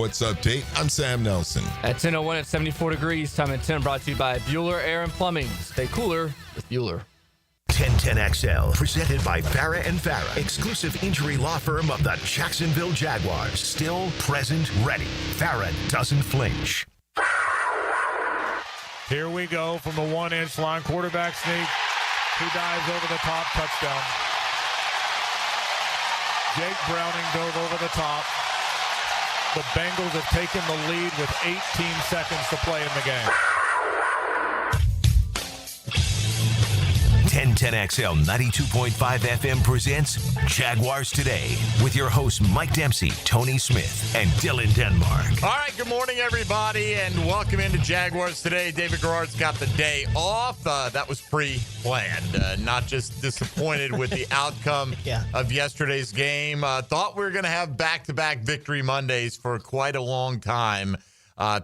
Sports Update. I'm Sam Nelson. At 10:01 at 74 degrees, time at 10, brought to you by Bueller Air and Plumbing. Stay cooler with Bueller. 1010XL, presented by Farah & Farah, exclusive injury law firm of the Jacksonville Jaguars. Still, present, ready. Farah doesn't flinch. Here we go from the 1-inch line. Quarterback sneak. He dives over the top. Touchdown. Jake Browning dove over the top. The Bengals have taken the lead with 18 seconds to play in the game. 1010XL 92.5 FM presents Jaguars Today with your hosts Mike Dempsey, Tony Smith, and Dylan Denmark. All right, good morning, everybody, and welcome into Jaguars Today. David Garrard's got the day off. That was pre-planned, not just disappointed with the outcome of yesterday's game. Thought we were going to have back-to-back victory Mondays for quite a long time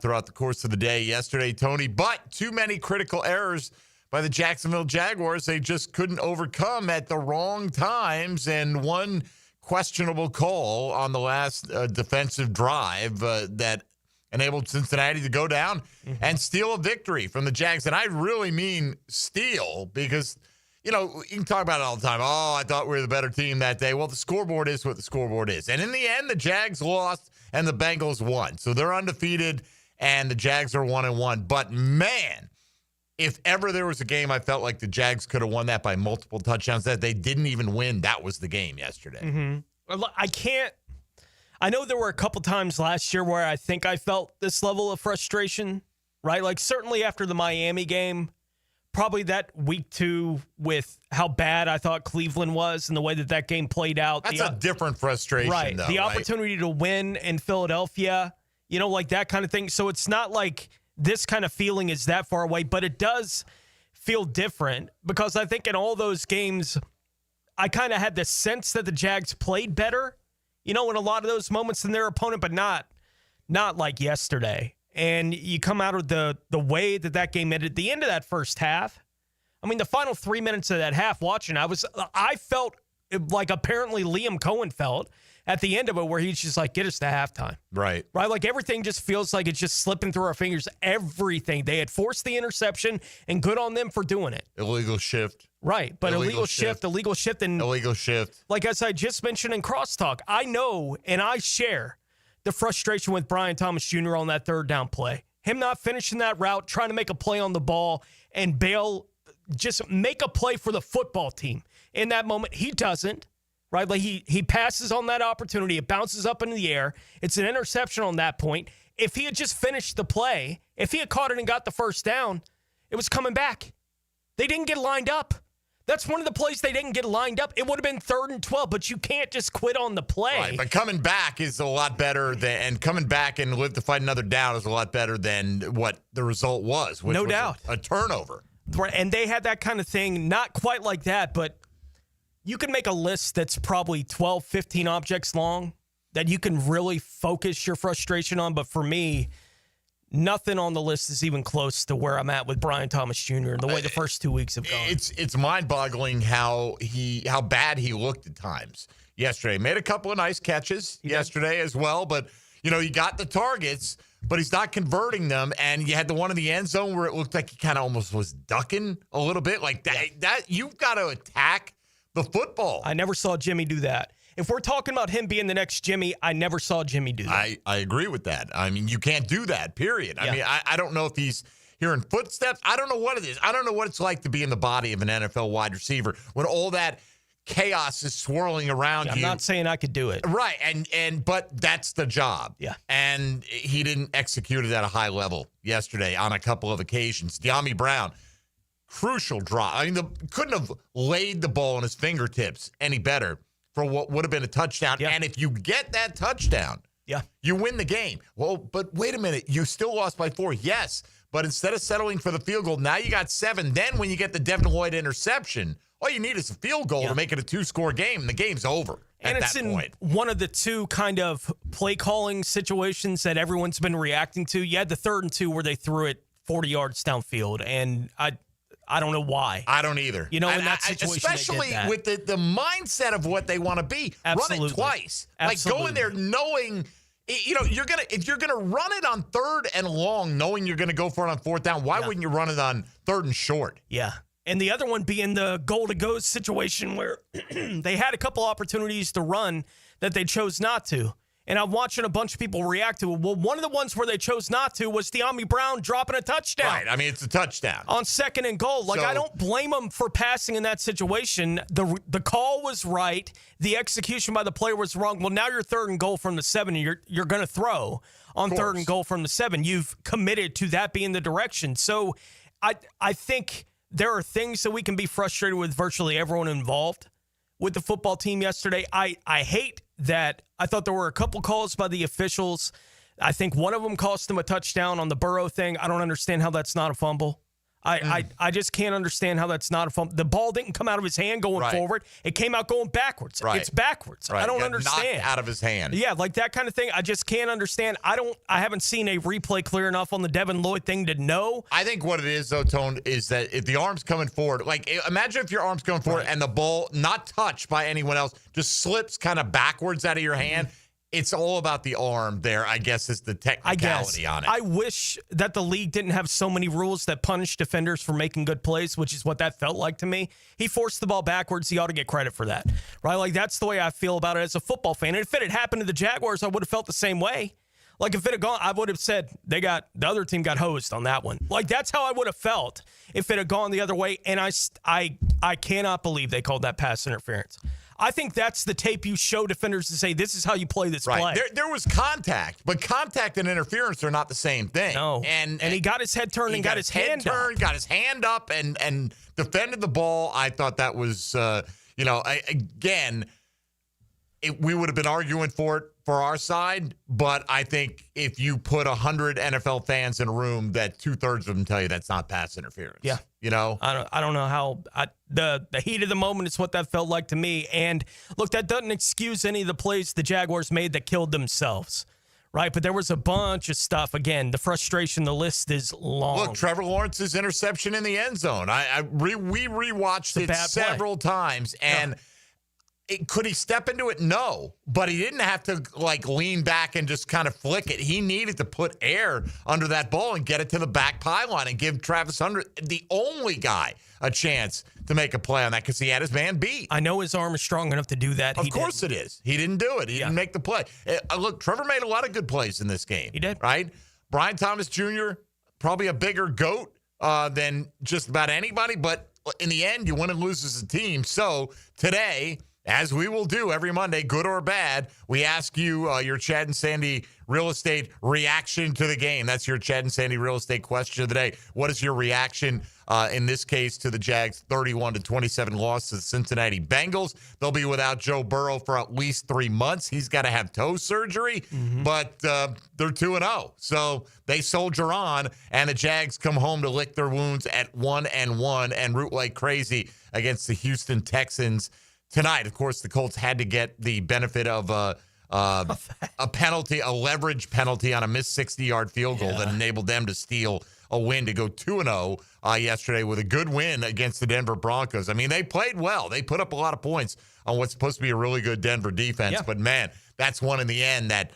throughout the course of the day yesterday, Tony, but too many critical errors by the Jacksonville Jaguars. They just couldn't overcome at the wrong times, and one questionable call on the last defensive drive that enabled Cincinnati to go down and steal a victory from the Jags. And I really mean steal, because, you know, you can talk about it all the time. Oh, I thought we were the better team that day. Well, the scoreboard is what the scoreboard is. And in the end, the Jags lost and the Bengals won. So they're undefeated and the Jags are 1-1. But, man, if ever there was a game I felt like the Jags could have won that by multiple touchdowns, that they didn't even win, that was the game yesterday. I know there were a couple times last year where I think I felt this level of frustration, right? Like certainly after the Miami game, probably that week 2 with how bad I thought Cleveland was and the way that that game played out. That's a different frustration, right? Though, the right? opportunity to win in Philadelphia, you know, like that kind of thing. So it's not like this kind of feeling is that far away, but it does feel different because I think in all those games, I kind of had the sense that the Jags played better, you know, in a lot of those moments than their opponent, but not like yesterday. And you come out of the way that game ended at the end of that first half. I mean, the final 3 minutes of that half watching, I felt like apparently Liam Cohen felt at the end of it, where he's just like, get us to halftime. Right. Like everything just feels like it's just slipping through our fingers. Everything. They had forced the interception, and good on them for doing it. Illegal shift. Right. But illegal shift. And illegal shift. Like as I just mentioned in crosstalk, I know and I share the frustration with Brian Thomas Jr. on that third down play. Him not finishing that route, trying to make a play on the ball, and Bale just make a play for the football team. In that moment, he doesn't. Right, like he passes on that opportunity. It bounces up into the air. It's an interception on that point. If he had just finished the play, if he had caught it and got the first down, it was coming back. They didn't get lined up. That's one of the plays they didn't get lined up. It would have been 3rd and 12, but you can't just quit on the play. Right, but coming back is a lot better and coming back and live to fight another down is a lot better than what the result was, which no was doubt. a turnover. And they had that kind of thing, not quite like that, but you can make a list that's probably 12, 15 objects long that you can really focus your frustration on. But for me, nothing on the list is even close to where I'm at with Brian Thomas Jr. and the way the first 2 weeks have gone. It's mind-boggling how bad he looked at times yesterday. Made a couple of nice catches yesterday as well, but you know, he got the targets, but he's not converting them. And you had the one in the end zone where it looked like he kind of almost was ducking a little bit. Like that you've got to attack the football. I never saw Jimmy do that. If we're talking about him being the next Jimmy, I never saw Jimmy do that. I agree with that. I mean, you can't do that, period. I mean, I don't know if he's hearing footsteps. I don't know what it is. I don't know what it's like to be in the body of an NFL wide receiver when all that chaos is swirling around you. I'm not saying I could do it. Right, but that's the job. Yeah. And he didn't execute it at a high level yesterday on a couple of occasions. De'Ami Brown, crucial drop. I mean, couldn't have laid the ball on his fingertips any better for what would have been a touchdown. Yeah. And if you get that touchdown, you win the game. Well, but wait a minute. You still lost by 4. Yes, but instead of settling for the field goal, now you got 7. Then when you get the Devin Lloyd interception, all you need is a field goal to make it a 2-score game, and the game's over and at it's that in point. One of the two kind of play calling situations that everyone's been reacting to. You had the 3rd and 2 where they threw it 40 yards downfield, and I don't know why. I don't either. You know, in that situation, especially they did that. with the mindset of what they want to be. Absolutely. Run it twice. Absolutely. Like, go in there knowing If you're gonna run it on 3rd and long, knowing you're gonna go for it on 4th down, why wouldn't you run it on 3rd and short? Yeah. And the other one being the goal to go situation where they had a couple opportunities to run that they chose not to. And I'm watching a bunch of people react to it. Well, one of the ones where they chose not to was De'Ami Brown dropping a touchdown. Right. I mean, it's a touchdown. On 2nd and goal. I don't blame him for passing in that situation. The call was right. The execution by the player was wrong. Well, now you're 3rd and goal from the 7, and you're going to throw on 3rd and goal from the 7. You've committed to that being the direction. So I think there are things that we can be frustrated with virtually everyone involved with the football team yesterday. I hate that. I thought there were a couple calls by the officials. I think one of them cost them a touchdown on the Burrow thing. I don't understand how that's not a fumble. I just can't understand how that's not a fumble. The ball didn't come out of his hand going forward. It came out going backwards. Right. It's backwards. Right. I don't understand. Knocked out of his hand. Yeah, like that kind of thing. I just can't understand. I haven't seen a replay clear enough on the Devin Lloyd thing to know. I think what it is, though, Tone, is that if the arm's coming forward, imagine if your arm's coming forward and the ball, not touched by anyone else, just slips kind of backwards out of your hand. It's all about the arm there, I guess, is the technicality on it. I wish that the league didn't have so many rules that punish defenders for making good plays, which is what that felt like to me. He forced the ball backwards. He ought to get credit for that, right? That's the way I feel about it as a football fan. And if it had happened to the Jaguars, I would have felt the same way. If it had gone, I would have said the other team got hosed on that one. That's how I would have felt if it had gone the other way. And I cannot believe they called that pass interference. I think that's the tape you show defenders to say, this is how you play this play. There was contact, but contact and interference are not the same thing. No. And he got his head turned and got his hand up. Got his hand up and defended the ball. I thought that was, again, we would have been arguing for it for our side, but I think if you put 100 NFL fans in a room, that 2/3 of them tell you that's not pass interference. Yeah. I don't know how the heat of the moment is what that felt like to me. And look, that doesn't excuse any of the plays the Jaguars made that killed themselves, right? But there was a bunch of stuff. Again, the frustration, the list is long. Look, Trevor Lawrence's interception in the end zone. We rewatched it several times, and could he step into it? No, but he didn't have to lean back and just kind of flick it. He needed to put air under that ball and get it to the back pylon and give Travis Hunter, the only guy, a chance to make a play on that because he had his man beat. I know his arm is strong enough to do that. Of course it is. He didn't do it. He didn't make the play. Look, Trevor made a lot of good plays in this game. He did. Right? Brian Thomas Jr., probably a bigger GOAT than just about anybody, but in the end, you win and lose as a team. So today, as we will do every Monday, good or bad, we ask you your Chad and Sandy real estate reaction to the game. That's your Chad and Sandy real estate question of the day. What is your reaction in this case to the Jags' 31-27 loss to the Cincinnati Bengals? They'll be without Joe Burrow for at least 3 months. He's got to have toe surgery, but they're 2-0. So they soldier on, and the Jags come home to lick their wounds at 1-1 and root like crazy against the Houston Texans tonight. Of course, the Colts had to get the benefit of a penalty, a leverage penalty on a missed 60-yard field goal that enabled them to steal a win to go 2-0 yesterday with a good win against the Denver Broncos. I mean, they played well. They put up a lot of points on what's supposed to be a really good Denver defense. But, man, that's one in the end that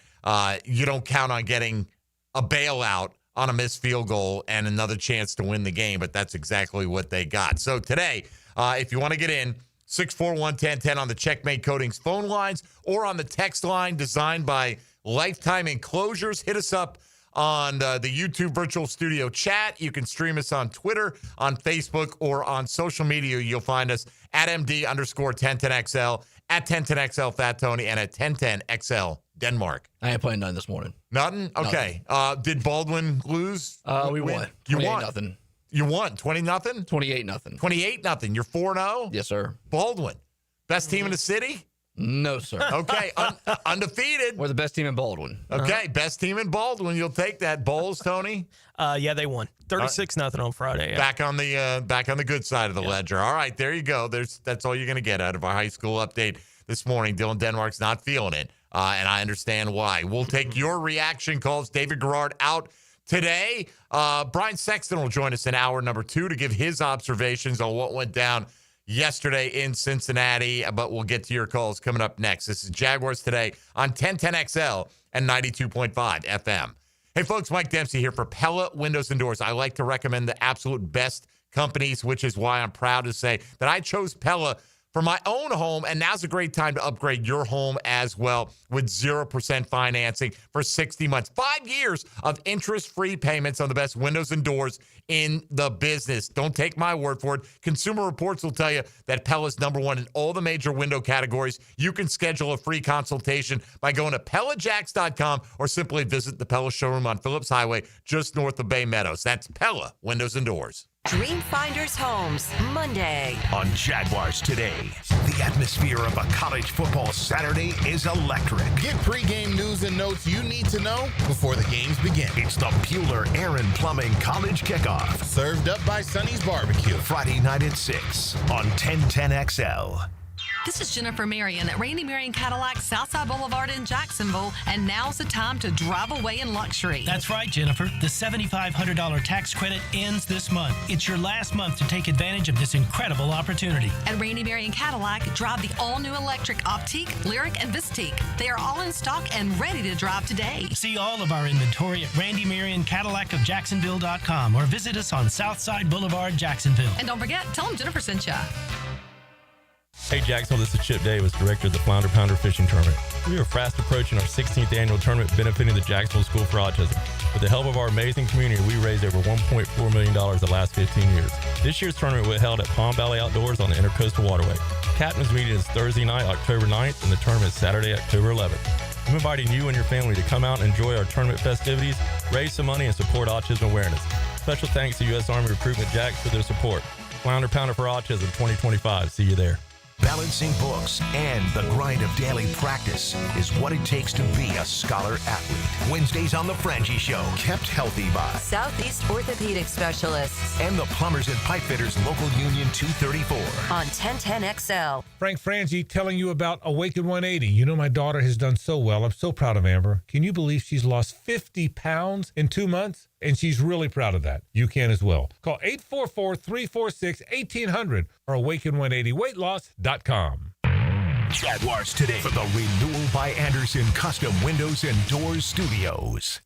you don't count on getting a bailout on a missed field goal and another chance to win the game. But that's exactly what they got. So today, if you want to get in, 641-1010 on the Checkmate Coatings phone lines or on the text line designed by Lifetime Enclosures. Hit us up on the YouTube virtual studio chat. You can stream us on Twitter, on Facebook, or on social media. You'll find us at MD_1010XL, at 1010XL Fat Tony, and at 1010XL Denmark. I ain't playing none this morning. Nothing? Okay. Did Baldwin lose? We won. You won. Nothing. You won 20-0? 28-0. 28-0. You're 4-0? Yes, sir. Baldwin. Best team in the city? No, sir. Okay. Undefeated. We're the best team in Baldwin. Okay. Best team in Baldwin. You'll take that. Bowles, Tony? Yeah, they won. 36-0 on Friday. Yeah. Back on the good side of the ledger. All right. There you go. That's all you're going to get out of our high school update this morning. Dylan Denmark's not feeling it, and I understand why. We'll take your reaction calls. David Garrard out today. Brian Sexton will join us in hour number 2 to give his observations on what went down yesterday in Cincinnati, but we'll get to your calls coming up next. This is Jaguars Today on 1010XL and 92.5 FM. Hey, folks, Mike Dempsey here for Pella Windows and Doors. I like to recommend the absolute best companies, which is why I'm proud to say that I chose Pella for my own home, and now's a great time to upgrade your home as well with 0% financing for 60 months. 5 years of interest-free payments on the best windows and doors in the business. Don't take my word for it. Consumer Reports will tell you that Pella's #1 in all the major window categories. You can schedule a free consultation by going to PellaJacks.com or simply visit the Pella showroom on Phillips Highway just north of Bay Meadows. That's Pella Windows and Doors. Dreamfinders Homes, Monday. On Jaguars Today, the atmosphere of a college football Saturday is electric. Get pregame news and notes you need to know before the games begin. It's the Bueller Aaron Plumbing College Kickoff. Served up by Sonny's Barbecue. Friday night at 6 on 1010XL. This is Jennifer Marion at Randy Marion Cadillac, Southside Boulevard in Jacksonville, and now's the time to drive away in luxury. That's right, Jennifer. The $7,500 tax credit ends this month. It's your last month to take advantage of this incredible opportunity. At Randy Marion Cadillac, drive the all-new electric Optique, Lyric, and Vistique. They are all in stock and ready to drive today. See all of our inventory at Randy Marion Cadillac of Jacksonville.com or visit us on Southside Boulevard, Jacksonville. And don't forget, tell them Jennifer sent you. Hey Jacksonville, this is Chip Davis, director of the Flounder Pounder Fishing Tournament. We are fast approaching our 16th annual tournament benefiting the Jacksonville School for Autism. With the help of our amazing community, we raised over $1.4 million the last 15 years. This year's tournament will be held at Palm Valley Outdoors on the Intercoastal Waterway. Captain's meeting is Thursday night, October 9th, and the tournament is Saturday, October 11th. I'm inviting you and your family to come out and enjoy our tournament festivities, raise some money, and support autism awareness. Special thanks to U.S. Army Recruitment Jacks for their support. Flounder Pounder for Autism 2025. See you there. Balancing books and the grind of daily practice is what it takes to be a scholar athlete. Wednesdays on The Frangie Show, kept healthy by Southeast Orthopedic Specialists. and the Plumbers and Pipefitters Local Union 234. On 1010XL. Frank Frangie telling you about Awaken 180. You know, my daughter has done so well. I'm so proud of Amber. Can you believe she's lost 50 pounds in 2 months? And she's really proud of that. You can as well. Call 844-346-1800 or awaken180weightloss.com. Jaguars Today for the Renewal by Anderson Custom Windows and Doors Studios.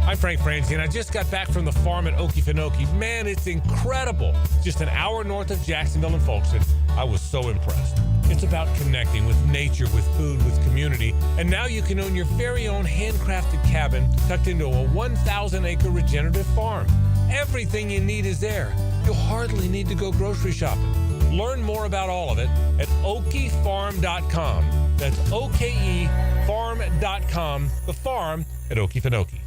I'm Frank Frangie, and I just got back from the farm at Okefenokee. Man, it's incredible. Just an hour north of Jacksonville and Folkestone. I was so impressed. It's about connecting with nature, with food, with community. And now you can own your very own handcrafted cabin tucked into a 1,000-acre regenerative farm. Everything you need is there. You'll hardly need to go grocery shopping. Learn more about all of it at okefarm.com. That's OKEfarm.com, the farm at Okefenokee.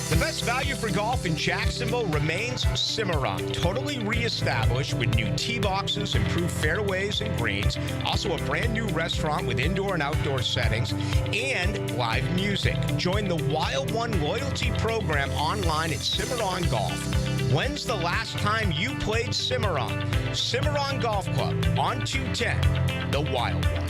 The best value for golf in Jacksonville remains Cimarron, totally reestablished with new tee boxes, improved fairways and greens, also a brand new restaurant with indoor and outdoor settings, and live music. Join the Wild One loyalty program online at Cimarron Golf. When's the last time you played Cimarron? Cimarron Golf Club on 210, the Wild One.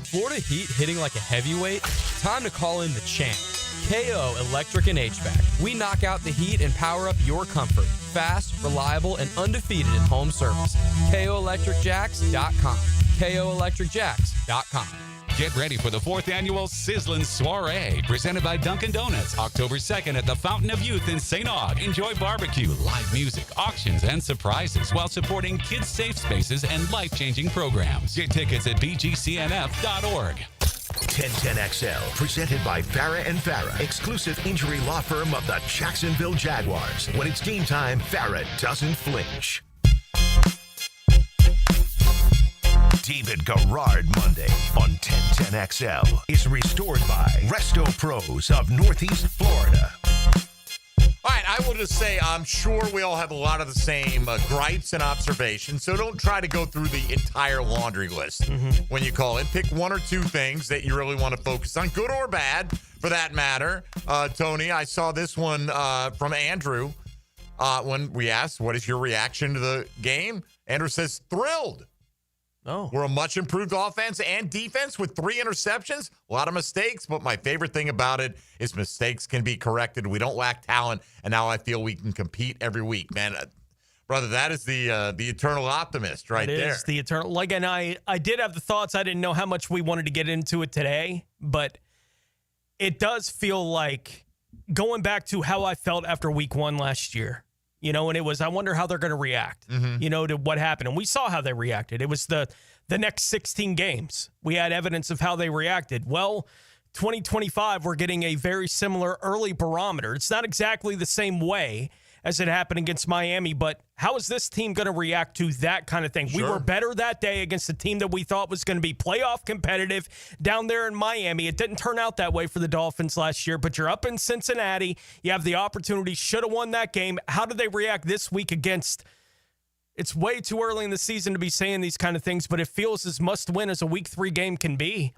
Florida heat hitting like a heavyweight? Time to call in the champ. KO Electric and HVAC. We knock out the heat and power up your comfort. Fast, reliable, and undefeated in home service. KOElectricJacks.com. KOElectricJacks.com. Get ready for the 4th annual Sizzlin' Soiree, presented by Dunkin' Donuts, October 2nd at the Fountain of Youth in St. Aug. Enjoy barbecue, live music, auctions, and surprises while supporting kids' safe spaces and life-changing programs. Get tickets at bgcnf.org. 1010XL, presented by Farah & Farah, exclusive injury law firm of the Jacksonville Jaguars. When it's game time, Farah doesn't flinch. David Garrard Monday on 1010XL is restored by Resto Pros of Northeast Florida. All right, I will just say I'm sure we all have a lot of the same gripes and observations, so don't try to go through the entire laundry list when you call in. Pick one or two things that you really want to focus on, good or bad, for that matter. Tony, I saw this one from Andrew when we asked, what is your reaction to the game? Andrew says, thrilled. Oh. We're a much improved offense and defense with 3 interceptions. A lot of mistakes, but my favorite thing about it is mistakes can be corrected. We don't lack talent, and now I feel we can compete every week. Man, Brother, that is the eternal optimist right there. It is the eternal. Like, and I did have the thoughts. I didn't know how much we wanted to get into it today, but it does feel like going back to how I felt after week 1 last year, and it was, I wonder how they're going to react, to what happened. And we saw how they reacted. It was the next 16 games. We had evidence of how they reacted. Well, 2025, we're getting a very similar early barometer. It's not exactly the same way as it happened against Miami, but how is this team going to react to that kind of thing? Sure. We were better that day against a team that we thought was going to be playoff competitive down there in Miami. It didn't turn out that way for the Dolphins last year, but you're up in Cincinnati. You have the opportunity, should have won that game. How do they react this week against... It's way too early in the season to be saying these kind of things, but it feels as must-win as a Week 3 game can be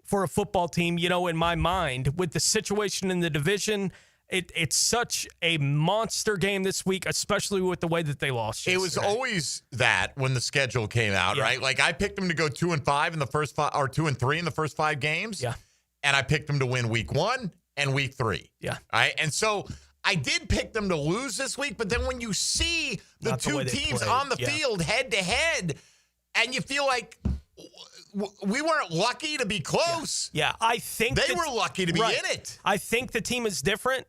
for a football team, in my mind. With the situation in the division, it's such a monster game this week, especially with the way that they lost yesterday. It was always that when the schedule came out, right? Like, I picked them to go 2-5 in the first 5, or 2-3 in the first 5 games. Yeah. And I picked them to win week 1 and week 3. Yeah. All right. And so I did pick them to lose this week, but then when you see the two teams on the field head to head, and you feel like we weren't lucky to be close. Yeah, I think they were lucky to be in it. I think the team is different,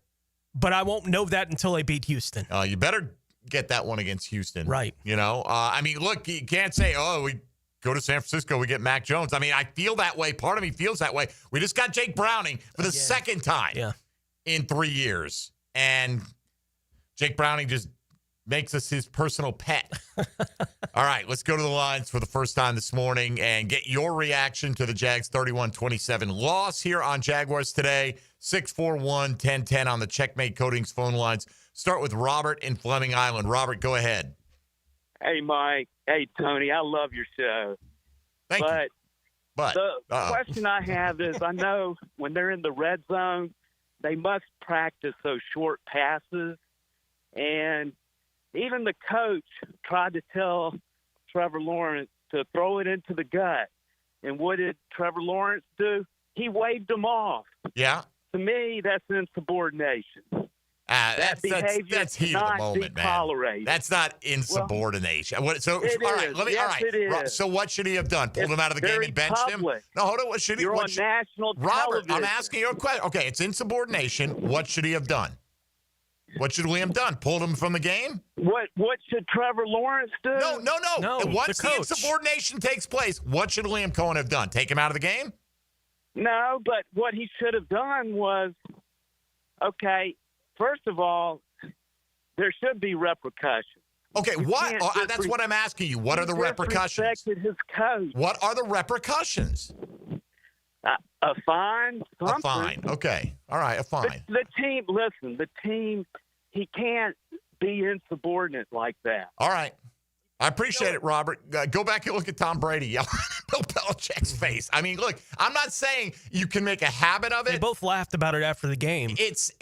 but I won't know that until they beat Houston. You better get that one against Houston. Right. I mean, look, you can't say, we go to San Francisco, we get Mac Jones. I mean, I feel that way. Part of me feels that way. We just got Jake Browning for the second time in 3 years. And Jake Browning just makes us his personal pet. All right, let's go to the lines for the first time this morning and get your reaction to the Jags 31-27 loss here on Jaguars Today. 641-1010 on the Checkmate Coatings phone lines. Start with Robert in Fleming Island. Robert, go ahead. Hey, Mike. Hey, Tony. I love your show. Thank you. But the question I have is, I know when they're in the red zone, they must practice those short passes. And even the coach tried to tell Trevor Lawrence to throw it into the gut. And what did Trevor Lawrence do? He waved them off. Yeah. To me, that's insubordination. That's heat of the moment, man. That's not insubordination. All right, it is. So what should he have done? Pulled him out of the game and benched him? No, hold on. What should he? You're on national Robert, television. I'm asking you a question. Okay, it's insubordination. What should he have done? What should Liam done? Pulled him from the game? What should Trevor Lawrence do? No. Once the insubordination takes place, what should Liam Cohen have done? Take him out of the game? No, but what he should have done was, okay, first of all, there should be repercussions. Okay, what? That's what I'm asking you. What are the repercussions? His coach. What are the repercussions? A fine. Something. A fine. Okay. All right, a fine. The team, he can't be insubordinate like that. All right. I appreciate it, Robert. Go back and look at Tom Brady yelling at Bill Belichick's face. I mean, look, I'm not saying you can make a habit of it. They both laughed about it after the game. It's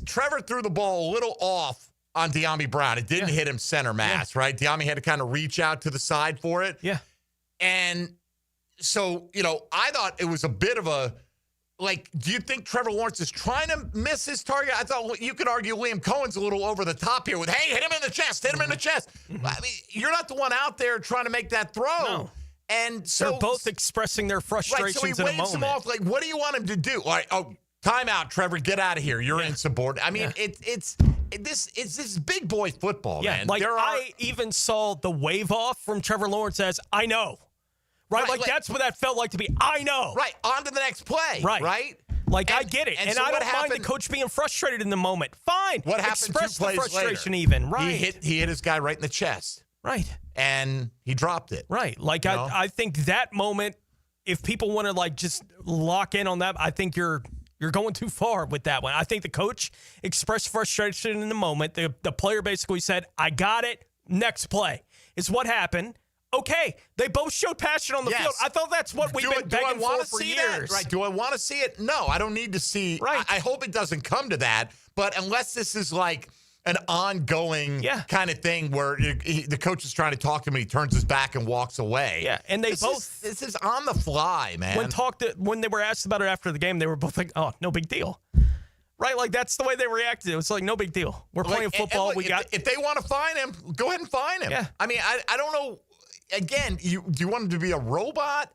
Trevor threw the ball a little off on De'Ami Brown. It didn't hit him center mass, right? De'Ami had to kind of reach out to the side for it. Yeah. And so, I thought it was a bit of a, do you think Trevor Lawrence is trying to miss his target? I thought you could argue Liam Cohen's a little over the top here with, hey, hit him in the chest, hit him in the chest. I mean, you're not the one out there trying to make that throw. No. And so they're both expressing their frustrations in a moment. So he waves him off. What do you want him to do? Timeout, Trevor, get out of here. You're insubordinate. I mean, it's this big boy football, man. I even saw the wave off from Trevor Lawrence as, I know. Right? That's what that felt like to be. I know. Right. On to the next play. Right? I get it. And so I don't mind the coach being frustrated in the moment. Fine. What happened Express 2 plays the frustration later? Even. Right. He hit his guy right in the chest. Right. And he dropped it. Right. I think that moment, if people want to just lock in on that, I think you're going too far with that one. I think the coach expressed frustration in the moment. The player basically said, I got it. Next play. Is what happened. Okay, they both showed passion on the field. I thought that's what we've been begging for years. Right? Do I want to see it? No, I don't need to see. Right. I hope it doesn't come to that. But unless this is an ongoing kind of thing where the coach is trying to talk to him and he turns his back and walks away. Yeah, and this is on the fly, man. When they were asked about it after the game, they were both like, "Oh, no big deal." Right, like that's the way they reacted. It was like, no big deal. We're playing football. And look, if they want to fine him, go ahead and fine him. Yeah. I mean, I don't know. Again, do you want him to be a robot?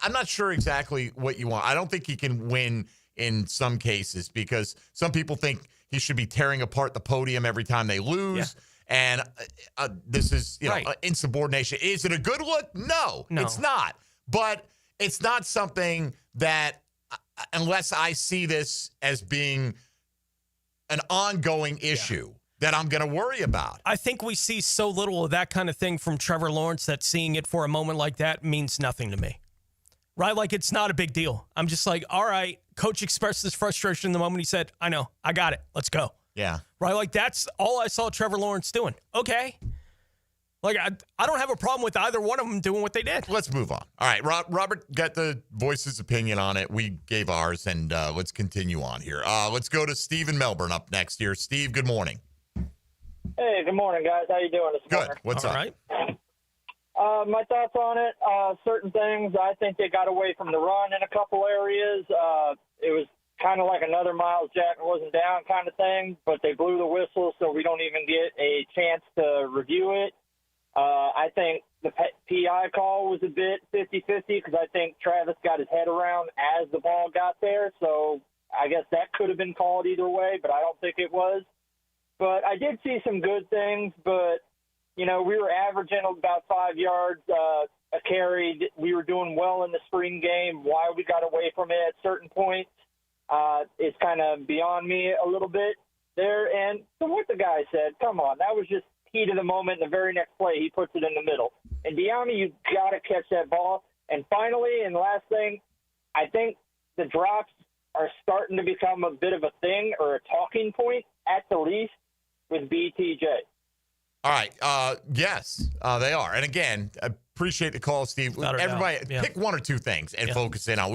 I'm not sure exactly what you want. I don't think he can win in some cases because some people think he should be tearing apart the podium every time they lose. Yeah. And this is, insubordination. Is it a good look? No, it's not. But it's not something that, unless I see this as being an ongoing issue, that I'm going to worry about. I think we see so little of that kind of thing from Trevor Lawrence that seeing it for a moment like that means nothing to me. Right? Like, it's not a big deal. I'm just like, all right, coach expressed his frustration in the moment. He said, I know, I got it. Let's go. Yeah. Right? Like, that's all I saw Trevor Lawrence doing. Okay. Like, I don't have a problem with either one of them doing what they did. Let's move on. All right, Robert got the Voice's opinion on it. We gave ours, and let's continue on here. Let's go to Steve in Melbourne up next here. Steve, good morning. Hey, good morning, guys. How you doing this morning? Good. What's up? Right. My thoughts on it, certain things, I think they got away from the run in a couple areas. It was kind of like another Miles Jack wasn't down kind of thing, but they blew the whistle, so we don't even get a chance to review it. I think the PI call was a bit 50-50 because I think Travis got his head around as the ball got there, so I guess that could have been called either way, but I don't think it was. But I did see some good things, but, we were averaging about 5 yards a carry. We were doing well in the spring game. Why we got away from it at certain points is kind of beyond me a little bit there. And from what the guy said, come on, that was just heat of the moment. The very next play, he puts it in the middle. And Deami, you got to catch that ball. And finally, and last thing, I think the drops are starting to become a bit of a thing or a talking point at the least with BTJ. All right. Yes, they are. And again, I appreciate the call, Steve. Everybody pick one or two things and focus in on.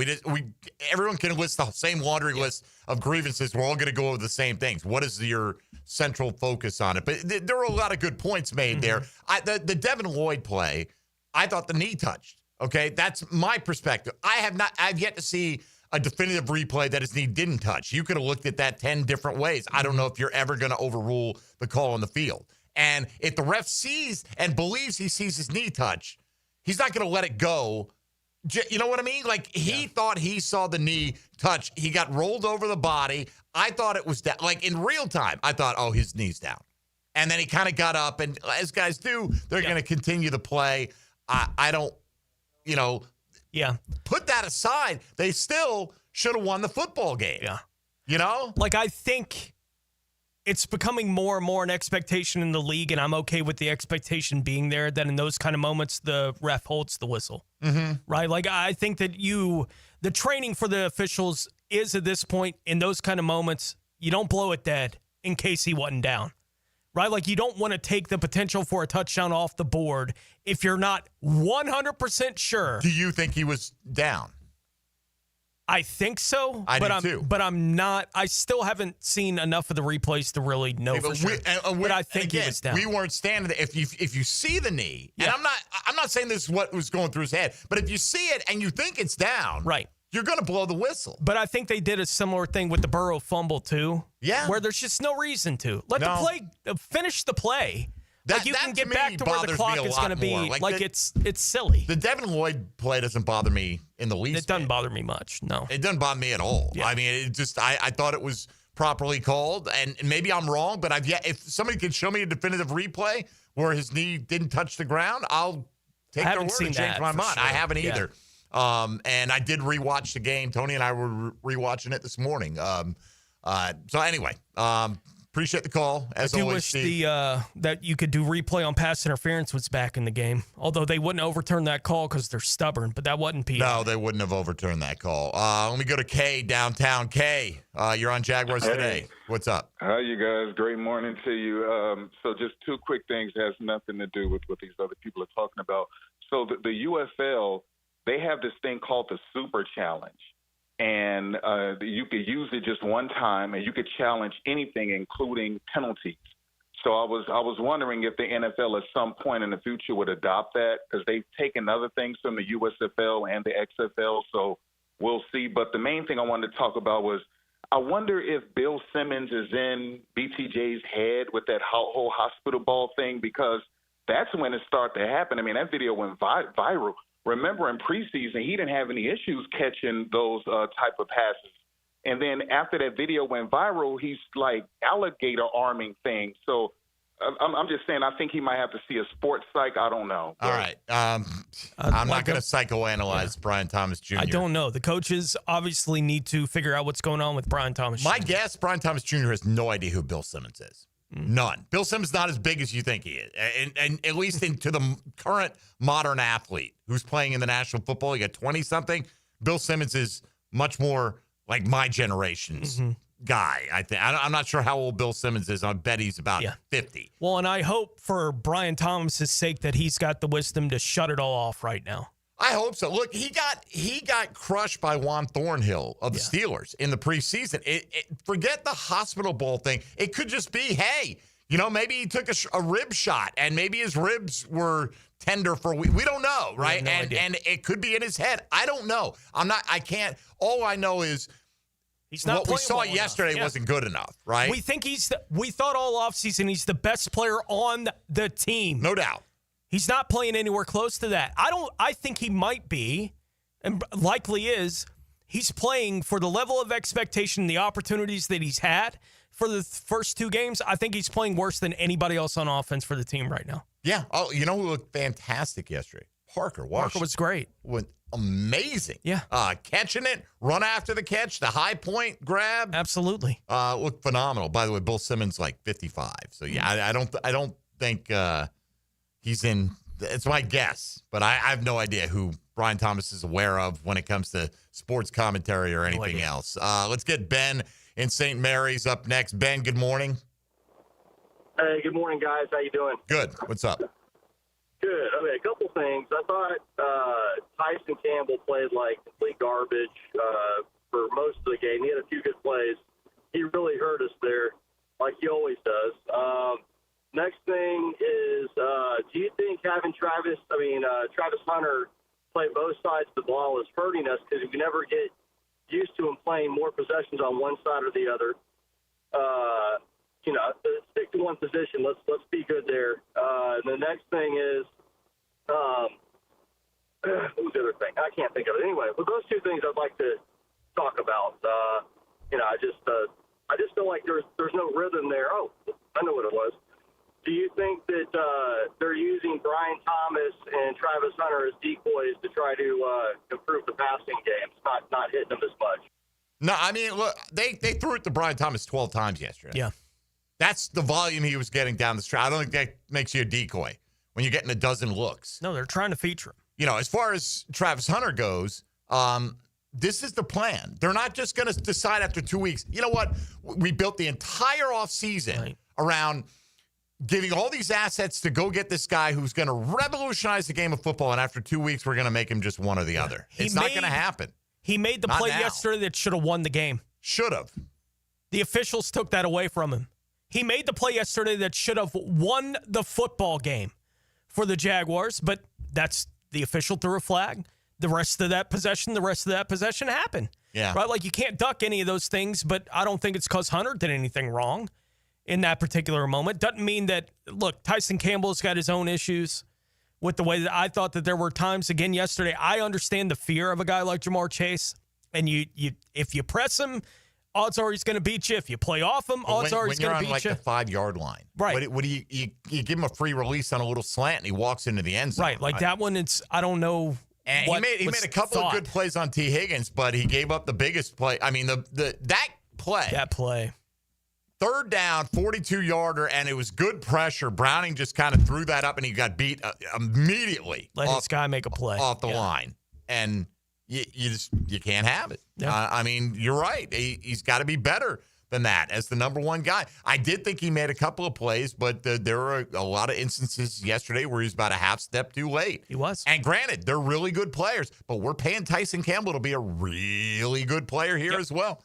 Everyone can list the same laundry list of grievances. We're all going to go over the same things. What is your central focus on it? But there were a lot of good points made there. The Devin Lloyd play, I thought the knee touched. Okay, that's my perspective. I've yet to see a definitive replay that his knee didn't touch. You could have looked at that 10 different ways. I don't know if you're ever going to overrule the call on the field. And if the ref sees and believes he sees his knee touch, he's not going to let it go. You know what I mean? Like, he thought he saw the knee touch. He got rolled over the body. I thought it was down. Like, in real time, I thought, oh, his knee's down. And then he kind of got up, and as guys do, they're going to continue the play. I don't, put that aside. They still should have won the football game. Yeah. Like, I think it's becoming more and more an expectation in the league, and I'm okay with the expectation being there, that in those kind of moments, the ref holds the whistle. Right? Like, I think that the training for the officials is at this point, in those kind of moments, you don't blow it dead in case he wasn't down. Right? Like, you don't want to take the potential for a touchdown off the board if you're not 100% sure. Do you think he was down? I think so. I do too. But I'm not. I still haven't seen enough of the replays to really know for sure. But I think he was down. We weren't standing there. If you see the knee, and I'm not saying this is what was going through his head, but if you see it and you think it's down, right, you're going to blow the whistle. But I think they did a similar thing with the Burrow fumble too. Yeah, where there's just no reason to let the play finish the play. That, like, you that can get to back me to where the clock is going to be. Like, it's silly. The Devin Lloyd play doesn't bother me in the least. It doesn't bother me much. No, it doesn't bother me at all. Yeah. I mean, it just I thought it was properly called, and maybe I'm wrong, but if somebody could show me a definitive replay where his knee didn't touch the ground, I'll take their word and change my mind. Sure. I haven't either. And I did rewatch the game. Tony and I were rewatching it this morning. So anyway, appreciate the call. As I do always, wish that you could do replay on pass interference was back in the game. Although they wouldn't overturn that call because they're stubborn, but that wasn't PI. No, they wouldn't have overturned that call. Let me go to Kay downtown. Kay, you're on Jaguars Today. What's up? Hi, you guys. Great morning to you. So just two quick things that has nothing to do with what these other people are talking about. So the UFL, they have this thing called the Super Challenge. And you could use it just one time, and you could challenge anything, including penalties. So I was wondering if the NFL at some point in the future would adopt that, because they've taken other things from the USFL and the XFL. So we'll see. But the main thing I wanted to talk about was I wonder if Bill Simmons is in BTJ's head with that whole hospital ball thing, because that's when it started to happen. I mean, that video went viral. Remember, in preseason, he didn't have any issues catching those type of passes. And then after that video went viral, he's like alligator arming things. So I'm just saying, I think he might have to see a sports psych. I don't know. All right. I'm not going to psychoanalyze Brian Thomas Jr. I don't know. The coaches obviously need to figure out what's going on with Brian Thomas Jr. My guess, Brian Thomas Jr. has no idea who Bill Simmons is. None. Bill Simmons is not as big as you think he is. And at least to the current modern athlete who's playing in the National Football League at 20-something, Bill Simmons is much more like my generation's guy. I think. I'm not sure how old Bill Simmons is. I bet he's about 50. Well, and I hope for Brian Thomas's sake that he's got the wisdom to shut it all off right now. I hope so. Look, he got crushed by Juan Thornhill of the Steelers in the preseason. Forget the hospital ball thing. It could just be, hey, maybe he took a rib shot and maybe his ribs were tender for a week. We don't know, right? No idea. And it could be in his head. I don't know. I can't. All I know is he's not what we saw yesterday wasn't good enough, right? We think we thought all offseason he's the best player on the team. No doubt. He's not playing anywhere close to that. I think he might be, and likely is. He's playing for the level of expectation, the opportunities that he's had for the first two games. I think he's playing worse than anybody else on offense for the team right now. Yeah. Oh, you know who looked fantastic yesterday? Parker Washington. Parker was great. Went amazing. Yeah. Catching it, run after the catch, the high point grab. Absolutely. Looked phenomenal. By the way, Bill Simmons like 55. So yeah, I don't think he's in. It's my guess, but I have no idea who Brian Thomas is aware of when it comes to sports commentary or anything else. Let's get Ben in St. Mary's up next. Ben, good morning. Hey, good morning, guys. How you doing? Good. What's up? Good. Okay, a couple things. I thought Tyson Campbell played like complete garbage for most of the game. He had a few good plays. He really hurt us there, like he always does. Next thing is, do you think having Travis Hunter play both sides of the ball is hurting us because we never get used to him playing more possessions on one side or the other? Stick to one position. Let's be good there. And the next thing is, what was the other thing? I can't think of it. Anyway, with those two things, I'd like to talk about. I just feel like there's no rhythm there. Oh, I know what it was. Do you think that they're using Brian Thomas and Travis Hunter as decoys to try to improve the passing game? It's not hitting them as much. No, I mean, look, they threw it to Brian Thomas 12 times yesterday. Yeah. That's the volume he was getting down the stretch. I don't think that makes you a decoy when you're getting a dozen looks. No, they're trying to feature him. As far as Travis Hunter goes, this is the plan. They're not just going to decide after 2 weeks. You know what? We built the entire offseason around giving all these assets to go get this guy who's going to revolutionize the game of football, and after 2 weeks, we're going to make him just one or the other. It's not going to happen. He made the play yesterday that should have won the game. Should have. The officials took that away from him. He made the play yesterday that should have won the football game for the Jaguars, but that's the official threw a flag. The rest of that possession happened. Yeah. Right? Like, you can't duck any of those things, but I don't think it's because Hunter did anything wrong in that particular moment. Doesn't mean that, look, Tyson Campbell's got his own issues with the way that I thought that there were times, again, yesterday. I understand the fear of a guy like Jamar Chase, and if you press him, odds are he's going to beat you. If you play off him, odds are he's going to beat you. When you're on, like, the 5-yard line. Right. What do you give him a free release on a little slant, and he walks into the end zone. Right, like that one, I don't know. And he made a couple of good plays on T. Higgins, but he gave up the biggest play. I mean, that play. Third down, 42-yarder, and it was good pressure. Browning just kind of threw that up, and he got beat immediately. Let this guy make a play. Off the line. And you can't have it. Yeah. I mean, you're right. He's got to be better than that as the number one guy. I did think he made a couple of plays, but there were a lot of instances yesterday where he was about a half step too late. He was. And granted, they're really good players, but we're paying Tyson Campbell to be a really good player here as well.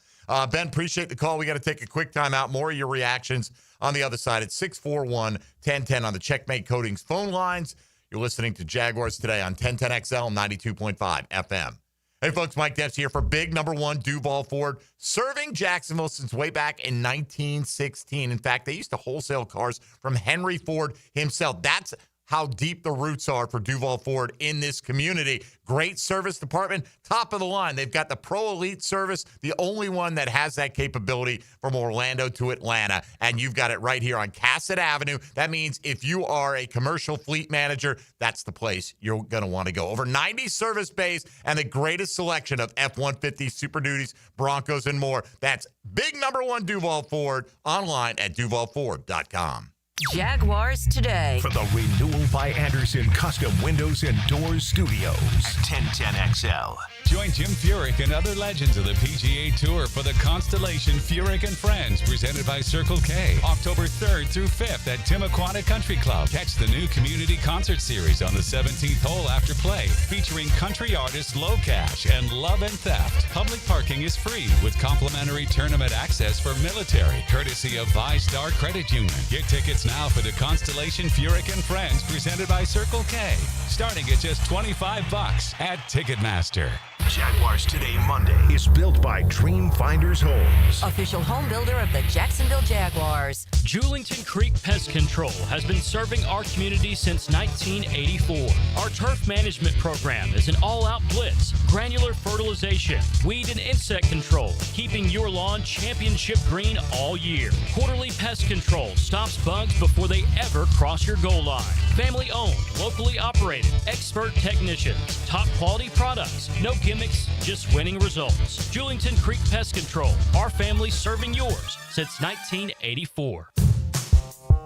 Ben, appreciate the call. We got to take a quick time out. More of your reactions on the other side at 641-1010 on the Checkmate Coatings phone lines. You're listening to Jaguars Today on 1010XL 92.5 FM. Hey, folks, Mike Depps here for big number one Duval Ford, serving Jacksonville since way back in 1916. In fact, they used to wholesale cars from Henry Ford himself. That's how deep the roots are for Duval Ford in this community. Great service department, top of the line. They've got the Pro Elite service, the only one that has that capability from Orlando to Atlanta. And you've got it right here on Cassett Avenue. That means if you are a commercial fleet manager, that's the place you're going to want to go. Over 90 service bays and the greatest selection of F-150, Super Duties, Broncos, and more. That's big number one Duval Ford, online at duvalford.com. Jaguars Today. From the Renewal by Anderson Custom Windows and Doors Studios at 1010XL. Join Jim Furyk and other legends of the PGA Tour for the Constellation Furyk and Friends, presented by Circle K, October 3rd through 5th at Timuquana Country Club. Catch the new community concert series on the 17th hole after play, featuring country artists Low Cash and Love and Theft. Public parking is free with complimentary tournament access for military, courtesy of ViStar Credit Union. Get tickets now for the Constellation Furyk and Friends, presented by Circle K, starting at just $25 at Ticketmaster. Jaguars Today Monday is built by Dream Finders Homes. Official home builder of the Jacksonville Jaguars. Julington Creek Pest Control has been serving our community since 1984. Our turf management program is an all-out blitz, granular fertilization, weed and insect control, keeping your lawn championship green all year. Quarterly pest control stops bugs before they ever cross your goal line. Family owned, locally operated, expert technicians, top quality products, no gimmicks, just winning results. Julington Creek Pest Control, our family serving yours since 1984.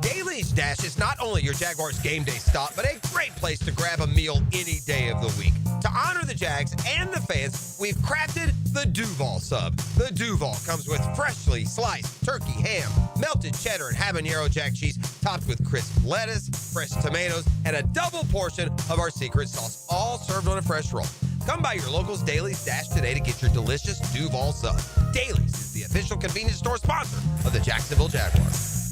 Daly's Dash is not only your Jaguars game day stop, but a great place to grab a meal any day of the week. To honor the Jags and the fans, we've crafted the Duval Sub. The Duval comes with freshly sliced turkey, ham, melted cheddar, and habanero jack cheese, topped with crisp lettuce, fresh tomatoes, and a double portion of our secret sauce, all served on a fresh roll. Come by your local's Daly's Dash today to get your delicious Duval Sub. Daly's is the official convenience store sponsor of the Jacksonville Jaguars.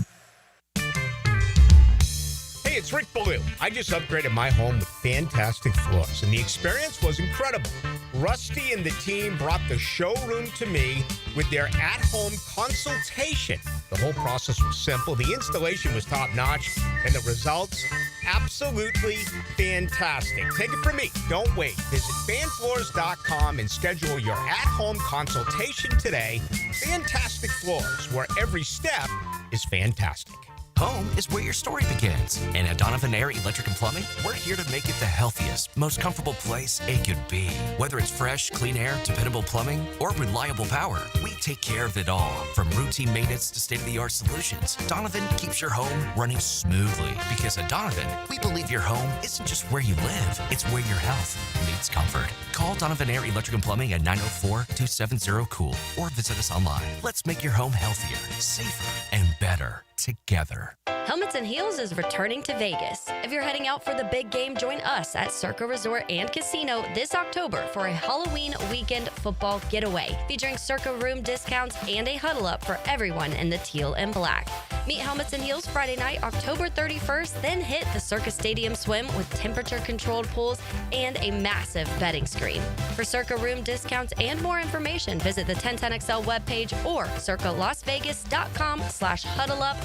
Hey, it's Rick Ballou. I just upgraded my home with fantastic floors, and the experience was incredible. Rusty and the team brought the showroom to me with their at-home consultation. The whole process was simple, the installation was top-notch, and the results, absolutely fantastic. Take it from me. Don't wait. Visit fanfloors.com and schedule your at-home consultation today. Fantastic floors, where every step is fantastic. Home is where your story begins. And at Donovan Air Electric and Plumbing, we're here to make it the healthiest, most comfortable place it could be. Whether it's fresh, clean air, dependable plumbing, or reliable power, we take care of it all. From routine maintenance to state-of-the-art solutions, Donovan keeps your home running smoothly. Because at Donovan, we believe your home isn't just where you live, it's where your health meets comfort. Call Donovan Air Electric and Plumbing at 904-270-COOL or visit us online. Let's make your home healthier, safer, and better together. Helmets and Heels is returning to Vegas. If you're heading out for the big game, join us at Circa Resort and Casino this October for a Halloween weekend football getaway, featuring Circa room discounts and a huddle up for everyone in the teal and black. Meet Helmets and Heels Friday night, October 31st, then hit the Circa Stadium Swim with temperature-controlled pools and a massive betting screen. For Circa room discounts and more information, visit the 1010XL webpage or circalasvegas.com/huddleup-up.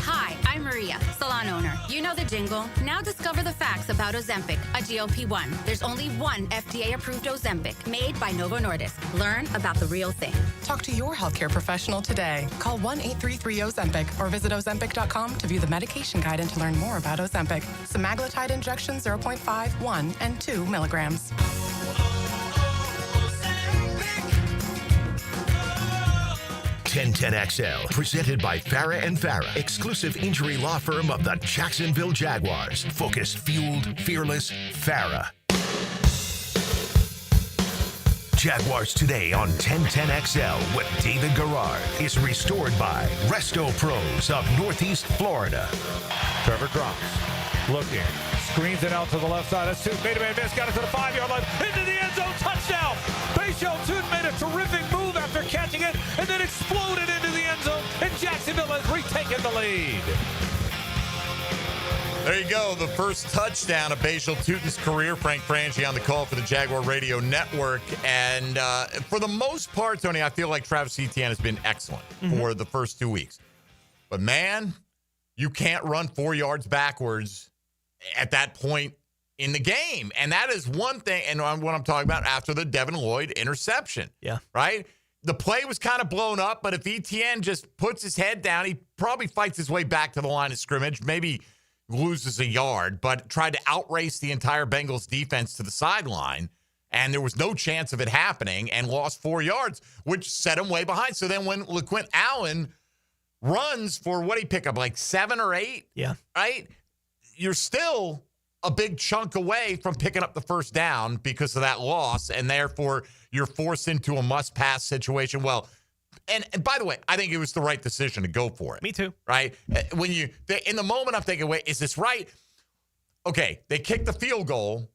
Hi, I'm Maria, salon owner. You know the jingle. Now discover the facts about Ozempic, a GLP-1. There's only one FDA-approved Ozempic made by Novo Nordisk. Learn about the real thing. Talk to your healthcare professional today. Call 1-833-OZEMPIC or visit Ozempic.com to view the medication guide and to learn more about Ozempic. Semaglutide injection 0.5, 1, and 2 milligrams. 1010XL, presented by Farah and Farah, exclusive injury law firm of the Jacksonville Jaguars. Focused, fueled, fearless, Farah. Jaguars Today on 1010XL with David Garrard is restored by Resto Pros of Northeast Florida. Trevor drops, looking, screens it out to the left side. That's two, made a man miss, got it to the 5-yard line, into the end zone, touchdown! Bayshore Toot made a terrific move after catching it, and then exploded into the end zone, and Jacksonville has retaken the lead. There you go. The first touchdown of Bajal Tutin's career. Frank Frangie on the call for the Jaguar Radio Network. And for the most part, Tony, I feel like Travis Etienne has been excellent for the first 2 weeks. But, man, you can't run 4 yards backwards at that point in the game. And that is one thing, and what I'm talking about after the Devin Lloyd interception. Yeah. Right? The play was kind of blown up, but if Etienne just puts his head down, he probably fights his way back to the line of scrimmage, maybe loses a yard, but tried to outrace the entire Bengals defense to the sideline, and there was no chance of it happening, and lost 4 yards, which set him way behind. So then when LeQuint Allen runs for, what he pick up, like 7 or 8? Yeah. Right? You're still a big chunk away from picking up the first down because of that loss, and therefore you're forced into a must-pass situation. Well, and by the way, I think it was the right decision to go for it. Me too. Right? In the moment, I'm thinking, wait, is this right? Okay, they kick the field goal.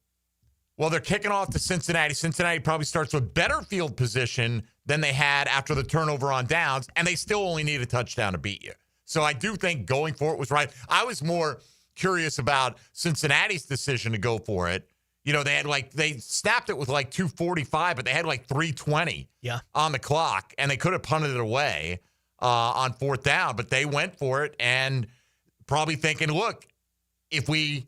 Well, they're kicking off to Cincinnati. Cincinnati probably starts with better field position than they had after the turnover on downs, and they still only need a touchdown to beat you. So I do think going for it was right. I was more curious about Cincinnati's decision to go for it. You know, they snapped it with like 2:45, but they had like 3:20 on the clock, and they could have punted it away on 4th down, but they went for it and probably thinking, look, if we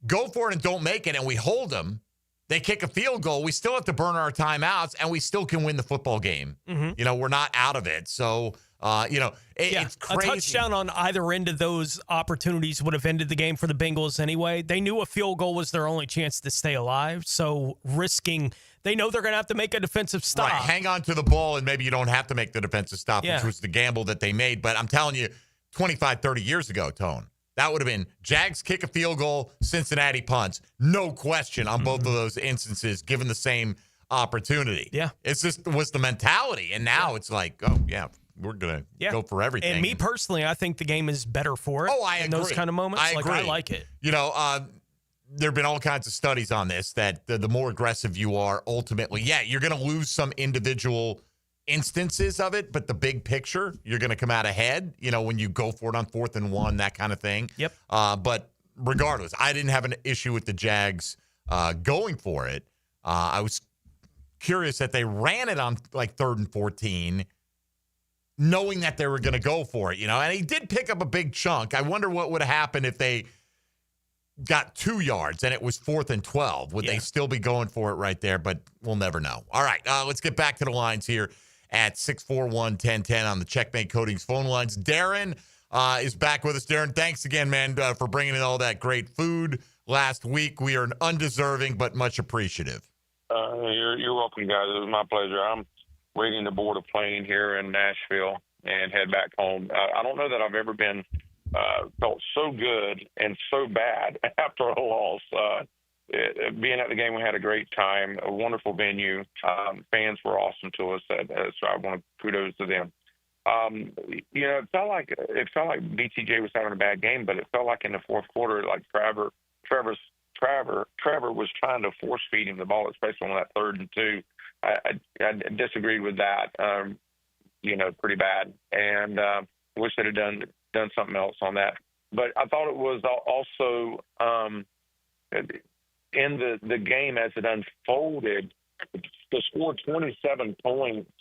go for it and don't make it and we hold them, they kick a field goal, we still have to burn our timeouts, and we still can win the football game. You know, we're not out of it. So, it's crazy. A touchdown on either end of those opportunities would have ended the game for the Bengals anyway. They knew a field goal was their only chance to stay alive, so they know they're going to have to make a defensive stop. Right, hang on to the ball, and maybe you don't have to make the defensive stop, which was the gamble that they made. But I'm telling you, 25, 30 years ago, Tone, that would have been Jags kick a field goal, Cincinnati punts. No question on both of those instances, given the same opportunity. Yeah. It's just was the mentality. And now it's like, oh, yeah, we're going to go for everything. And me personally, I think the game is better for it. Oh, I agree. In those kind of moments. I agree. I like it. You know, there have been all kinds of studies on this that the more aggressive you are, ultimately, you're going to lose some individual instances of it, but the big picture, you're going to come out ahead, you know, when you go for it on 4th and 1, that kind of thing. Yep. But regardless, I didn't have an issue with the Jags going for it. I was curious that they ran it on like 3rd and 14, knowing that they were going to go for it, you know, and he did pick up a big chunk. I wonder what would have happened if they got 2 yards and it was 4th and 12. Would they still be going for it right there? But we'll never know. All right, let's get back to the lines here at 641-1010 on the Checkmate Coatings phone lines. Darren is back with us. Darren, thanks again, man, for bringing in all that great food last week. We are undeserving, but much appreciative. You're welcome, guys. It was my pleasure. I'm waiting to board a plane here in Nashville and head back home. I don't know that I've ever been felt so good and so bad after a loss. Being at the game, we had a great time, a wonderful venue. Fans were awesome to us, so I want to kudos to them. You know, it felt like BTJ was having a bad game, but it felt like in the fourth quarter, like Trevor was trying to force feed him the ball, especially on that 3rd and 2. I disagreed with that, pretty bad, and wish they'd have done something else on that. But I thought it was also in the game as it unfolded, to score 27 points,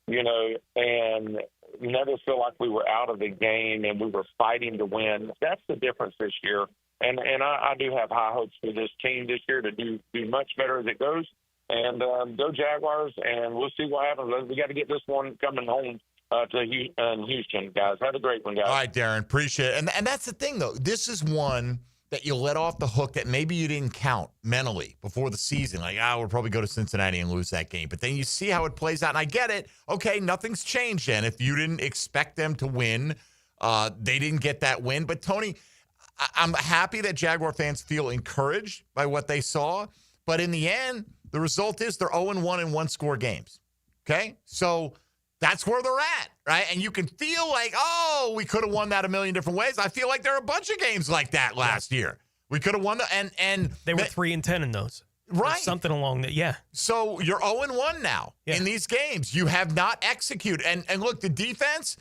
and never feel like we were out of the game and we were fighting to win. That's the difference this year. And I do have high hopes for this team this year to do much better as it goes. And go Jaguars, and we'll see what happens. We got to get this one coming home to Houston, guys. Have a great one, guys. All right, Darren, appreciate it. And that's the thing, though. This is one that you let off the hook that maybe you didn't count mentally before the season. Like, we'll probably go to Cincinnati and lose that game. But then you see how it plays out. And I get it. Okay, nothing's changed then. If you didn't expect them to win, they didn't get that win. But, Tony, I'm happy that Jaguar fans feel encouraged by what they saw. But in the end, the result is they're 0-1 in one-score games. Okay? So that's where they're at, right? And you can feel like, we could have won that a million different ways. I feel like there are a bunch of games like that last year. We could have won and they were 3-10 in those. Right. Something along that, yeah. So you're 0-1 now in these games. You have not executed. And look, the defense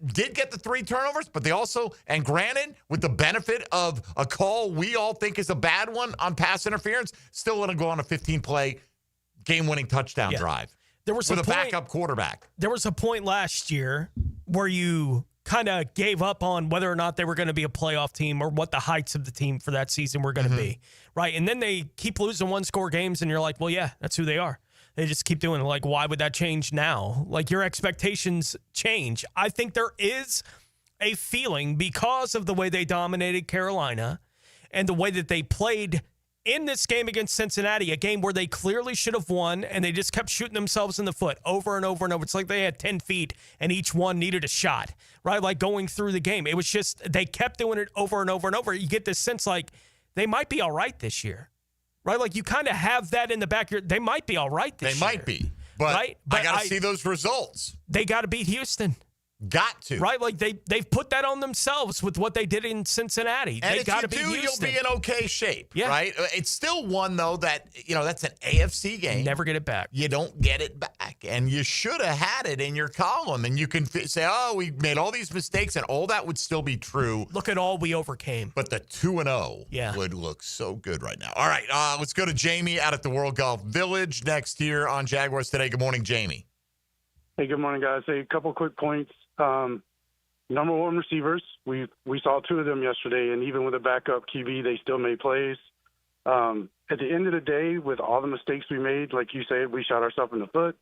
did get the 3 turnovers, but they also, and granted, with the benefit of a call we all think is a bad one on pass interference, still want to go on a 15-play game-winning touchdown drive. There was with a a backup quarterback. There was a point last year where you kind of gave up on whether or not they were going to be a playoff team or what the heights of the team for that season were going to be, right? And then they keep losing one-score games, and you're like, well, yeah, that's who they are. They just keep doing it. Like, why would that change now? Like, your expectations change. I think there is a feeling because of the way they dominated Carolina and the way that they played in this game against Cincinnati, a game where they clearly should have won, and they just kept shooting themselves in the foot over and over and over. It's like they had 10 feet, and each one needed a shot, right? Like going through the game. It was just they kept doing it over and over and over. You get this sense like they might be all right this year, right? Like you kind of have that in the back of your, they might be all right this year. They might be, but right? I got to see those results. They got to beat Houston. Got to. Right? Like they've put that on themselves with what they did in Cincinnati. And they got to if you beat do, Houston. you'll be in okay shape, Yeah. right? It's still one, though, that, that's an AFC game. Never get it back. You don't get it back. And you should have had it in your column. And you can say, oh, we made all these mistakes, and all that would still be true. Look at all we overcame. But the 2-0 would look so good right now. All right, let's go to Jamie out at the World Golf Village next here on Jaguars Today. Good morning, Jamie. Hey, good morning, guys. Hey, a couple quick points. Number one receivers, we saw 2 of them yesterday, and even with a backup QB, they still made plays. At the end of the day, with all the mistakes we made, like you said, we shot ourselves in the foot.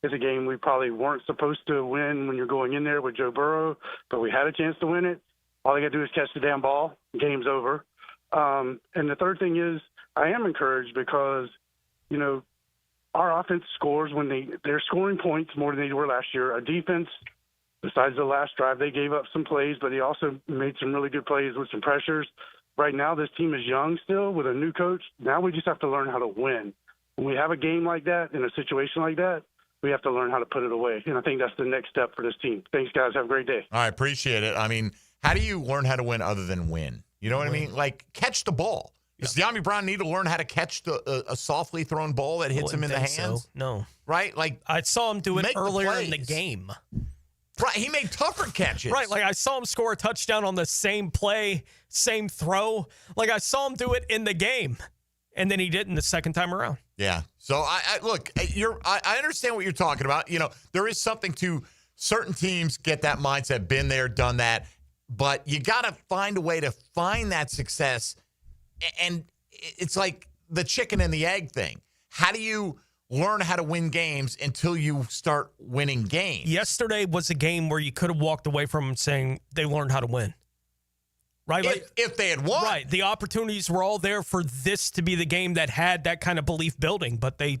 It's a game we probably weren't supposed to win when you're going in there with Joe Burrow, but we had a chance to win it. All they got to do is catch the damn ball. Game's over. And the third thing is I am encouraged because, our offense scores when they're scoring points more than they were last year. Our defense, besides the last drive, they gave up some plays, but they also made some really good plays with some pressures. Right now, this team is young still with a new coach. Now we just have to learn how to win. When we have a game like that, in a situation like that, we have to learn how to put it away. And I think that's the next step for this team. Thanks, guys. Have a great day. All right, appreciate it. I mean, how do you learn how to win other than win? You know what I mean? Like, catch the ball. Does De'Ami Brown need to learn how to catch a softly thrown ball that hits him in the hands? So. No. Right? Like I saw him do it earlier in the game. Right, he made tougher catches. Right, like I saw him score a touchdown on the same play, same throw. Like I saw him do it in the game, and then he didn't the second time around. Yeah. So I look, I understand what you're talking about. There is something to certain teams get that mindset, been there, done that, but you got to find a way to find that success. And it's like the chicken and the egg thing. How do you learn how to win games until you start winning games? Yesterday was a game where you could have walked away from saying they learned how to win. Right? If they had won. Right. The opportunities were all there for this to be the game that had that kind of belief building, but they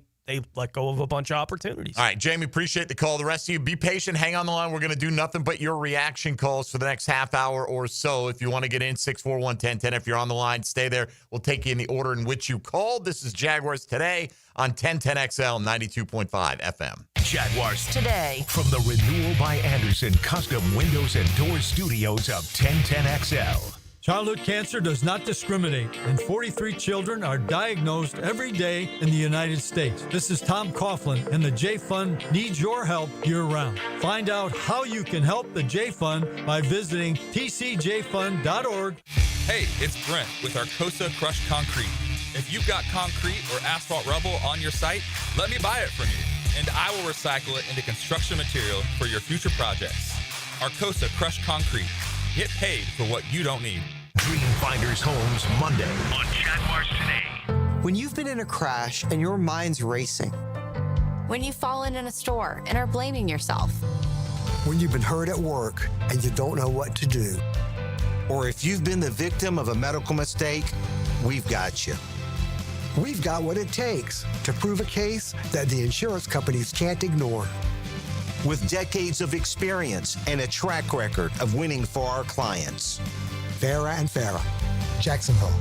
let go of a bunch of opportunities. All right, Jamie, appreciate the call. The rest of you, be patient. Hang on the line. We're going to do nothing but your reaction calls for the next half hour or so. If you want to get in, 641-1010. If you're on the line, stay there. We'll take you in the order in which you called. This is Jaguars Today on 1010XL 92.5 FM. Jaguars Today. From the Renewal by Anderson Custom Windows and Doors Studios of 1010XL. Childhood cancer does not discriminate, and 43 children are diagnosed every day in the United States. This is Tom Coughlin, and the J Fund needs your help year-round. Find out how you can help the J Fund by visiting tcjfund.org. Hey, it's Brent with Arcosa Crushed Concrete. If you've got concrete or asphalt rubble on your site, let me buy it from you, and I will recycle it into construction material for your future projects. Arcosa Crushed Concrete. Get paid for what you don't need. Dream Finders Homes Monday on Jaguars Today. When you've been in a crash and your mind's racing. When you've fallen in a store and are blaming yourself. When you've been hurt at work and you don't know what to do. Or if you've been the victim of a medical mistake, we've got you. We've got what it takes to prove a case that the insurance companies can't ignore. With decades of experience and a track record of winning for our clients. Farah and Farah, Jacksonville.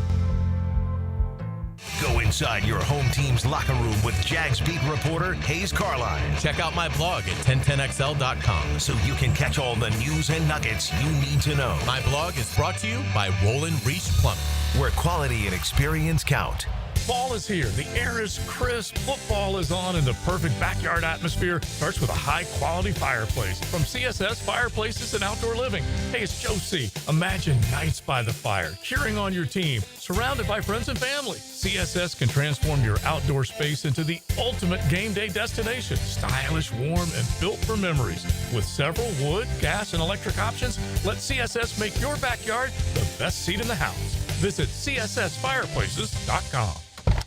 Go inside your home team's locker room with Jags beat reporter Hayes Carline. Check out my blog at 1010XL.com so you can catch all the news and nuggets you need to know. My blog is brought to you by Roland Reese Plumbing, where quality and experience count. Fall is here. The air is crisp. Football is on, and the perfect backyard atmosphere starts with a high-quality fireplace from CSS Fireplaces and Outdoor Living. Hey, it's Joe C. Imagine nights by the fire, cheering on your team, surrounded by friends and family. CSS can transform your outdoor space into the ultimate game day destination. Stylish, warm, and built for memories. With several wood, gas, and electric options, let CSS make your backyard the best seat in the house. Visit CSSFireplaces.com.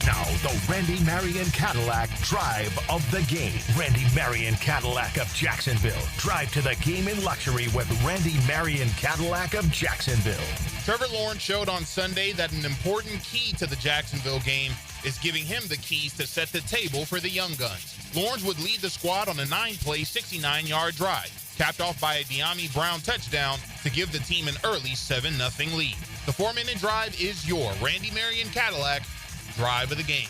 Now, the Randy Marion Cadillac Drive of the Game. Randy Marion Cadillac of Jacksonville. Drive to the game in luxury with Randy Marion Cadillac of Jacksonville. Trevor Lawrence showed on Sunday that an important key to the Jacksonville game is giving him the keys to set the table for the Young Guns. Lawrence would lead the squad on a 9-play, 69-yard drive, capped off by a De'Ami Brown touchdown to give the team an early 7-0 lead. The 4-minute drive is your Randy Marion Cadillac Drive of the Game.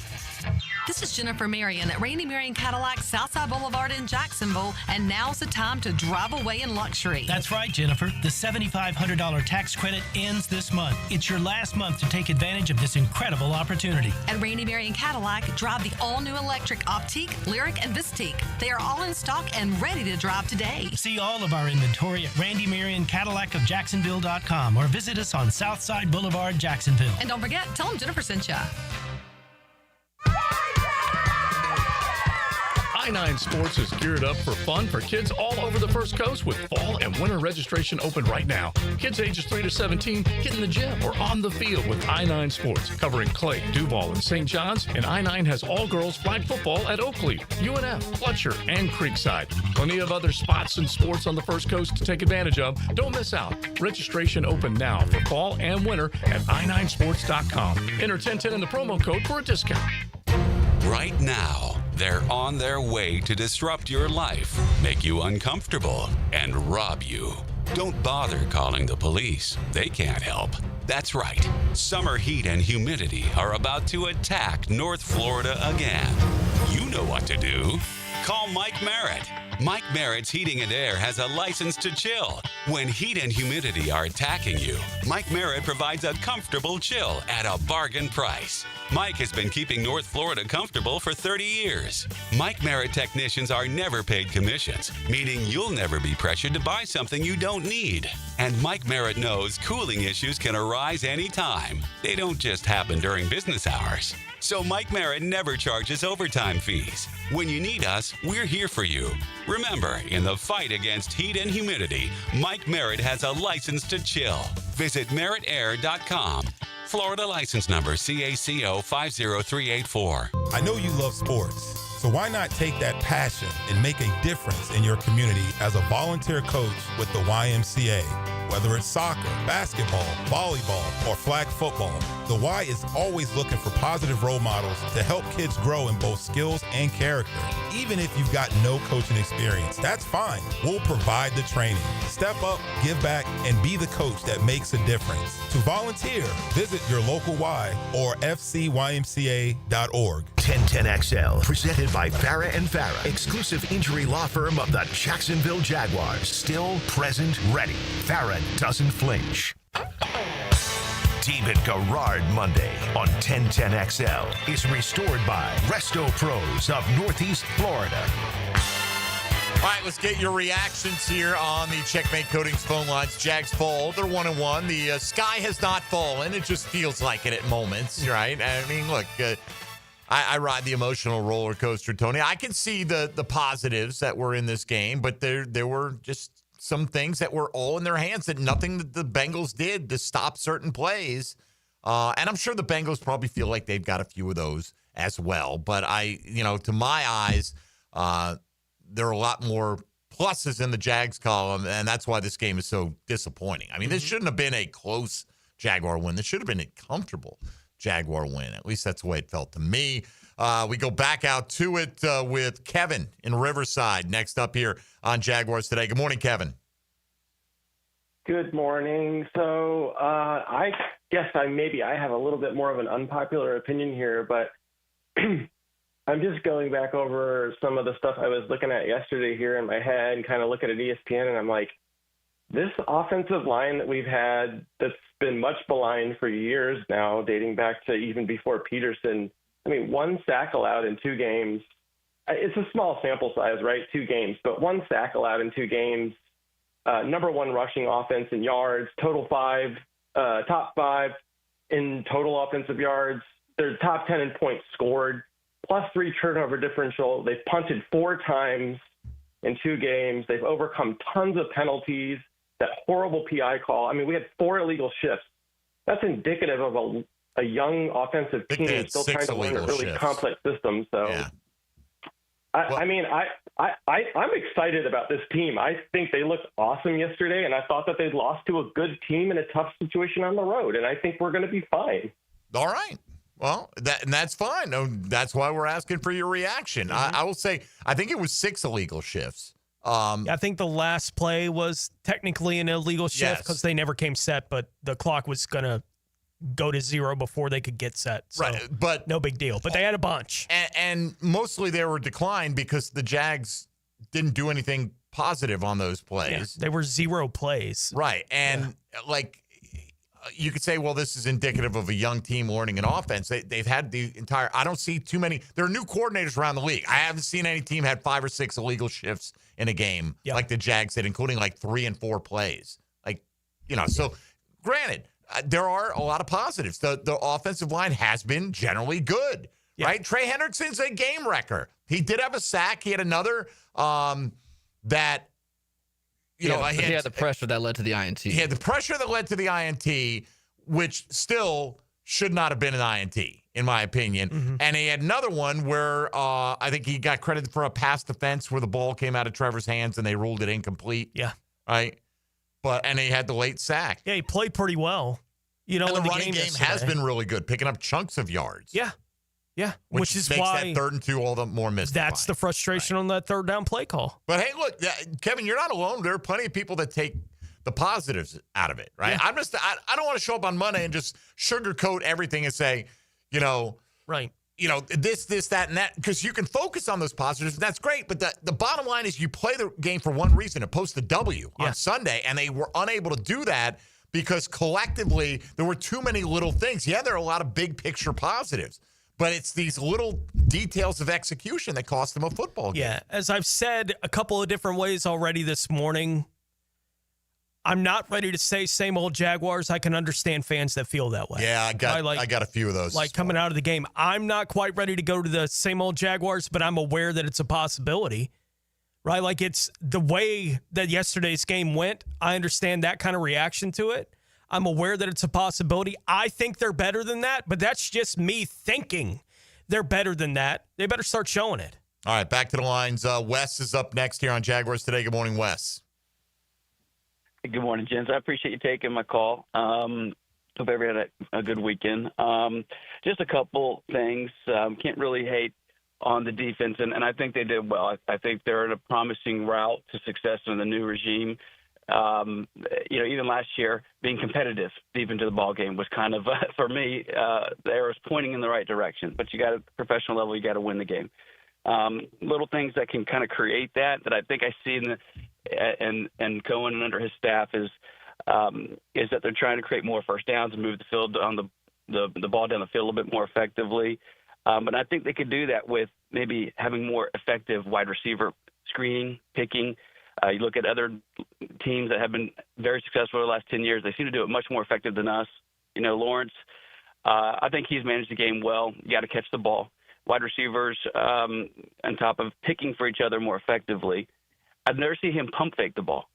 This is Jennifer Marion at Randy Marion Cadillac, Southside Boulevard in Jacksonville, and now's the time to drive away in luxury. That's right, Jennifer. The $7,500 tax credit ends this month. It's your last month to take advantage of this incredible opportunity. At Randy Marion Cadillac, drive the all-new electric Optique, Lyric, and Vistique. They are all in stock and ready to drive today. See all of our inventory at Randy Marion Cadillac of Jacksonville.com or visit us on Southside Boulevard, Jacksonville. And don't forget, tell them Jennifer sent you. I-9 Sports is geared up for fun for kids all over the First Coast with fall and winter registration open right now. Kids ages 3 to 17 get in the gym or on the field with I-9 Sports, covering Clay, Duval, and St. John's. And I-9 has all-girls flag football at Oakley, UNF, Fletcher, and Creekside. Plenty of other spots and sports on the First Coast to take advantage of. Don't miss out. Registration open now for fall and winter at i9sports.com. Enter 1010 in the promo code for a discount. Right now, they're on their way to disrupt your life, make you uncomfortable, and rob you. Don't bother calling the police. They can't help. That's right. Summer heat and humidity are about to attack North Florida again. You know what to do. Call Mike Merritt. Mike Merritt's Heating and Air has a license to chill. When heat and humidity are attacking you, Mike Merritt provides a comfortable chill at a bargain price. Mike has been keeping North Florida comfortable for 30 years. Mike Merritt technicians are never paid commissions, meaning you'll never be pressured to buy something you don't need. And Mike Merritt knows cooling issues can arise anytime. They don't just happen during business hours. So Mike Merritt never charges overtime fees. When you need us, we're here for you. Remember, in the fight against heat and humidity, Mike Merritt has a license to chill. Visit merrittair.com. Florida license number CACO 50384. I know you love sports, so why not take that passion and make a difference in your community as a volunteer coach with the YMCA? Whether it's soccer, basketball, volleyball, or flag football, the Y is always looking for positive role models to help kids grow in both skills and character. Even if you've got no coaching experience, that's fine. We'll provide the training. Step up, give back, and be the coach that makes a difference. To volunteer, visit your local Y or fcymca.org. 1010XL, presented by Farah and Farah, exclusive injury law firm of the Jacksonville Jaguars. Still, present, ready. Farah doesn't flinch. David Garrard Monday on 1010XL is restored by Resto Pros of Northeast Florida. All right, let's get your reactions here on the Checkmate Coatings phone lines. Jags fall. They're 1-1. The sky has not fallen. It just feels like it at moments, right? I mean, look, I ride the emotional roller coaster, Tony. I can see the positives that were in this game, but there were just some things that were all in their hands, that nothing that the Bengals did to stop certain plays. And I'm sure the Bengals probably feel like they've got a few of those as well. But to my eyes, there are a lot more pluses in the Jags column, and that's why this game is so disappointing. I mean, this shouldn't have been a close Jaguar win. This should have been a comfortable Jaguar win. At least that's the way it felt to me. We go back out to it with Kevin in Riverside next up here on Jaguars Today. Good morning, Kevin. Good morning. So I guess I have a little bit more of an unpopular opinion here, but I'm just going back over some of the stuff I was looking at yesterday here in my head and kind of looking at ESPN, and I'm like, this offensive line that we've had that's been much maligned for years now, dating back to even before Peterson. I mean, 1 sack allowed in 2 games. It's a small sample size, right? 2 games, but 1 sack allowed in 2 games. Number 1 rushing offense in yards, top 5 in total offensive yards. They're top 10 in points scored, plus 3 turnover differential. They've punted 4 times in 2 games. They've overcome tons of penalties. That horrible PI call. I mean, we had 4 illegal shifts. That's indicative of a young offensive team still trying to learn a really complex system. So, yeah. I'm excited about this team. I think they looked awesome yesterday, and I thought that they'd lost to a good team in a tough situation on the road, and I think we're going to be fine. All right. Well, that's fine. No, that's why we're asking for your reaction. Mm-hmm. I will say, I think it was 6 illegal shifts. I think the last play was technically an illegal shift because they never came set, but the clock was going to go to 0 before they could get set. So right, but no big deal. But they had a bunch. And mostly they were declined because the Jags didn't do anything positive on those plays. Yeah, they were 0 plays. Right. And you could say, well, this is indicative of a young team learning an offense. They've had the entire – I don't see too many – there are new coordinators around the league. I haven't seen any team had 5 or 6 illegal shifts in a game like the Jags did, including like 3 and 4 plays. So granted, there are a lot of positives. The offensive line has been generally good, right? Trey Hendrickson's a game wrecker. He did have a sack. He had another that – he had the pressure that led to the INT. He had the pressure that led to the INT, which still should not have been an INT, in my opinion. Mm-hmm. And he had another one where I think he got credited for a pass defense where the ball came out of Trevor's hands and they ruled it incomplete. Yeah. Right? And he had the late sack. Yeah, he played pretty well. And the running game has been really good, picking up chunks of yards. Yeah. Yeah, which is makes why that 3rd and 2 all the more mystifying. That's the frustration on that 3rd down play call. But hey, look, Kevin, you're not alone. There are plenty of people that take the positives out of it, right? Yeah. I don't want to show up on Monday and just sugarcoat everything and say, right, this, that, and that, because you can focus on those positives. And that's great, but the bottom line is you play the game for one reason: to post a W on Sunday, and they were unable to do that because collectively there were too many little things. Yeah, there are a lot of big picture positives. But it's these little details of execution that cost them a football game. Yeah, as I've said a couple of different ways already this morning, I'm not ready to say same old Jaguars. I can understand fans that feel that way. Yeah, I got a few of those. Like coming out of the game, I'm not quite ready to go to the same old Jaguars, but I'm aware that it's a possibility, right? Like it's the way that yesterday's game went. I understand that kind of reaction to it. I'm aware that it's a possibility. I think they're better than that, but that's just me thinking they're better than that. They better start showing it. All right, back to the lines. Wes is up next here on Jaguars Today. Good morning, Wes. Good morning, gents. I appreciate you taking my call. Hope everyone had a good weekend. Just a couple things. Can't really hate on the defense, and I think they did well. I think they're in a promising route to success in the new regime. Even last year, being competitive deep into the ball game was kind of, for me, the arrow's pointing in the right direction. But you got at the professional level, you got to win the game. Little things that can kind of create that I think I see and Cohen and under his staff is that they're trying to create more first downs and move the field on the ball down the field a little bit more effectively. But I think they could do that with maybe having more effective wide receiver screening, picking. You look at other teams that have been very successful over the last 10 years. They seem to do it much more effective than us. Lawrence, I think he's managed the game well. You got to catch the ball. Wide receivers, on top of picking for each other more effectively. I've never seen him pump fake the ball.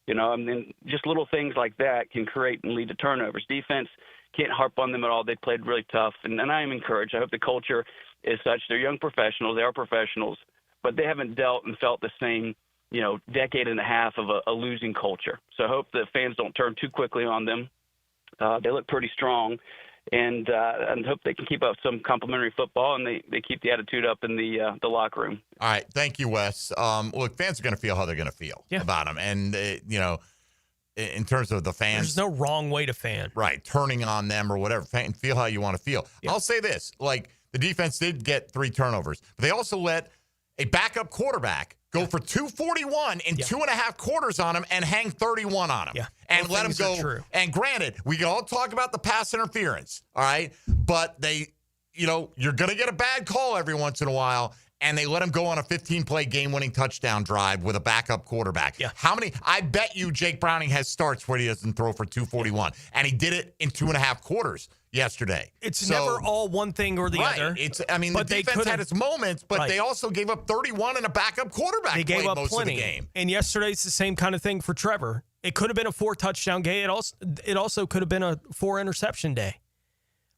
Just little things like that can create and lead to turnovers. Defense, can't harp on them at all. They played really tough, and I am encouraged. I hope the culture is such. They're young professionals. They are professionals, but they haven't dealt and felt the same decade and a half of a losing culture. So I hope the fans don't turn too quickly on them. They look pretty strong, and hope they can keep up some complimentary football, and they keep the attitude up in the locker room. All right. Thank you, Wes. Look, fans are going to feel how they're going to feel about them. And, in terms of the fans. There's no wrong way to fan. Right. Turning on them or whatever. Feel how you want to feel. Yeah. I'll say this. Like, the defense did get 3 turnovers, but they also let a backup quarterback, go for 241 in 2.5 quarters on him and hang 31 on him. Yeah. And let him go. True. And granted, we can all talk about the pass interference, all right? But you're going to get a bad call every once in a while, and they let him go on a 15-play game-winning touchdown drive with a backup quarterback. Yeah. How many? I bet you Jake Browning has starts where he doesn't throw for 241, and he did it in 2.5 quarters yesterday. It's never all one thing or the other. The defense had its moments, but they also gave up 31 and a backup quarterback. They gave up most plenty. of the game. And yesterday's the same kind of thing for Trevor. It could have been a 4-touchdown game. It also could have been a 4-interception day.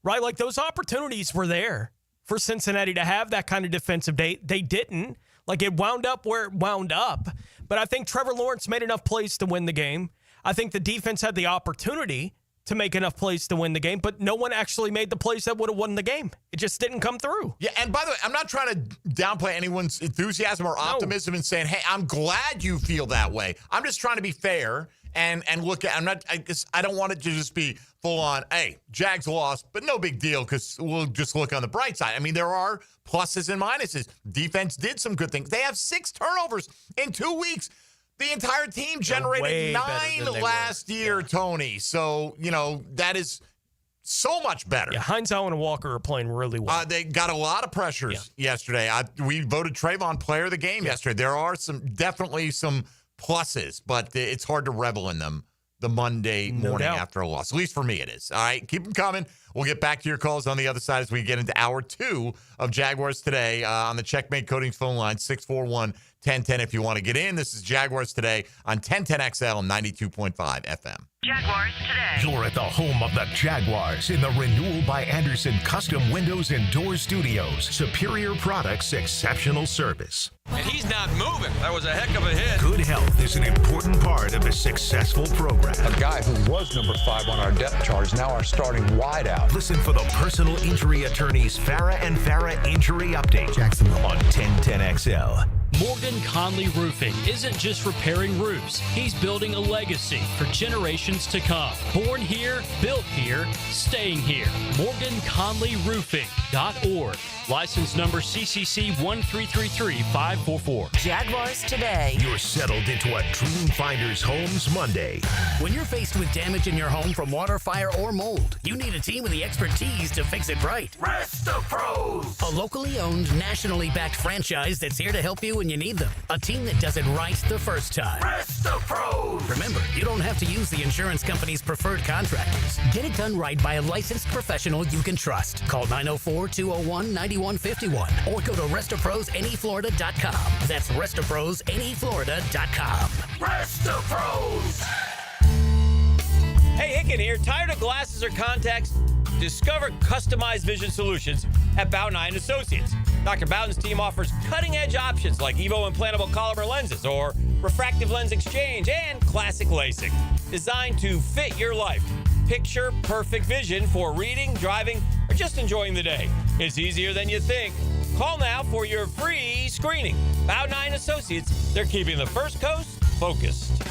Right? Like, those opportunities were there for Cincinnati to have that kind of defensive day. They didn't. Like, it wound up where it wound up. But I think Trevor Lawrence made enough plays to win the game. I think the defense had the opportunity to make enough plays to win the game, but no one actually made the plays that would have won the game. It just didn't come through. Yeah, and by the way, I'm not trying to downplay anyone's enthusiasm or optimism and saying, hey, I'm glad you feel that way. I'm just trying to be fair and look at, I don't want it to just be full on, hey, Jags lost, but no big deal because we'll just look on the bright side. I mean, there are pluses and minuses. Defense did some good things. They have 6 turnovers in 2 weeks. The entire team generated 9 last year, Tony. So, that is so much better. Yeah, Hines Allen and Walker are playing really well. They got a lot of pressures yesterday. We voted Trayvon player of the game yesterday. There are definitely some pluses, but it's hard to revel in them the Monday morning after a loss. At least for me it is. All right, keep them coming. We'll get back to your calls on the other side as we get into hour 2 of Jaguars Today on the Checkmate Coatings phone line, 641-1010 if you want to get in. This is Jaguars Today on 1010XL 92.5 FM. Jaguars Today. You're at the home of the Jaguars in the Renewal by Anderson Custom Windows and Doors Studios. Superior products, exceptional service. And he's not moving. That was a heck of a hit. Good health is an important part of a successful program. A guy who was number 5 on our depth chart is now our starting wideout. Listen for the personal injury attorneys Farah and Farah Injury Update. Jacksonville on 1010XL. Morgan Conley Roofing isn't just repairing roofs. He's building a legacy for generations to come. Born here, built here, staying here. MorganConleyRoofing.org. License number CCC 1333544. Jaguars Today. You're settled into a Dream Finders Homes Monday. When you're faced with damage in your home from water, fire, or mold, you need a team with the expertise to fix it right. Resto Pros. A locally owned, nationally backed franchise that's here to help you when you need them. A team that does it right the first time. Resto Pros. Remember, you don't have to use the insurance company's preferred contractors. Get it done right by a licensed professional you can trust. Call 904-201-9151 or go to RestoProsNEFlorida.com. That's RestoProsNEFlorida.com. Resto Pros. Hey, Hicken here. Tired of glasses or contacts? Discover customized vision solutions at Bowden Eye & Associates. Dr. Bowden's team offers cutting-edge options like Evo implantable Collamer lenses or refractive lens exchange and classic LASIK, designed to fit your life. Picture perfect vision for reading, driving, or just enjoying the day. It's easier than you think. Call now for your free screening. Bowden Eye & Associates, they're keeping the First Coast focused.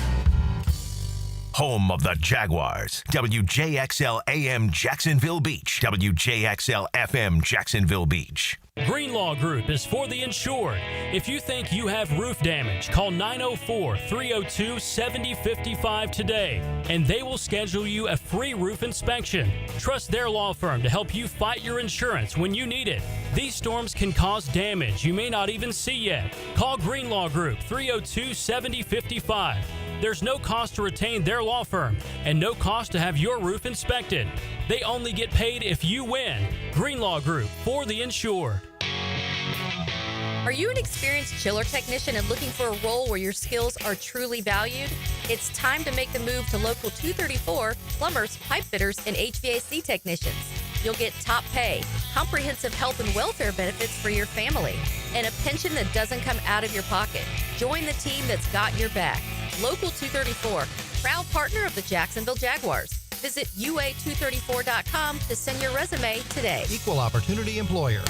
Home of the Jaguars. WJXL AM Jacksonville Beach. WJXL FM Jacksonville Beach. Greenlaw Group is for the insured. If you think you have roof damage, call 904-302-7055 today, and they will schedule you a free roof inspection. Trust their law firm to help you fight your insurance when you need it. These storms can cause damage you may not even see yet. Call Greenlaw Group 302-7055. There's no cost to retain their law firm and no cost to have your roof inspected. They only get paid if you win. Greenlaw Group, for the insured. Are you an experienced chiller technician and looking for a role where your skills are truly valued? It's time to make the move to Local 234, plumbers, pipe fitters, and HVAC technicians. You'll get top pay, comprehensive health and welfare benefits for your family, and a pension that doesn't come out of your pocket. Join the team that's got your back. Local 234, proud partner of the Jacksonville Jaguars. Visit UA234.com to send your resume today. Equal opportunity employer.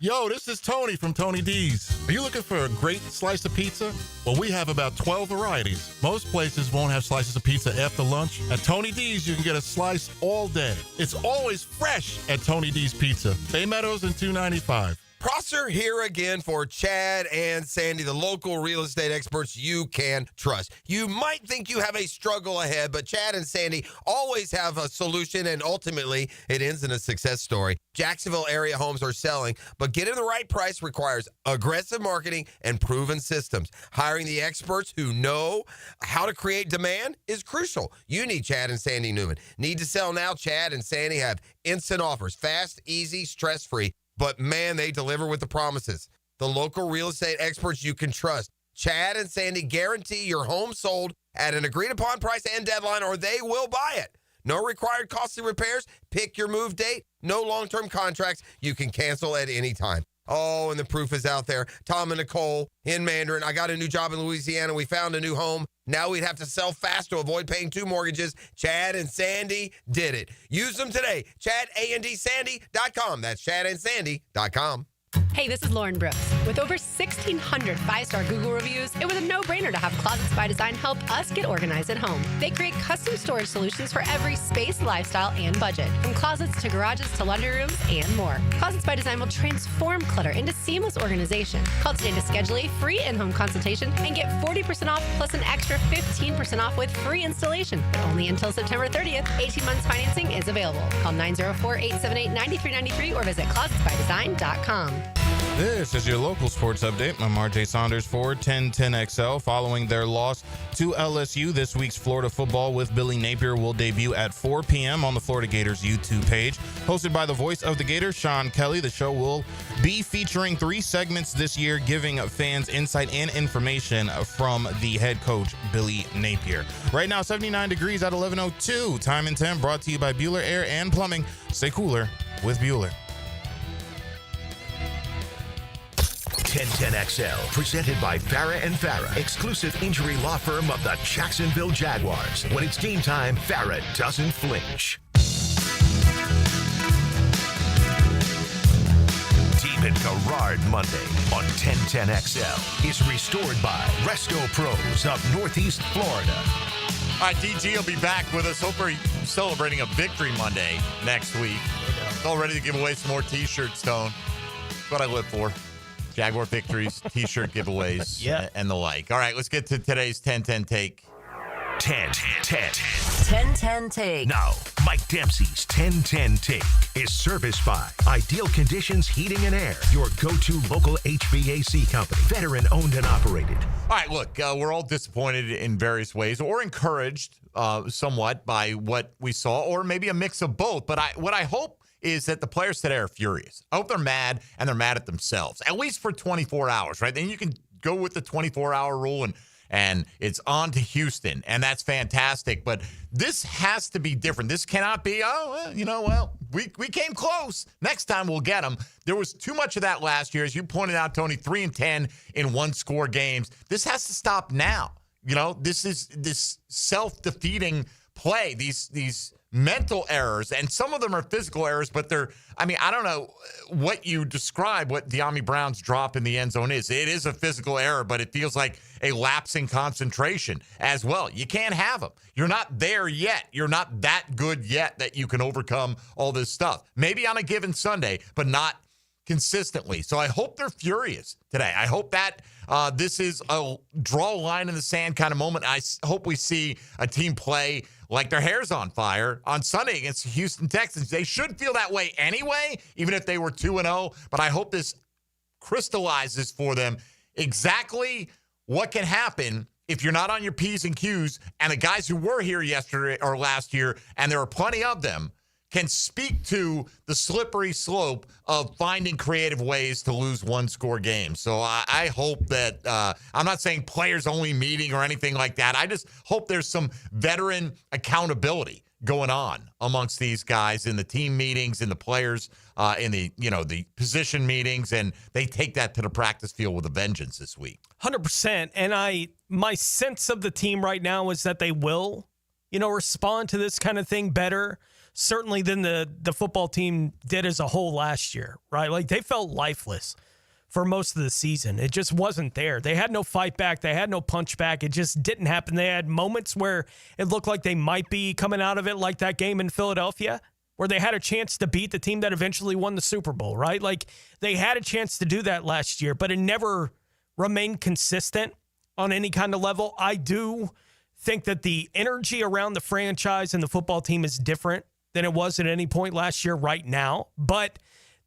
Yo, this is Tony from Tony D's. Are you looking for a great slice of pizza? Well, we have about 12 varieties. Most places won't have slices of pizza after lunch. At Tony D's, you can get a slice all day. It's always fresh at Tony D's Pizza. Bay Meadows and 295. Prosser here again for Chad and Sandy, the local real estate experts you can trust. You might think you have a struggle ahead, but Chad and Sandy always have a solution, and ultimately it ends in a success story. Jacksonville area homes are selling, but getting the right price requires aggressive marketing and proven systems. Hiring the experts who know how to create demand is crucial. You need Chad and Sandy Newman. Need to sell now? Chad and Sandy have instant offers. Fast, easy, stress-free. But, man, they deliver with the promises. The local real estate experts you can trust. Chad and Sandy guarantee your home sold at an agreed-upon price and deadline, or they will buy it. No required costly repairs. Pick your move date. No long-term contracts. You can cancel at any time. Oh, and the proof is out there. Tom and Nicole in Mandarin. I got a new job in Louisiana. We found a new home. Now we'd have to sell fast to avoid paying 2 mortgages. Chad and Sandy did it. Use them today. ChadAndSandy.com. That's ChadAndSandy.com. Hey, this is Lauren Brooks. With over 1,600 5-star Google reviews, it was a no-brainer to have Closets by Design help us get organized at home. They create custom storage solutions for every space, lifestyle, and budget. From closets to garages to laundry rooms and more. Closets by Design will transform clutter into seamless organization. Call today to schedule a free in-home consultation and get 40% off plus an extra 15% off with free installation. But only until September 30th. 18 months financing is available. Call 904-878-9393 or visit closetsbydesign.com. This is your local sports update. I'm RJ Saunders for 1010XL. Following their loss to LSU, this week's Florida Football with Billy Napier will debut at 4 p.m. on the Florida Gators YouTube page. Hosted by the voice of the Gators, Sean Kelly, the show will be featuring 3 segments this year, giving fans insight and information from the head coach, Billy Napier. Right now, 79 degrees at 11:02. Time and 10 brought to you by Bueller Air and Plumbing. Stay cooler with Bueller. 1010XL, presented by Farah and Farah, exclusive injury law firm of the Jacksonville Jaguars. When it's game time, Farah doesn't flinch. Deep in Garrard Monday on 1010XL is restored by Resto Pros of Northeast Florida. All right, DG will be back with us. Hope we're celebrating a Victory Monday next week. All ready to give away some more T-shirts, Tone. That's what I live for. Jaguar victories, T-shirt giveaways, and the like. All right, let's get to today's 10-10 take. 10-10 take. Now, Mike Dempsey's 10-10 take is serviced by Ideal Conditions Heating and Air, your go-to local HVAC company, veteran owned and operated. All right, look, we're all disappointed in various ways, or encouraged somewhat by what we saw, or maybe a mix of both. But what I hope is that the players today are furious. I hope they're mad, and they're mad at themselves, at least for 24 hours, right? Then you can go with the 24-hour rule, and it's on to Houston, and that's fantastic. But this has to be different. This cannot be, we came close. Next time we'll get them. There was too much of that last year. As you pointed out, Tony, 3-10 in one-score games. This has to stop now. This is this self-defeating play, these mental errors, and some of them are physical errors, but I don't know what you describe what De'Ami Brown's drop in the end zone is. It is a physical error, but it feels like a lapse in concentration as well. You can't have them. You're not there yet. You're not that good yet that you can overcome all this stuff. Maybe on a given Sunday, but not consistently. So I hope they're furious today. I hope that this is a draw line in the sand kind of moment. I hope we see a team play like their hair's on fire on Sunday against the Houston Texans. They should feel that way anyway, even if they were 2-0. But I hope this crystallizes for them exactly what can happen if you're not on your P's and Q's, and the guys who were here yesterday or last year, and there are plenty of them, can speak to the slippery slope of finding creative ways to lose one-score games. So I hope that I'm not saying players-only meeting or anything like that. I just hope there's some veteran accountability going on amongst these guys in the team meetings, in the players, in the position meetings, and they take that to the practice field with a vengeance this week. 100%. And my sense of the team right now is that they will, respond to this kind of thing better, certainly than the football team did as a whole last year, right? Like, they felt lifeless for most of the season. It just wasn't there. They had no fight back. They had no punch back. It just didn't happen. They had moments where it looked like they might be coming out of it, like that game in Philadelphia, where they had a chance to beat the team that eventually won the Super Bowl, right? Like, they had a chance to do that last year, but it never remained consistent on any kind of level. I do think that the energy around the franchise and the football team is different than it was at any point last year right now, but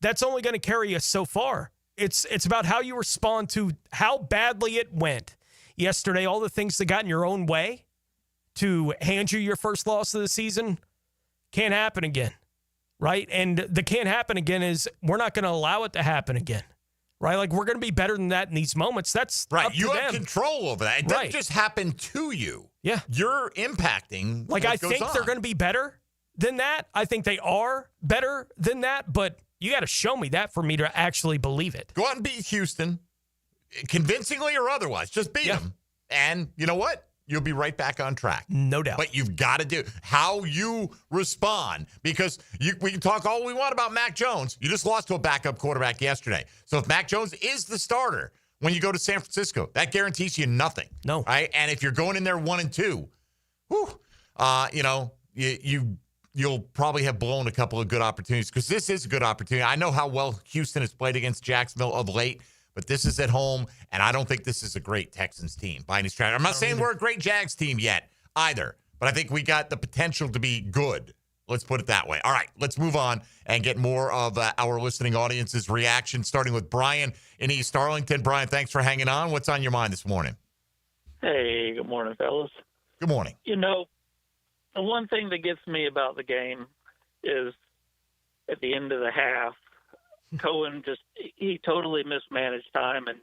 that's only going to carry us so far. It's about how you respond to how badly it went yesterday, all the things that got in your own way to hand you your first loss of the season can't happen again, right? And the can't happen again is we're not going to allow it to happen again, right? Like, we're going to be better than that in these moments. That's right. Up to You them. have control over that. It doesn't just happen to you. Yeah. You're impacting Like, what I goes think on. they're going to be better than that. I think they are better than that, but you got to show me that for me to actually believe it. Go out and beat Houston, convincingly or otherwise. Just beat them. And you know what? You'll be right back on track. No doubt. But you've got to do how you respond, because we can talk all we want about Mac Jones. You just lost to a backup quarterback yesterday. So if Mac Jones is the starter when you go to San Francisco, that guarantees you nothing. No. Right? And if you're going in there 1-2, you'll probably have blown a couple of good opportunities, because this is a good opportunity. I know how well Houston has played against Jacksonville of late, but this is at home, and I don't think this is a great Texans team by any stretch. I'm not saying we're a great Jags team yet either, but I think we got the potential to be good. Let's put it that way. All right, let's move on and get more of our listening audience's reaction, starting with Brian in East Arlington. Brian, thanks for hanging on. What's on your mind this morning? Hey, good morning, fellas. Good morning. You know, the one thing that gets me about the game is at the end of the half, Cohen he totally mismanaged time, and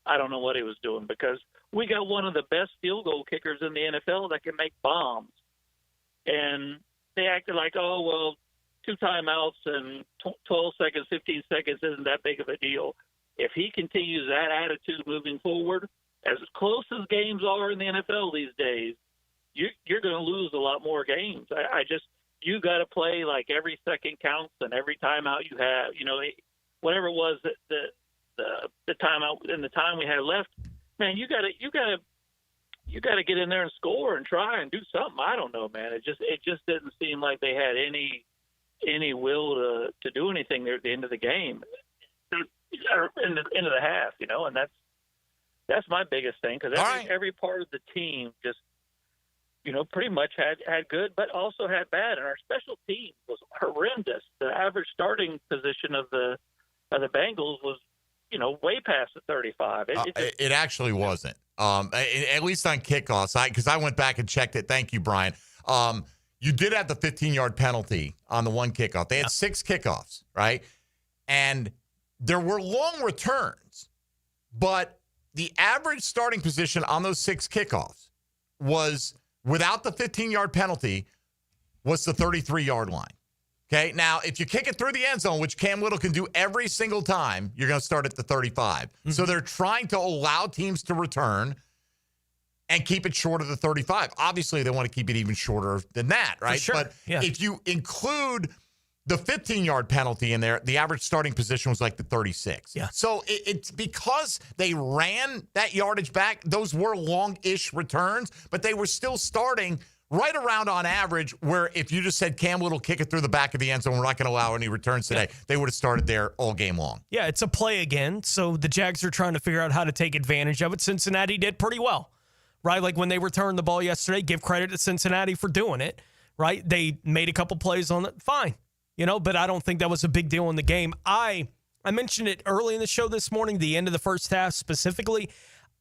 I don't know what he was doing, because we got one of the best field goal kickers in the NFL that can make bombs. And they acted like, oh, well, 2 timeouts and 12 seconds, 15 seconds isn't that big of a deal. If he continues that attitude moving forward, as close as games are in the NFL these days, you're going to lose a lot more games. You got to play like every second counts and every timeout you have, whatever it was the timeout and the time we had left, man, you got to get in there and score and try and do something. I don't know, man. It just didn't seem like they had any will to do anything there at the end of the game, in the end of the half, and that's my biggest thing, because every part of the team just, pretty much had good, but also had bad. And our special team was horrendous. The average starting position of the Bengals was, way past the 35. It actually wasn't. At least on kickoffs, because I went back and checked it. Thank you, Brian. You did have the 15-yard penalty on the one kickoff. They had 6 kickoffs, right? And there were long returns, but the average starting position on those 6 kickoffs was, without the 15-yard penalty, was the 33-yard line. Okay, now, if you kick it through the end zone, which Cam Little can do every single time, you're going to start at the 35. Mm-hmm. So they're trying to allow teams to return and keep it short of the 35. Obviously, they want to keep it even shorter than that, right? For sure. But if you include the 15-yard penalty in there, the average starting position was like the 36. Yeah. So it's because they ran that yardage back. Those were long-ish returns, but they were still starting right around on average, where if you just said Cam Little kick it through the back of the end zone, we're not going to allow any returns today, they would have started there all game long. Yeah, it's a play again. So the Jags are trying to figure out how to take advantage of it. Cincinnati did pretty well, right? Like when they returned the ball yesterday, give credit to Cincinnati for doing it, right? They made a couple plays on it. Fine. But I don't think that was a big deal in the game. I mentioned it early in the show this morning, the end of the first half specifically.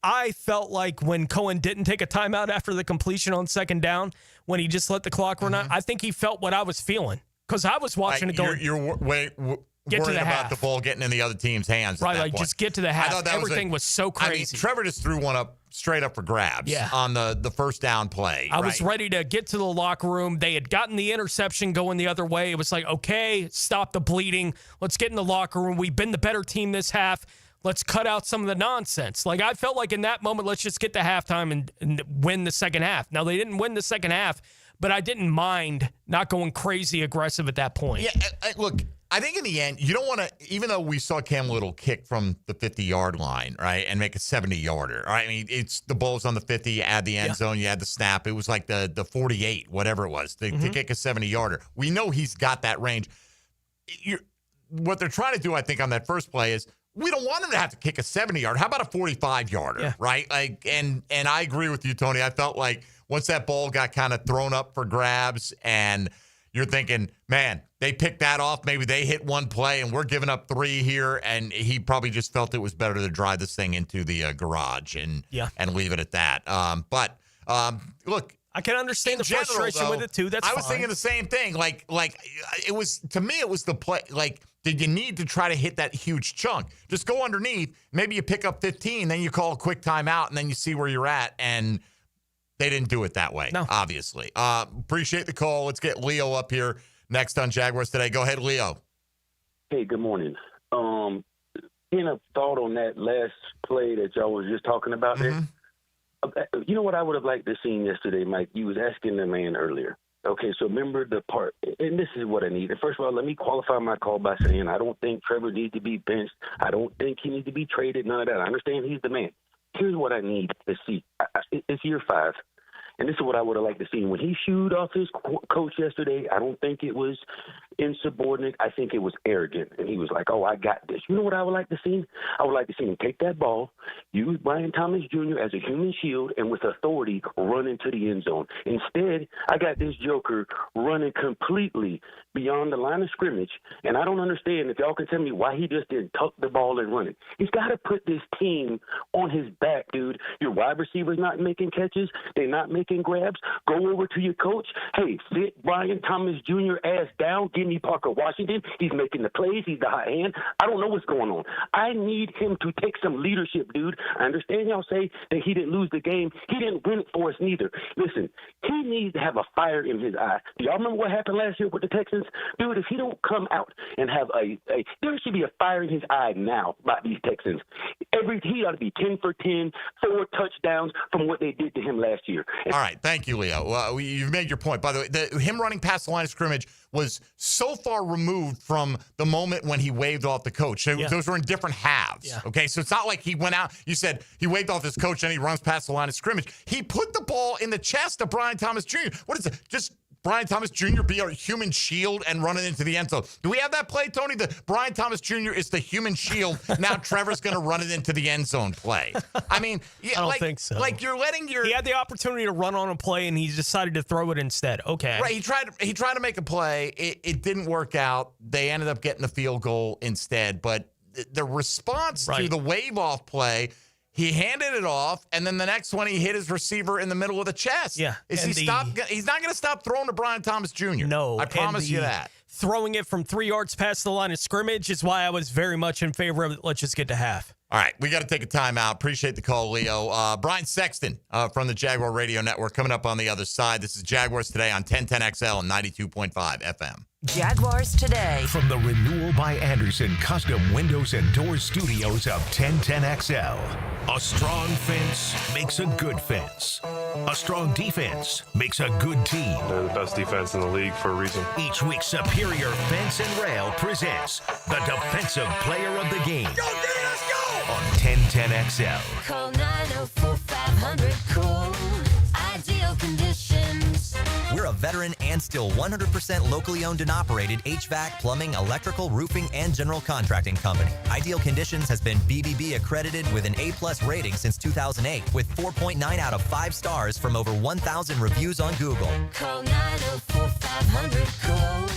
I felt like when Cohen didn't take a timeout after the completion on second down, when he just let the clock run out, I think he felt what I was feeling, because I was watching it going. You're worried about the ball getting in the other team's hands. Right, at that like point. Just get to the half. Everything was so crazy. I mean, Trevor just threw one up straight up for grabs on the first down play. I was ready to get to the locker room. They had gotten the interception going the other way. It was like, okay, stop the bleeding. Let's get in the locker room. We've been the better team this half. Let's cut out some of the nonsense. Like, I felt like in that moment, let's just get to halftime and win the second half. Now, they didn't win the second half, but I didn't mind not going crazy aggressive at that point. Yeah, look, I think in the end, you don't want to, even though we saw Cam Little kick from the 50-yard line, right, and make a 70-yarder. Right? I mean, it's the ball's on the 50, you add the end zone, you add the snap. It was like the 48, whatever it was, to kick a 70-yarder. We know he's got that range. What they're trying to do, I think, on that first play is we don't want him to have to kick a 70-yarder. How about a 45-yarder, right? Like, and I agree with you, Tony. I felt like once that ball got kind of thrown up for grabs and you're thinking, man, they picked that off. Maybe they hit one play and we're giving up 3 here. And he probably just felt it was better to drive this thing into the garage and leave it at that. But look, I can understand the frustration with it too. That's I was thinking the same thing. Like it was, to me, it was the play. Like, did you need to try to hit that huge chunk? Just go underneath. Maybe you pick up 15, then you call a quick timeout, and then you see where you're at. And they didn't do it that way, obviously. Appreciate the call. Let's get Leo up here next on Jaguars Today. Go ahead, Leo. Hey, good morning. A thought on that last play that y'all was just talking about there. You know what I would have liked to seen yesterday, Mike? You was asking the man earlier. Okay, so remember the part, and this is what I need. And first of all, let me qualify my call by saying I don't think Trevor needs to be benched. I don't think he needs to be traded, none of that. I understand he's the man. Here's what I need to see. It's year 5. And this is what I would have liked to see. When he shooed off his coach yesterday, I don't think it was insubordinate. I think it was arrogant. And he was like, oh, I got this. You know what I would like to see? I would like to see him take that ball, use Brian Thomas Jr. as a human shield, and with authority run into the end zone. Instead, I got this joker running completely beyond the line of scrimmage. And I don't understand if y'all can tell me why he just didn't tuck the ball and run it. He's got to put this team on his back, dude. Your wide receivers not making catches. They're not making grabs. Go over to your coach. Hey, sit Brian Thomas Jr. ass down. Give me Parker Washington. He's making the plays. He's the hot hand. I don't know what's going on. I need him to take some leadership, dude. I understand y'all say that he didn't lose the game. He didn't win it for us neither. Listen, he needs to have a fire in his eye. Do y'all remember what happened last year with the Texans? Dude, if he don't come out and have there should be a fire in his eye now by these Texans. He ought to be 10 for 10, 4 touchdowns from what they did to him last year. All right. Thank you, Leo. You've made your point. By the way, him running past the line of scrimmage was so far removed from the moment when he waved off the coach. So those were in different halves. Yeah. Okay, so it's not like he went out. You said he waved off his coach and he runs past the line of scrimmage. He put the ball in the chest of Brian Thomas Jr. What is it? Just Brian Thomas Jr. be a human shield and running into the end zone. Do we have that play, Tony? The Brian Thomas Jr. is the human shield. Now Trevor's going to run it into the end zone play. I mean, I don't think so. Like you're letting He had the opportunity to run on a play and he decided to throw it instead. Okay. Right. He tried to make a play. It didn't work out. They ended up getting the field goal instead. But the response to the wave off play, he handed it off, and then the next one, he hit his receiver in the middle of the chest. Yeah. He's not going to stop throwing to Brian Thomas Jr. No. I promise you that. Throwing it from 3 yards past the line of scrimmage is why I was very much in favor of it. Let's just get to half. All right, we got to take a timeout. Appreciate the call, Leo. Brian Sexton from the Jaguar Radio Network coming up on the other side. This is Jaguars Today on 1010XL and 92.5 FM. Jaguars Today. From the Renewal by Anderson Custom Windows and Doors Studios of 1010XL. A strong fence makes a good fence. A strong defense makes a good team. They're the best defense in the league for a reason. Each week, Superior Fence and Rail presents the Defensive Player of the Game. Go, let's go! On 1010XL. Call 904-500-COOL. Ideal conditions. We're a veteran and still 100% locally owned and operated HVAC, plumbing, electrical, roofing, and general contracting company. Ideal Conditions has been BBB accredited with an A+ rating since 2008 with 4.9 out of 5 stars from over 1,000 reviews on Google. Call 904-500-COOL.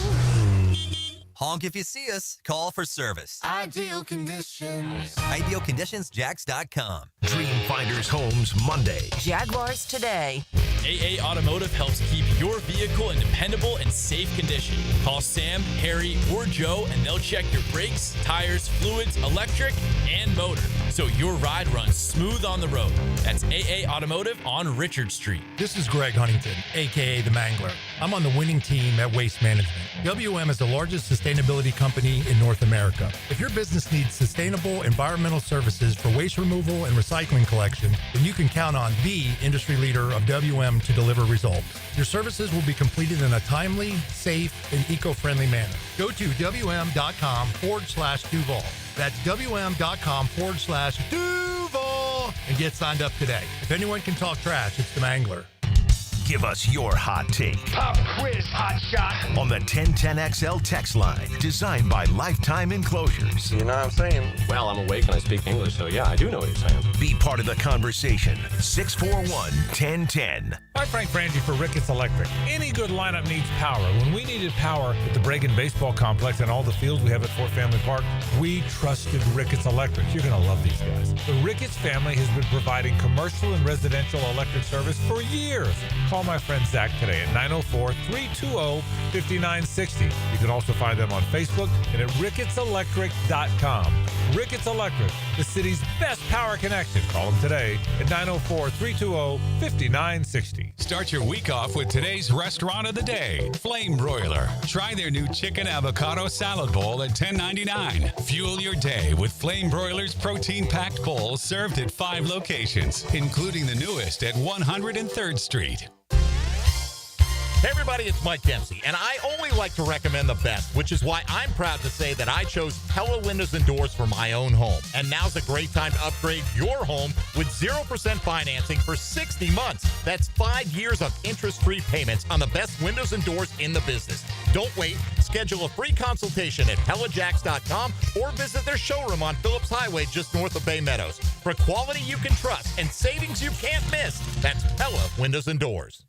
Honk if you see us. Call for service. Ideal Conditions. IdealConditionsJax.com. Dreamfinders Homes Monday. Jaguars Today. AA Automotive helps keep your vehicle in dependable and safe condition. Call Sam, Harry, or Joe, and they'll check your brakes, tires, fluids, electric, and motor. so your ride runs smooth on the road. That's AA Automotive on Richard Street. This is Greg Huntington, a.k.a. The Mangler. I'm on the winning team at Waste Management. WM is the largest sustainability company in North America. If your business needs sustainable environmental services for waste removal and recycling collection, then you can count on the industry leader of WM to deliver results. Your services will be completed in a timely, safe, and eco-friendly manner. Go to WM.com/Duval. That's WM.com/Duval and get signed up today. If anyone can talk trash, it's the Mangler. Give us your hot take. Pop quiz, hot shot. On the 1010XL text line, designed by Lifetime Enclosures. You know what I'm saying? Well, I'm awake and I speak English, so yeah, I do know what you're saying. Be part of the conversation. 641-1010. Hi, Frank Frangie for Ricketts Electric. Any good lineup needs power. When we needed power at the Bregan Baseball Complex and all the fields we have at Fort Family Park, we trusted Ricketts Electric. You're going to love these guys. The Ricketts family has been providing commercial and residential electric service for years. Call my friend Zach today at 904-320-5960. You can also find them on Facebook and at rickettselectric.com. Ricketts Electric, the city's best power connection. Call them today at 904-320-5960. Start your week off with today's restaurant of the day, Flame Broiler. Try their new chicken avocado salad bowl at $10.99. Fuel your day with Flame Broiler's protein-packed bowl served at 5 locations, including the newest at 103rd Street. Hey everybody, it's Mike Dempsey, and I only like to recommend the best, which is why I'm proud to say that I chose Pella Windows and Doors for my own home. And now's a great time to upgrade your home with 0% financing for 60 months. That's 5 years of interest-free payments on the best windows and doors in the business. Don't wait. Schedule a free consultation at PellaJacks.com or visit their showroom on Phillips Highway just north of Bay Meadows. For quality you can trust and savings you can't miss, that's Pella Windows and Doors.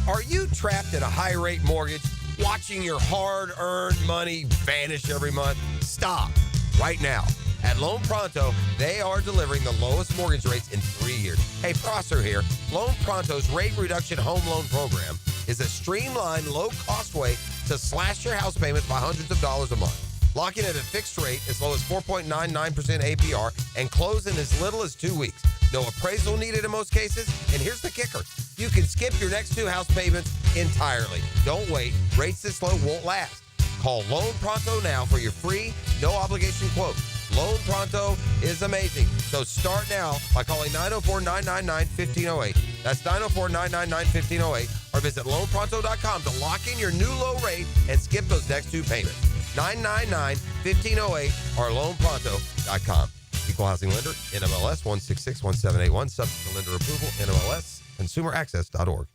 Are you trapped in a high-rate mortgage, watching your hard-earned money vanish every month? Stop right now. At Loan Pronto, they are delivering the lowest mortgage rates in 3 years. Hey, Prosser here. Loan Pronto's rate reduction home loan program is a streamlined, low-cost way to slash your house payments by hundreds of dollars a month. Lock in at a fixed rate as low as 4.99% APR and close in as little as 2 weeks. No appraisal needed in most cases. And here's the kicker. You can skip your next 2 house payments entirely. Don't wait. Rates this low won't last. Call Loan Pronto now for your free, no-obligation quote. Loan Pronto is amazing. So start now by calling 904-999-1508. That's 904-999-1508. Or visit loanpronto.com to lock in your new low rate and skip those next 2 payments. 999-1508 or loanpronto.com. Equal housing lender, NMLS 1661781, subject to lender approval, NMLS, consumeraccess.org.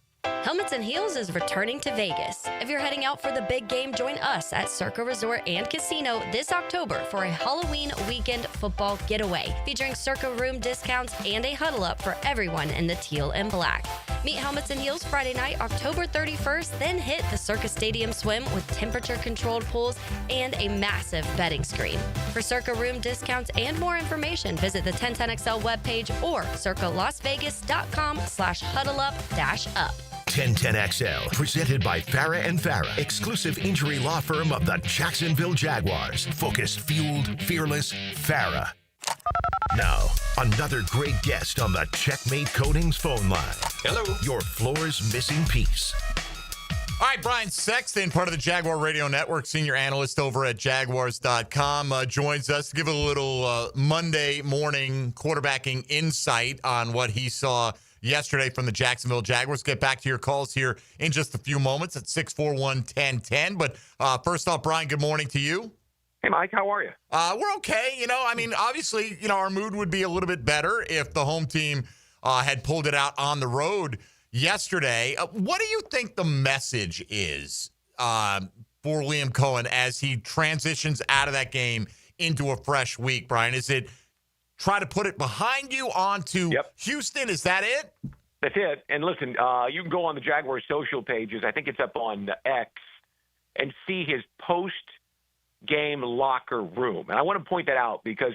Helmets and Heels is returning to Vegas. If you're heading out for the big game, join us at Circa Resort and Casino this October for a Halloween weekend football getaway, featuring Circa room discounts and a huddle up for everyone in the teal and black. Meet Helmets and Heels Friday night, October 31st, then hit the Circa Stadium Swim with temperature-controlled pools and a massive betting screen. For Circa room discounts and more information, visit the 1010XL webpage or circalasvegas.com/huddleup-up. 1010XL, presented by Farah and Farah, exclusive injury law firm of the Jacksonville Jaguars. Focused, fueled, fearless, Farah. Now, another great guest on the Checkmate Coatings phone line. Hello. Your floor's missing piece. All right, Brian Sexton, part of the Jaguar Radio Network, senior analyst over at Jaguars.com, joins us to give a little Monday morning quarterbacking insight on what he saw yesterday from the Jacksonville Jaguars. Get back to your calls here in just a few moments at 641-1010. But first off, Brian, good morning to you. Hey, Mike, how are you? We're okay. Obviously, our mood would be a little bit better if the home team had pulled it out on the road yesterday. What do you think the message is for Liam Cohen as he transitions out of that game into a fresh week, Brian? Is it try to put it behind you onto Houston? Is that it? That's it. And listen, you can go on the Jaguars social pages. I think it's up on X and see his post-game locker room. And I want to point that out because,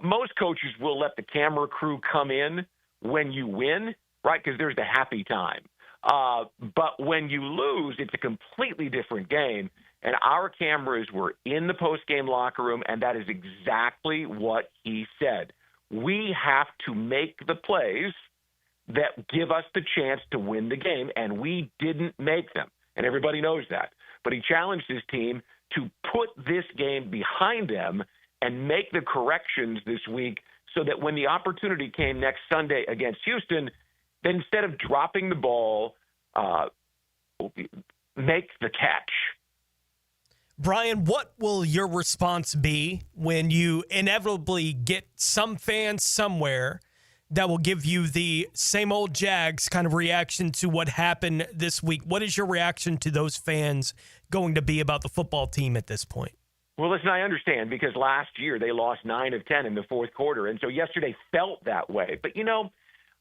most coaches will let the camera crew come in when you win, right? Because there's the happy time. But when you lose, it's a completely different game. And our cameras were in the post-game locker room, and that is exactly what he said. we have to make the plays that give us the chance to win the game, and we didn't make them. And everybody knows that. But he challenged his team to put this game behind them and make the corrections this week so that when the opportunity came next Sunday against Houston, then instead of dropping the ball, make the catch. Brian, what will your response be when you inevitably get some fans somewhere that will give you the same old Jags kind of reaction to what happened this week? What is your reaction to those fans going to be about the football team at this point? Well, listen, I understand because last year they lost 9 of 10 in the fourth quarter, and so yesterday felt that way. But,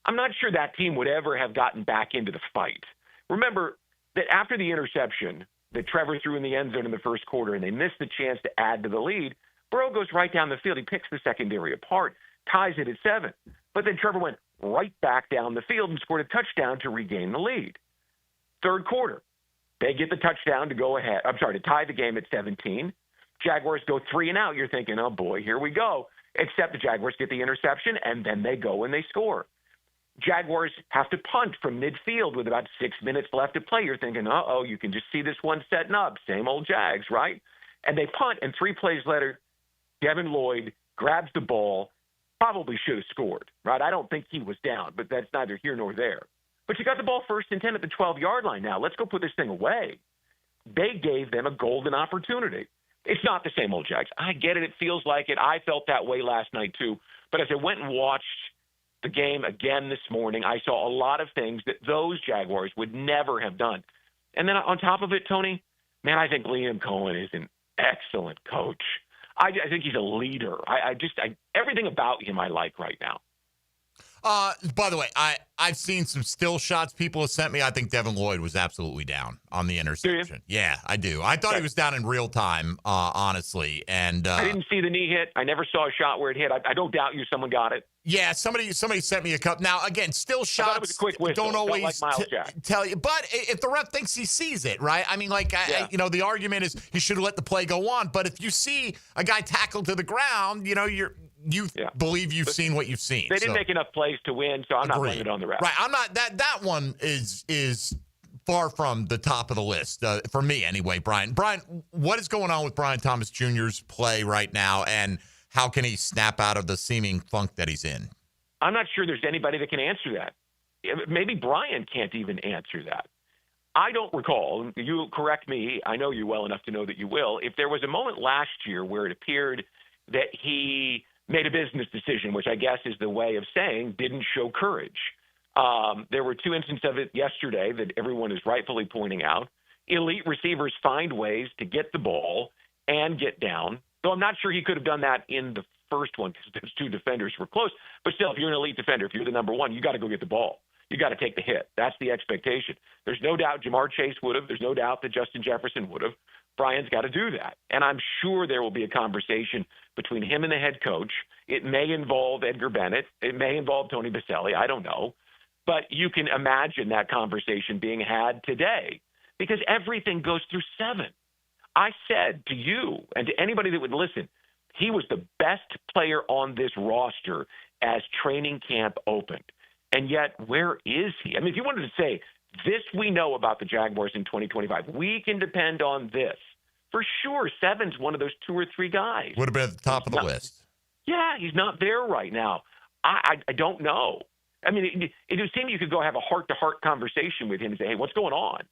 I'm not sure that team would ever have gotten back into the fight. Remember that after the interception that Trevor threw in the end zone in the first quarter and they missed the chance to add to the lead, Burrow goes right down the field. He picks the secondary apart, ties it at 7. But then Trevor went right back down the field and scored a touchdown to regain the lead. Third quarter, they get the touchdown to to tie the game at 17. Jaguars go 3 and out. You're thinking, oh boy, here we go. Except the Jaguars get the interception and then they go and they score. Jaguars have to punt from midfield with about 6 minutes left to play. You're thinking, you can just see this one setting up. Same old Jags, right? And they punt, and 3 plays later, Devin Lloyd grabs the ball, probably should have scored, right? I don't think he was down, but that's neither here nor there. But you got the ball 1st and 10 at the 12-yard line now. Let's go put this thing away. They gave them a golden opportunity. It's not the same old Jags. I get it. It feels like it. I felt that way last night too. But as I went and watched the game again this morning, I saw a lot of things that those Jaguars would never have done. And then on top of it, Tony, man, I think Liam Cohen is an excellent coach. I think he's a leader. Everything about him I like right now. By the way, I've seen some still shots people have sent me. I think Devin Lloyd was absolutely down on the interception. Yeah, I do. I thought he was down in real time, honestly. And I didn't see the knee hit. I never saw a shot where it hit. I don't doubt you. Someone got it. Yeah, somebody sent me a couple. Now, again, still shots it was a quick whistle. don't always like tell you. But if the ref thinks he sees it, right? I mean, the argument is you should have let the play go on. But if you see a guy tackled to the ground, you believe you've seen what you've seen. They didn't make enough plays to win, so I'm not blaming it on the ref. Right, I'm not. That one is far from the top of the list for me anyway. Brian, what is going on with Brian Thomas Jr.'s play right now, and how can he snap out of the seeming funk that he's in? I'm not sure there's anybody that can answer that. Maybe Brian can't even answer that. I don't recall. You correct me. I know you well enough to know that you will. If there was a moment last year where it appeared that he made a business decision, which I guess is the way of saying didn't show courage. There were 2 instances of it yesterday that everyone is rightfully pointing out. Elite receivers find ways to get the ball and get down. Though I'm not sure he could have done that in the first one because those 2 defenders were close. But still, if you're an elite defender, if you're the number 1, you got to go get the ball. You got to take the hit. That's the expectation. There's no doubt Jamar Chase would have. There's no doubt that Justin Jefferson would have. Brian's got to do that. And I'm sure there will be a conversation between him and the head coach. It may involve Edgar Bennett. It may involve Tony Baselli. I don't know. But you can imagine that conversation being had today because everything goes through 7. I said to you and to anybody that would listen, he was the best player on this roster as training camp opened. And yet, where is he? I mean, if you wanted to say, this we know about the Jaguars in 2025, we can depend on this. For sure, 7's one of those 2 or 3 guys. Would have been at the top of the list. Yeah, he's not there right now. I don't know. I mean, it would seem you could go have a heart-to-heart conversation with him and say, hey, what's going on?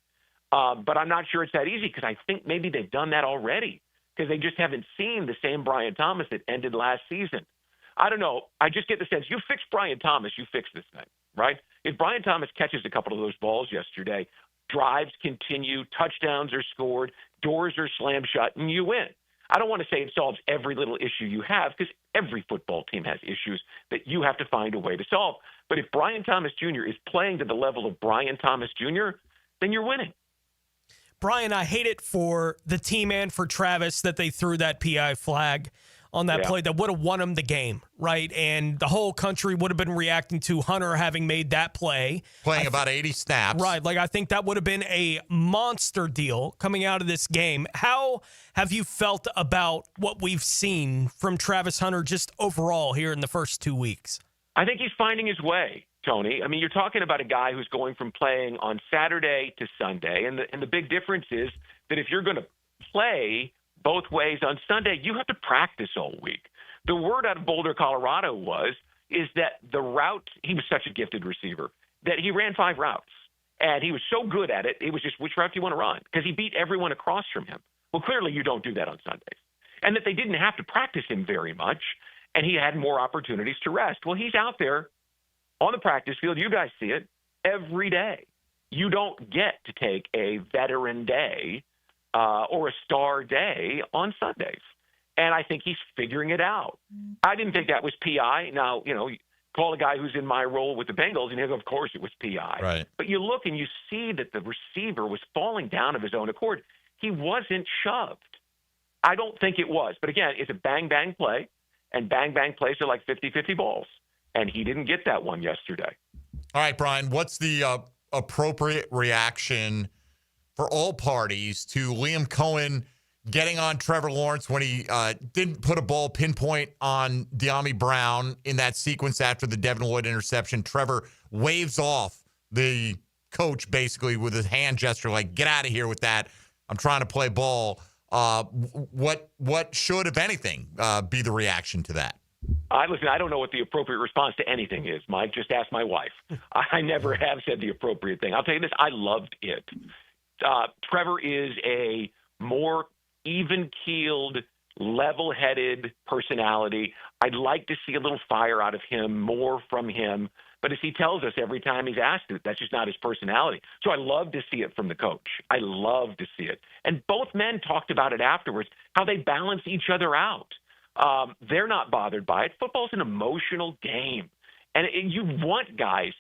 But I'm not sure it's that easy because I think maybe they've done that already because they just haven't seen the same Brian Thomas that ended last season. I don't know. I just get the sense you fix Brian Thomas, you fix this thing, right? If Brian Thomas catches a couple of those balls yesterday, drives continue, touchdowns are scored, doors are slammed shut, and you win. I don't want to say it solves every little issue you have because every football team has issues that you have to find a way to solve. But if Brian Thomas Jr. is playing to the level of Brian Thomas Jr., then you're winning. Brian, I hate it for the team and for Travis that they threw that PI flag on that play that would have won him the game, right? And the whole country would have been reacting to Hunter having made that play. Playing about 80 snaps. Right. Like, I think that would have been a monster deal coming out of this game. How have you felt about what we've seen from Travis Hunter just overall here in the first 2 weeks? I think he's finding his way, Tony. I mean, you're talking about a guy who's going from playing on Saturday to Sunday. And the big difference is that if you're going to play both ways on Sunday, you have to practice all week. The word out of Boulder, Colorado is that the route, he was such a gifted receiver, that he ran 5 routes. And he was so good at it, it was just, which route do you want to run? Because he beat everyone across from him. Well, clearly you don't do that on Sundays. And that they didn't have to practice him very much, and he had more opportunities to rest. Well, he's out there on the practice field. You guys see it every day. You don't get to take a veteran day or a star day on Sundays. And I think he's figuring it out. I didn't think that was PI. Now, call a guy who's in my role with the Bengals, and he'll go, of course it was PI. Right. But you look and you see that the receiver was falling down of his own accord. He wasn't shoved. I don't think it was. But again, it's a bang-bang play, and bang-bang plays are like 50-50 balls. And he didn't get that one yesterday. All right, Brian, what's the appropriate reaction for all parties to Liam Cohen getting on Trevor Lawrence when he didn't put a ball pinpoint on De'Ami Brown in that sequence after the Devin Lloyd interception? Trevor waves off the coach basically with his hand gesture, like, get out of here with that. I'm trying to play ball. What should, if anything, be the reaction to that? Listen, I don't know what the appropriate response to anything is, Mike. Just ask my wife. I never have said the appropriate thing. I'll tell you this. I loved it. Trevor is a more even-keeled, level-headed personality. I'd like to see a little fire out of him, more from him. But as he tells us every time he's asked it, that's just not his personality. So I love to see it from the coach. I love to see it. And both men talked about it afterwards, how they balance each other out. They're not bothered by it. Football's an emotional game. And you want guys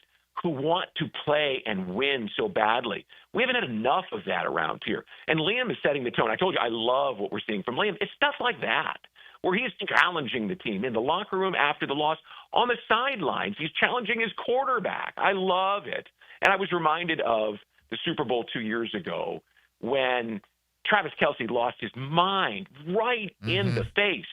who want to play and win so badly. We haven't had enough of that around here. And Liam is setting the tone. I told you, I love what we're seeing from Liam. It's stuff like that, where he's challenging the team in the locker room after the loss, on the sidelines. He's challenging his quarterback. I love it. And I was reminded of the Super Bowl 2 years ago when Travis Kelce lost his mind right in the face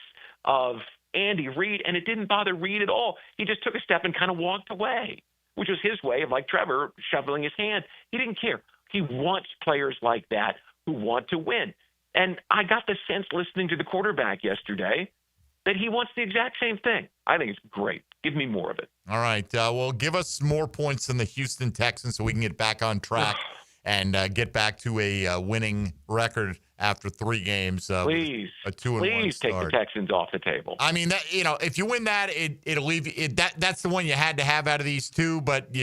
of Andy Reid, and it didn't bother Reid at all. He just took a step and kind of walked away, which was his way of, like Trevor, shoveling his hand. He didn't care. He wants players like that who want to win. And I got the sense listening to the quarterback yesterday that he wants the exact same thing. I think it's great. Give me more of it. All right. Well, give us more points than the Houston Texans so we can get back on track and get back to a winning record after 3 games. Please, a 2-1 start. Take the Texans off the table. I mean, that, if you win that, it'll leave it. That's the one you had to have out of these 2. But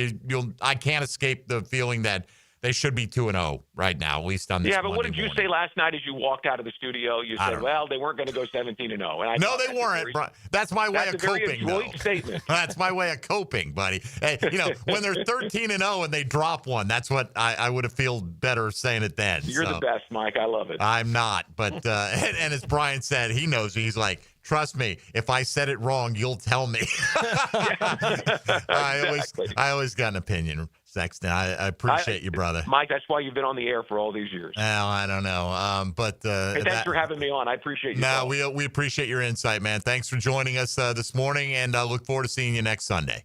I can't escape the feeling that they should be 2-0 right now, at least on this. Yeah, but Monday what did you say last night as you walked out of the studio? You said, well, they weren't going to go 17-0. No, they weren't. That's my way of coping, though. Statement. That's my way of coping, buddy. Hey, when they're 13-0 and they drop one, that's what I would have feel better saying it then. You're the best, Mike. I love it. I'm not, but and as Brian said, he knows me. He's like, trust me, if I said it wrong, you'll tell me. I always got an opinion, Sexton. I appreciate you, brother. Mike, that's why you've been on the air for all these years. Well, I don't know. Hey, thanks for having me on. I appreciate you. No, we appreciate your insight, man. Thanks for joining us this morning, and I look forward to seeing you next Sunday.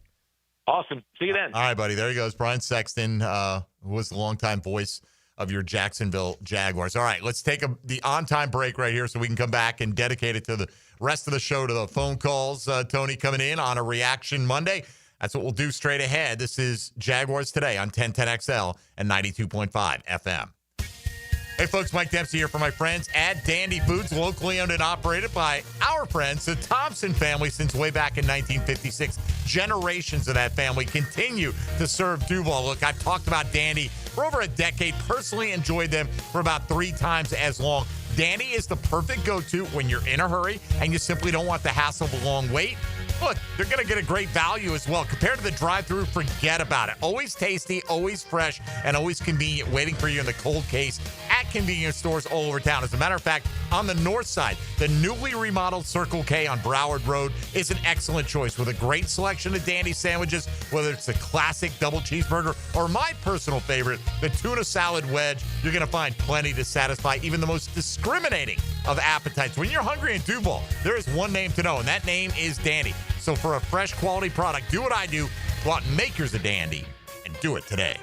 Awesome. See you then. All right, buddy. There he goes. Brian Sexton, who was the longtime voice of your Jacksonville Jaguars. All right, let's take the on-time break right here so we can come back and dedicate it to the rest of the show, to the phone calls. Tony coming in on a Reaction Monday. That's what we'll do straight ahead. This is Jaguars Today on 1010XL and 92.5 FM. Hey, folks, Mike Dempsey here for my friends at Dandy Foods, locally owned and operated by our friends, the Thompson family, since way back in 1956. Generations of that family continue to serve Duval. Look, I've talked about Dandy for over a decade, personally enjoyed them for about 3 times as long. Dandy is the perfect go-to when you're in a hurry and you simply don't want the hassle of a long wait. Look, they're going to get a great value as well. Compared to the drive-thru, forget about it. Always tasty, always fresh, and always convenient, waiting for you in the cold case at convenience stores all over town. As a matter of fact, on the north side, the newly remodeled Circle K on Broward Road is an excellent choice with a great selection of dandy sandwiches, whether it's the classic double cheeseburger or my personal favorite, the tuna salad wedge. You're going to find plenty to satisfy even the most discriminating of appetites. When you're hungry in Duval, there is one name to know, and that name is Dandy. So for a fresh quality product, do what I do. Go out and make yours a Dandy, and do it today.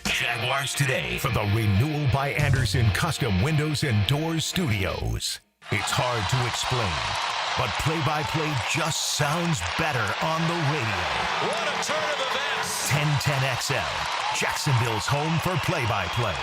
Jaguars Today for the Renewal by Anderson Custom Windows and Doors Studios. It's hard to explain, but play-by-play just sounds better on the radio. What a turn of events! 1010XL, Jacksonville's home for play-by-play.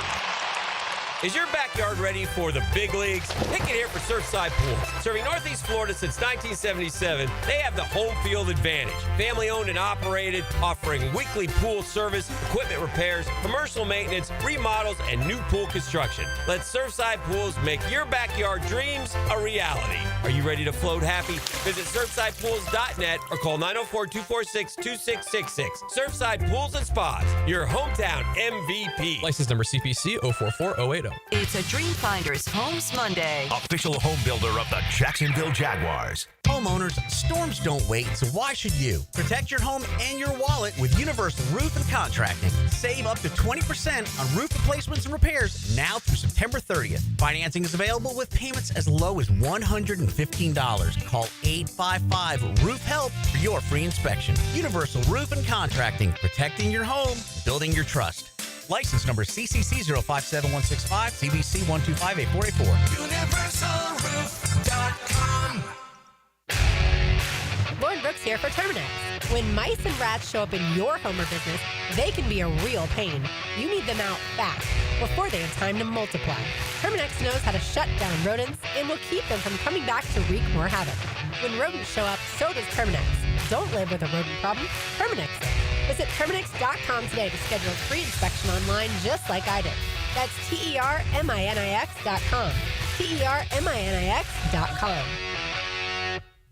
Is your backyard ready for the big leagues? Pick it here for Surfside Pools. Serving Northeast Florida since 1977, they have the home field advantage. Family owned and operated, offering weekly pool service, equipment repairs, commercial maintenance, remodels, and new pool construction. Let Surfside Pools make your backyard dreams a reality. Are you ready to float happy? Visit SurfsidePools.net or call 904-246-2666. Surfside Pools and Spas, your hometown MVP. License number CPC 044080. It's a Dream Finders Homes Monday. Official home builder of the Jacksonville Jaguars. Homeowners, storms don't wait, so why should you? Protect your home and your wallet with Universal Roof and Contracting. Save up to 20% on roof replacements and repairs now through September 30th. Financing is available with payments as low as $115. Call 855-ROOF-HELP for your free inspection. Universal Roof and Contracting, protecting your home, building your trust. License number CCC 057165, CBC 1258484. UniversalRoof.com. Lauren Brooks here for Terminix. When mice and rats show up in your home or business, they can be a real pain. You need them out fast, before they have time to multiply. Terminix knows how to shut down rodents and will keep them from coming back to wreak more havoc. When rodents show up, so does Terminix. Don't live with a rodent problem, Terminix does. Visit Terminix.com today to schedule a free inspection online just like I did. That's TERMINIX.com. TERMINIX.com.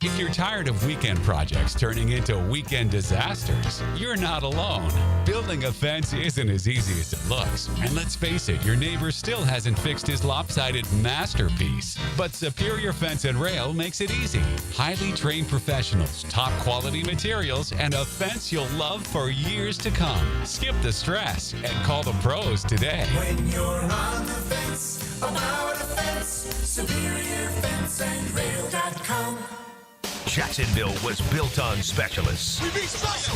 If you're tired of weekend projects turning into weekend disasters, you're not alone. Building a fence isn't as easy as it looks. And let's face it, your neighbor still hasn't fixed his lopsided masterpiece. But Superior Fence and Rail makes it easy. Highly trained professionals, top quality materials, and a fence you'll love for years to come. Skip the stress and call the pros today. When you're on the fence, about a fence, SuperiorFenceandRail.com. Jacksonville was built on specialists.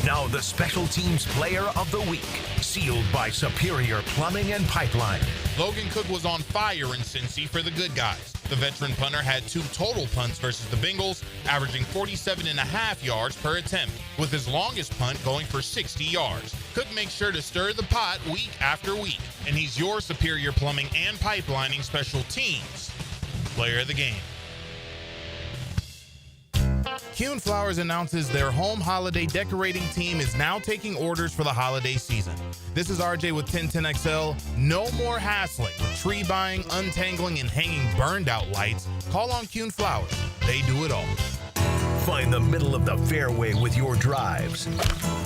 Now the Special Teams Player of the Week, sealed by Superior Plumbing and Pipeline. Logan Cook was on fire in Cincy for the good guys. The veteran punter had 2 total punts versus the Bengals, averaging 47.5 yards per attempt, with his longest punt going for 60 yards. Cook makes sure to stir the pot week after week, and he's your Superior Plumbing and Pipelining Special Teams Player of the Game. Kuhn Flowers announces their home holiday decorating team is now taking orders for the holiday season. This is RJ with 1010XL. No more hassling with tree buying, untangling, and hanging burned out lights. Call on Kuhn Flowers. They do it all. Find the middle of the fairway with your drives.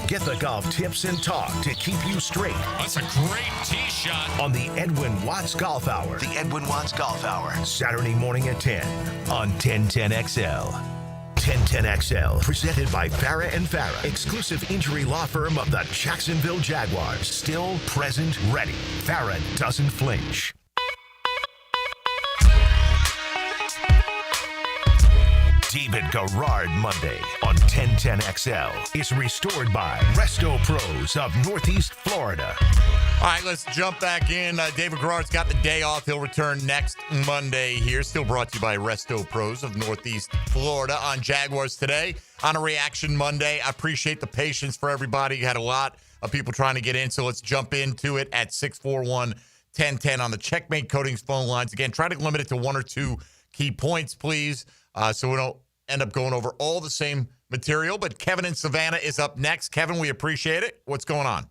Get the golf tips and talk to keep you straight. That's a great tee shot. On the Edwin Watts Golf Hour. The Edwin Watts Golf Hour. Saturday morning at 10 on 1010XL. 1010XL, presented by Farah and Farah, exclusive injury law firm of the Jacksonville Jaguars. Still, present, ready. Farah doesn't flinch. David Garrard Monday on 1010XL is restored by Resto Pros of Northeast Florida. All right, let's jump back in. David Garrard's got the day off. He'll return next Monday here. Still brought to you by Resto Pros of Northeast Florida on Jaguars Today on a Reaction Monday. I appreciate the patience for everybody. You had a lot of people trying to get in, so let's jump into it at 641-1010 on the Checkmate Coatings phone lines. Again, try to limit it to 1 or 2 key points, please, so we don't end up going over all the same material. But Kevin in Savannah is up next. Kevin, we appreciate it. What's going on?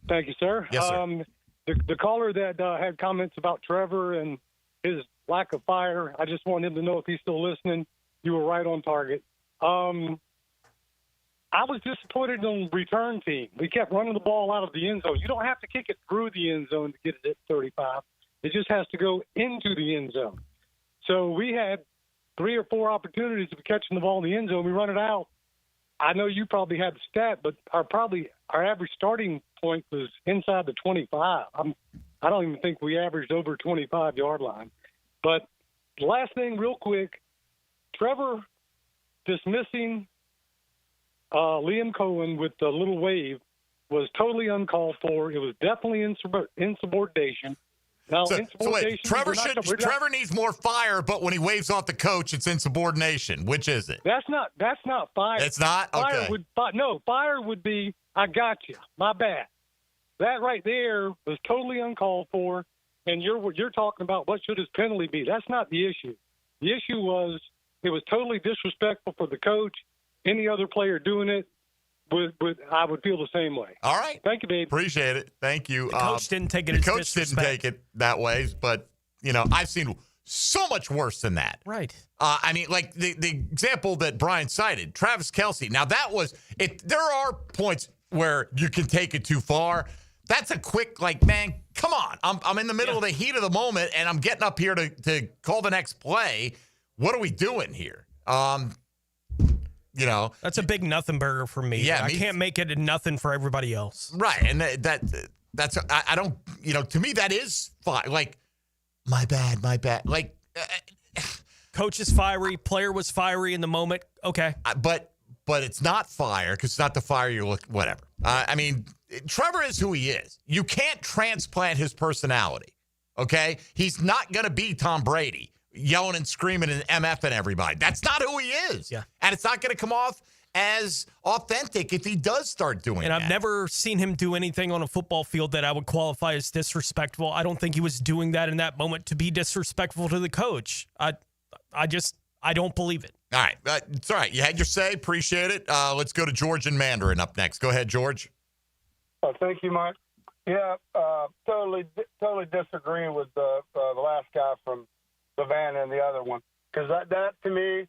Thank you, sir. Yes, sir. The caller that had comments about Trevor and his lack of fire, I just want him to know if he's still listening, you were right on target. I was disappointed on the return team. We kept running the ball out of the end zone. You don't have to kick it through the end zone to get it at 35. It just has to go into the end zone. So we had 3 or 4 opportunities of catching the ball in the end zone. We run it out. I know you probably had the stat, but our average starting point was inside the 25. I don't even think we averaged over 25-yard line. But the last thing, real quick, Trevor dismissing Liam Cohen with the little wave was totally uncalled for. It was definitely insubordination. Now, so wait, Trevor needs more fire, but when he waves off the coach, it's insubordination. Which is it? That's not fire. It's not? Okay. Fire would be, I got you. My bad. That right there was totally uncalled for, and you're talking about what should his penalty be. That's not the issue. The issue was it was totally disrespectful for the coach. Any other player doing it, I would feel the same way. All right. Thank you, babe. Appreciate it. Thank you. The coach didn't take it as disrespect. The coach didn't take it that way, but, I've seen so much worse than that. Right. I mean, like the example that Brian cited, Travis Kelce. Now, that was it. There are points where you can take it too far. That's a quick, man, come on. I'm in the middle of the heat of the moment, and I'm getting up here to call the next play. What are we doing here? That's a big nothing burger for me. Yeah, I can't make it a nothing for everybody else. Right, and that's I don't, to me that is fine. Like, my bad. Like, coach is fiery, player was fiery in the moment. Okay, but it's not fire because it's not the fire you look. Whatever. I mean, Trevor is who he is. You can't transplant his personality. Okay, he's not going to be Tom Brady, yelling and screaming and MFing everybody. That's not who he is. Yeah. And it's not going to come off as authentic if he does start doing and that. I've never seen him do anything on a football field that I would qualify as disrespectful. I don't think he was doing that in that moment to be disrespectful to the coach. I don't believe it. All right. It's all right. You had your say. Appreciate it. Let's go to George and Mandarin up next. Go ahead, George. Thank you, Mike. Yeah, totally disagreeing with the last guy from Savannah and the other one, because that to me,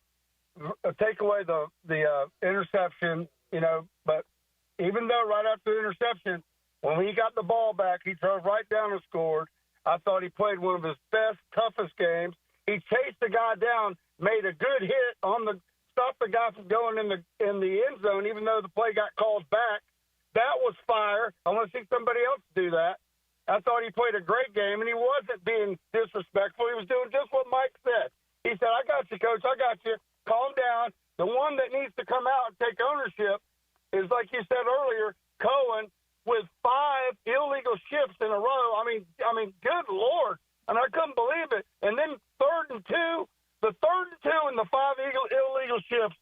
take away the interception, but even though right after the interception, when he got the ball back, he drove right down and scored. I thought he played one of his best, toughest games. He chased the guy down, made a good hit on stopped the guy from going in the end zone, even though the play got called back. That was fire. I want to see somebody else do that. I thought he played a great game, and he wasn't being disrespectful. He was doing just what Mike said. He said, I got you, Coach. I got you. Calm down. The one that needs to come out and take ownership is, like you said earlier, Cohen, with 5 illegal shifts in a row. I mean, good Lord. And I couldn't believe it. And then 3rd and 2, the 3rd and 2 and the 5 illegal shifts,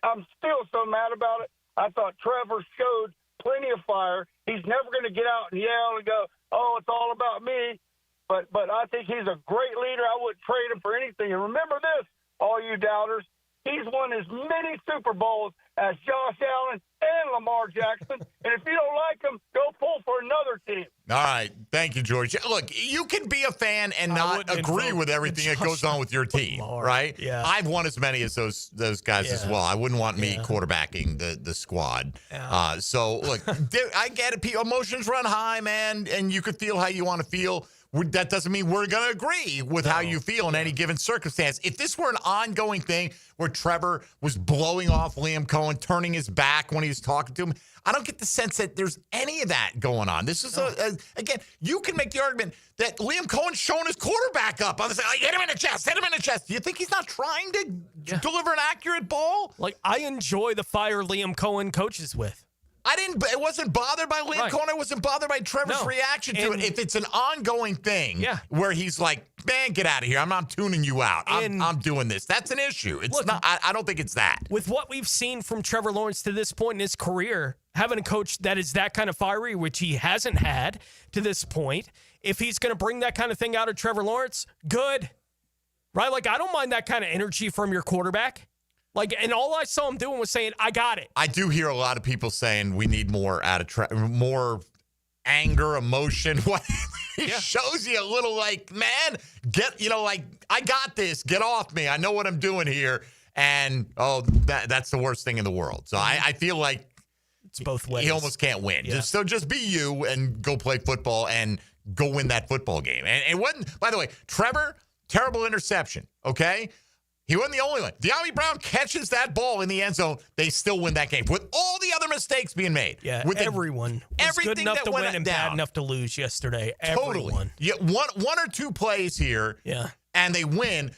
I'm still so mad about it. I thought Trevor showed plenty of fire. He's never going to get out and yell and go, oh, it's all about me. But I think he's a great leader. I wouldn't trade him for anything. And remember this, all you doubters, he's won as many Super Bowls as Josh Allen and Lamar Jackson. And if you don't like him, go pull for another team. All right. Thank you, George. Look, you can be a fan and not agree with everything that goes on with your team, right? Yeah. I've won as many as those guys as well. I wouldn't want me quarterbacking the squad. Yeah. So, look, I get it. Emotions run high, man, and you could feel how you want to feel. That doesn't mean we're going to agree with how you feel in any given circumstance. If this were an ongoing thing where Trevor was blowing off Liam Cohen, turning his back when he was talking to him, I don't get the sense that there's any of that going on. This is, again, you can make the argument that Liam Cohen's showing his quarterback up. I was like, hit him in the chest, hit him in the chest. Do you think he's not trying to deliver an accurate ball? Like, I enjoy the fire Liam Cohen coaches with. I wasn't bothered by Liam Cohen. I wasn't bothered by Trevor's reaction to it. If it's an ongoing thing where he's like, man, get out of here. I'm not tuning you out. I'm doing this. That's an issue. It's not. I don't think it's that. With what we've seen from Trevor Lawrence to this point in his career, having a coach that is that kind of fiery, which he hasn't had to this point, if he's going to bring that kind of thing out of Trevor Lawrence, good. Right? Like, I don't mind that kind of energy from your quarterback. Like, and all I saw him doing was saying, I got it. I do hear a lot of people saying we need more out of more anger, emotion. He shows you a little like, man, like, I got this. Get off me. I know what I'm doing here. And, that's the worst thing in the world. So I feel like it's both ways. He almost can't win. Yeah. Just be you and go play football and go win that football game. And when, by the way, Trevor, terrible interception, okay? He wasn't the only one. De'Ami Brown catches that ball in the end zone. They still win that game with all the other mistakes being made. Yeah, with everyone was good enough to win and bad enough to lose yesterday. Totally. Everyone. Yeah, one or two plays here, and they win.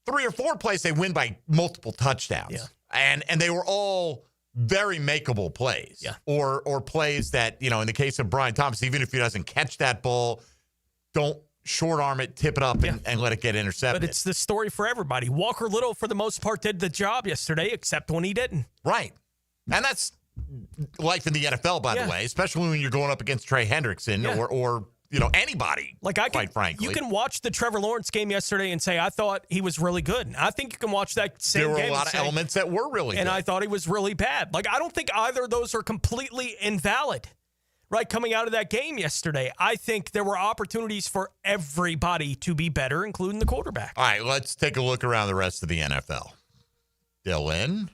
3 or 4 plays, they win by multiple touchdowns. Yeah. And they were all very makeable plays. Yeah. Or plays that, in the case of Brian Thomas, even if he doesn't catch that ball, don't short arm it, tip it up, and let it get intercepted. But it's the story for everybody. Walker Little, for the most part, did the job yesterday, except when he didn't. Right. And that's life in the NFL, by the way, especially when you're going up against Trey Hendrickson or anybody, quite frankly. You can watch the Trevor Lawrence game yesterday and say, I thought he was really good. I think you can watch that same game. There were a lot of elements that were really good. And I thought he was really bad. I don't think either of those are completely invalid. Right, coming out of that game yesterday, I think there were opportunities for everybody to be better, including the quarterback. All right, let's take a look around the rest of the NFL. Dylan,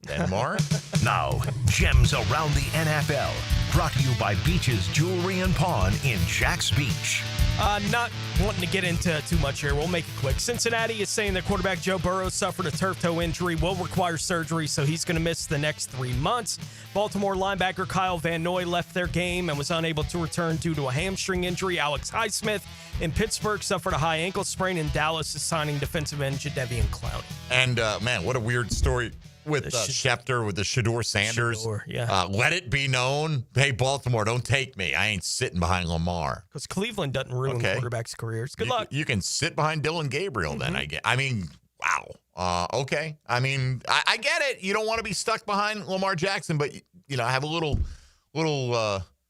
Denmark. Now, gems around the NFL. Brought to you by Beach's Jewelry and Pawn in Jax Beach. Not wanting to get into too much here. We'll make it quick. Cincinnati is saying that quarterback Joe Burrow suffered a turf toe injury, will require surgery, so he's going to miss the next 3 months. Baltimore linebacker Kyle Van Noy left their game and was unable to return due to a hamstring injury. Alex Highsmith in Pittsburgh suffered a high ankle sprain, and Dallas is signing defensive end Jadeveon Clowney. And, man, what a weird story with Schefter, with the Shedeur Sanders. Let it be known, hey, Baltimore, don't take me. I ain't sitting behind Lamar. Because Cleveland doesn't ruin quarterbacks' careers. Good luck. You can sit behind Dylan Gabriel then, I guess. I mean, wow. Okay. I mean, I get it. You don't want to be stuck behind Lamar Jackson, but, have a little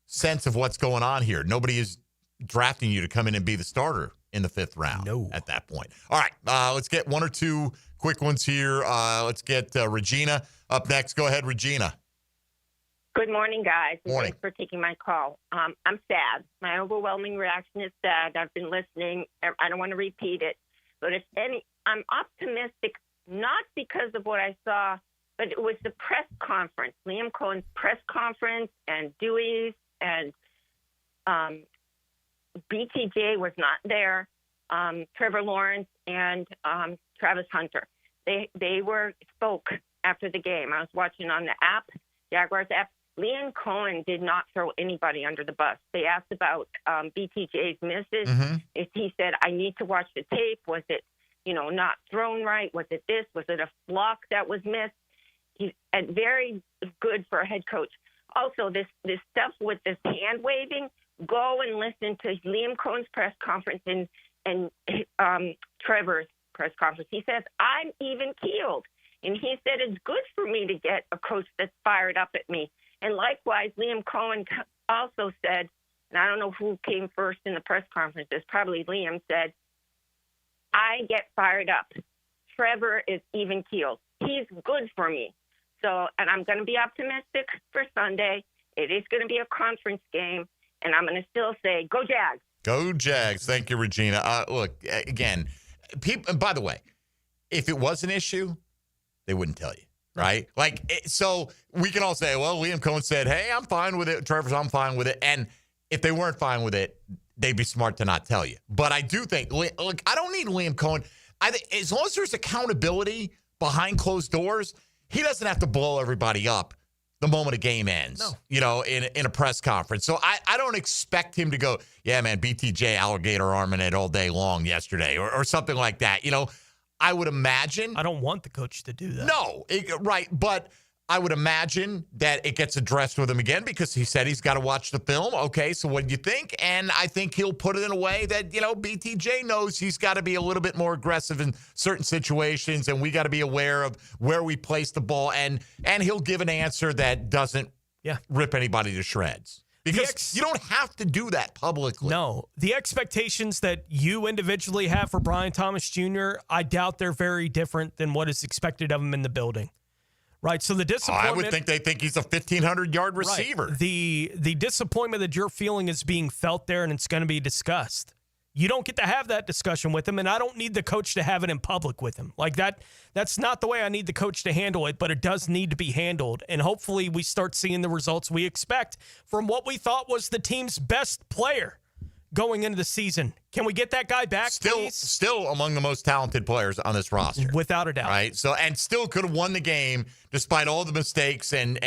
sense of what's going on here. Nobody is drafting you to come in and be the starter in the 5th round at that point. All right, let's get 1 or 2 quick ones here. Let's get Regina up next. Go ahead, Regina. Good morning, guys. Morning. Thanks for taking my call. I'm sad. My overwhelming reaction is sad. I've been listening. I don't want to repeat it. But I'm optimistic, not because of what I saw, but it was the press conference, Liam Cohen's press conference, and Dewey's, and BTJ was not there, Trevor Lawrence, and Travis Hunter. They spoke after the game. I was watching on the app, Jaguars app. Liam Cohen did not throw anybody under the bus. They asked about BTJ's misses. Mm-hmm. He said, I need to watch the tape. Was it, not thrown right? Was it this? Was it a block that was missed? He's very good for a head coach. Also, this stuff with this hand waving, go and listen to Liam Cohen's press conference and Trevor's press conference. He says, I'm even keeled. And he said, it's good for me to get a coach that's fired up at me. And likewise, Liam Cohen also said, and I don't know who came first in the press conference, it's probably Liam, said, I get fired up. Trevor is even keeled. He's good for me. So, and I'm going to be optimistic for Sunday. It is going to be a conference game, and I'm going to still say, go Jags. Go Jags. Thank you, Regina. Look, again, people. By the way, if it was an issue, they wouldn't tell you, right? So we can all say, well, Liam Cohen said, hey, I'm fine with it. Trevor's, I'm fine with it. And if they weren't fine with it, they'd be smart to not tell you. But I do think, look, I don't need Liam Cohen. I think as long as there's accountability behind closed doors, he doesn't have to blow everybody up the moment a game ends, in a press conference. So I don't expect him to go, yeah, man, BTJ alligator arming it all day long yesterday or something like that. I would imagine. I don't want the coach to do that. No, right. But I would imagine that it gets addressed with him again because he said he's got to watch the film. Okay, so what do you think? And I think he'll put it in a way that, BTJ knows he's got to be a little bit more aggressive in certain situations, and we got to be aware of where we place the ball. And he'll give an answer that doesn't rip anybody to shreds. Because you don't have to do that publicly. No. The expectations that you individually have for Brian Thomas Jr., I doubt they're very different than what is expected of him in the building. Right, so the disappointment... I would think they think he's a 1,500-yard receiver. Right. The disappointment that you're feeling is being felt there, and it's going to be discussed. You don't get to have that discussion with him, and I don't need the coach to have it in public with him. Like that's not the way I need the coach to handle it, but it does need to be handled. And hopefully we start seeing the results we expect from what we thought was the team's best player going into the season. Can we get that guy back, please? Still among the most talented players on this roster. Without a doubt. Right? So, and still could have won the game despite all the mistakes and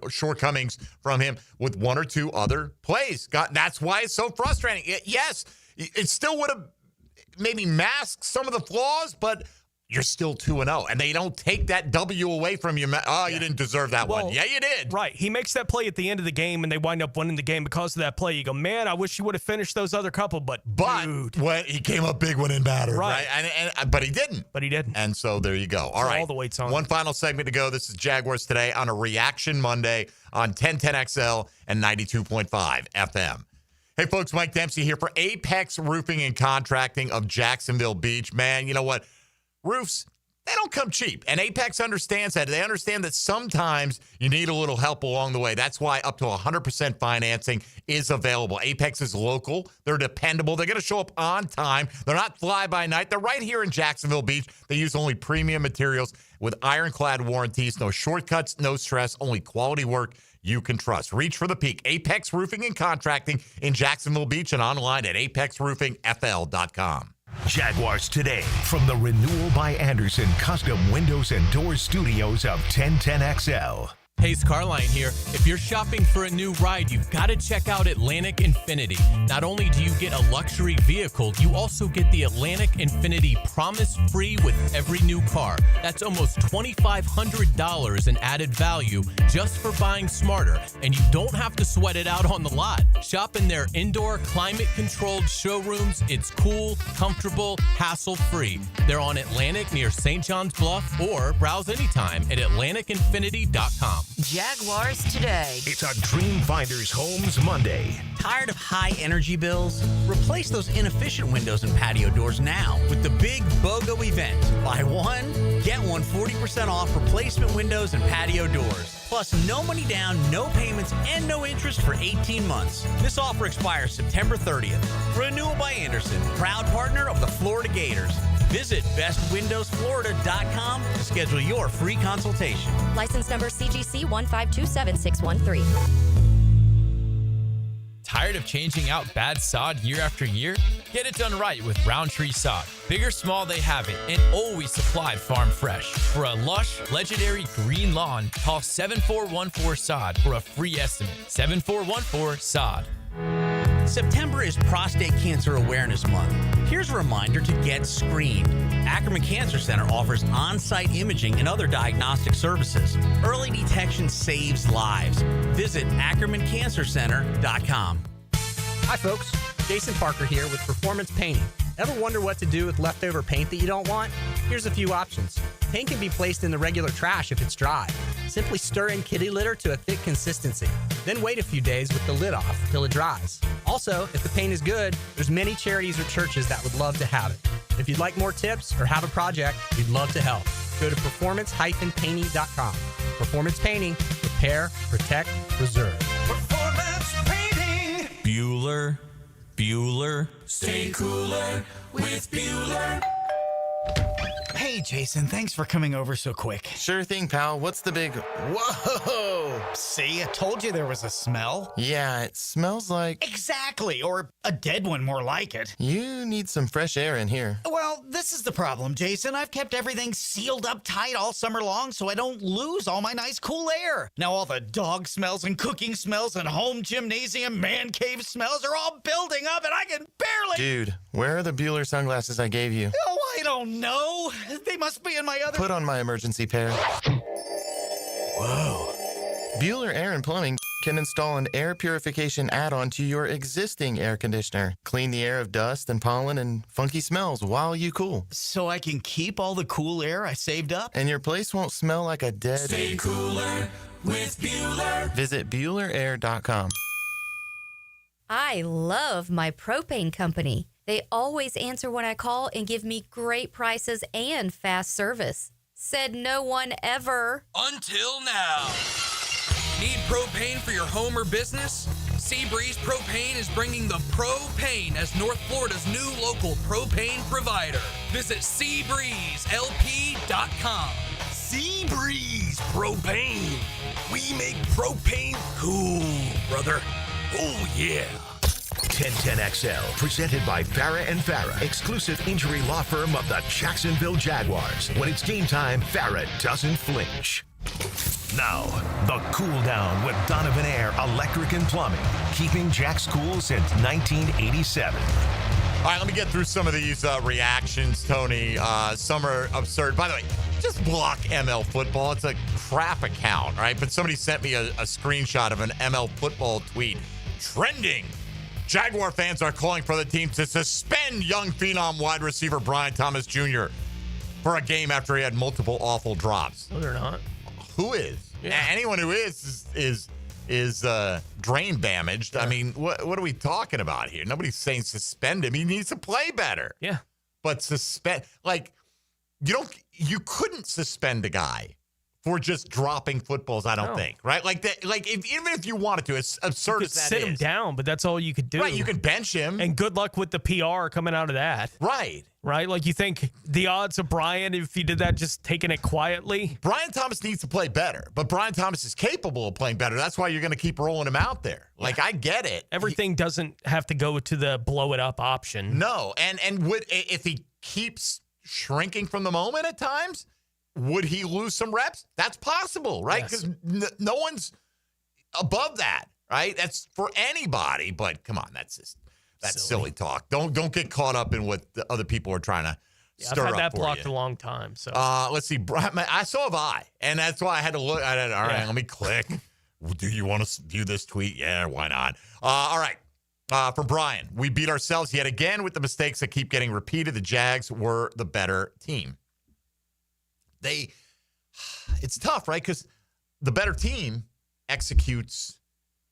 shortcomings from him with one or two other plays. That's why it's so frustrating. Yes, it still would have maybe masked some of the flaws, but you're still 2-0, and they don't take that W away from you. You didn't deserve that one. Yeah, you did. Right. He makes that play at the end of the game, and they wind up winning the game because of that play. You go, man, I wish you would have finished those other couple, but dude. When he came up big when in battered, right? But he didn't. And so there you go. All right. All the weight's on. One final segment to go. This is Jaguars Today on a Reaction Monday on 1010XL and 92.5 FM. Hey, folks, Mike Dempsey here for Apex Roofing and Contracting of Jacksonville Beach. Man, you know what? Roofs, they don't come cheap. And Apex understands that. They understand that sometimes you need a little help along the way. That's why up to 100% financing is available. Apex is local. They're dependable. They're going to show up on time. They're not fly-by-night. They're right here in Jacksonville Beach. They use only premium materials with ironclad warranties. No shortcuts, no stress, only quality work you can trust. Reach for the peak. Apex Roofing and Contracting in Jacksonville Beach and online at apexroofingfl.com. Jaguars Today from the Renewal by Anderson Custom Windows and Doors Studios of 1010XL. Hey, Scarline here. If you're shopping for a new ride, you've got to check out Atlantic Infinity. Not only do you get a luxury vehicle, you also get the Atlantic Infinity Promise Free with every new car. That's almost $2,500 in added value just for buying smarter, and you don't have to sweat it out on the lot. Shop in their indoor climate-controlled showrooms. It's cool, comfortable, hassle-free. They're on Atlantic near St. John's Bluff, or browse anytime at atlanticinfinity.com. Jaguars Today. It's a Dream Finders Homes Monday. Tired of high energy bills? Replace those inefficient windows and patio doors now with the big BOGO event. Buy one, get one 40% off replacement windows and patio doors. Plus, no money down, no payments, and no interest for 18 months. This offer expires September 30th. Renewal by Anderson, proud partner of the Florida Gators. Visit bestwindowsflorida.com to schedule your free consultation. License number CGC 1527613. Tired of changing out bad sod year after year? Get it done right with Roundtree Sod. Big or small, they have it, and always supplied farm fresh. For a lush, legendary green lawn, call 7414-SOD for a free estimate. 7414-SOD. September is Prostate Cancer Awareness Month. Here's a reminder to get screened. Ackerman Cancer Center offers on-site imaging and other diagnostic services. Early detection saves lives. Visit AckermanCancerCenter.com. Hi, folks. Jason Parker here with Performance Painting. Ever wonder what to do with leftover paint that you don't want? Here's a few options. Paint can be placed in the regular trash if it's dry. Simply stir in kitty litter to a thick consistency. Then wait a few days with the lid off till it dries. Also, if the paint is good, there's many charities or churches that would love to have it. If you'd like more tips or have a project, we'd love to help. Go to performance-painting.com. Performance Painting. Repair, protect, preserve. Performance painting. Bueller. Stay cooler with Bueller. Hey, Jason, thanks for coming over so quick. Sure thing, pal. What's the big... Whoa! See, I told you there was a smell. Yeah, it smells like... Exactly, or a dead one more like it. You need some fresh air in here. Well, this is the problem, Jason. I've kept everything sealed up tight all summer long so I don't lose all my nice cool air. Now all the dog smells and cooking smells and home gymnasium man cave smells are all building up and I can barely... Dude, where are the Bueller sunglasses I gave you? Oh, I don't know. They must be in my other... Put on my emergency pair. Whoa. Bueller Air and Plumbing can install an air purification add-on to your existing air conditioner. Clean the air of dust and pollen and funky smells while you cool. So I can keep all the cool air I saved up? And your place won't smell like a dead... Stay cooler with Bueller. Visit BuellerAir.com. I love my propane company. They always answer when I call and give me great prices and fast service. Said no one ever. Until now. Need propane for your home or business? Seabreeze Propane is bringing the propane as North Florida's new local propane provider. Visit SeabreezeLP.com. Seabreeze Propane. We make propane cool, brother. Oh, yeah. 1010XL, presented by Farah and Farah, exclusive injury law firm of the Jacksonville Jaguars. When it's game time, Farah doesn't flinch. Now, the cool down with Donovan Air Electric and Plumbing, keeping Jack's cool since 1987. All right, let me get through some of these reactions, Tony. Some are absurd. By the way, just block ML Football. It's a crap account, right? But somebody sent me a screenshot of an ML Football tweet. Trending. Jaguar fans are calling for the team to suspend young phenom wide receiver Brian Thomas Jr. for a game after he had multiple awful drops. No, they're not. Who is? Yeah. Anyone who is drain damaged. Yeah. I mean, what are we talking about here? Nobody's saying suspend him. He needs to play better. Yeah. But you couldn't suspend a guy for just dropping footballs, I don't think, right? Like that, even if you wanted to, it's absurd you as that sit him down, but that's all you could do. Right, you could bench him. And good luck with the PR coming out of that. Right. Right? Like, you think the odds of Brian, if he did that, just taking it quietly? Brian Thomas needs to play better, but Brian Thomas is capable of playing better. That's why you're going to keep rolling him out there. Like, I get it. Everything doesn't have to go to the blow it up option. No, and if he keeps shrinking from the moment at times, would he lose some reps? That's possible, right? Because no one's above that, right? That's for anybody. But come on, that's silly talk. Don't get caught up in what the other people are trying to stir up. I've had that for blocked you. a long time. So let's see. I saw a Vi, and that's why I had to look. All right, let me click. Do you want to view this tweet? Yeah, why not? All right. For Brian, we beat ourselves yet again with the mistakes that keep getting repeated. The Jags were the better team. It's tough, right? Because the better team executes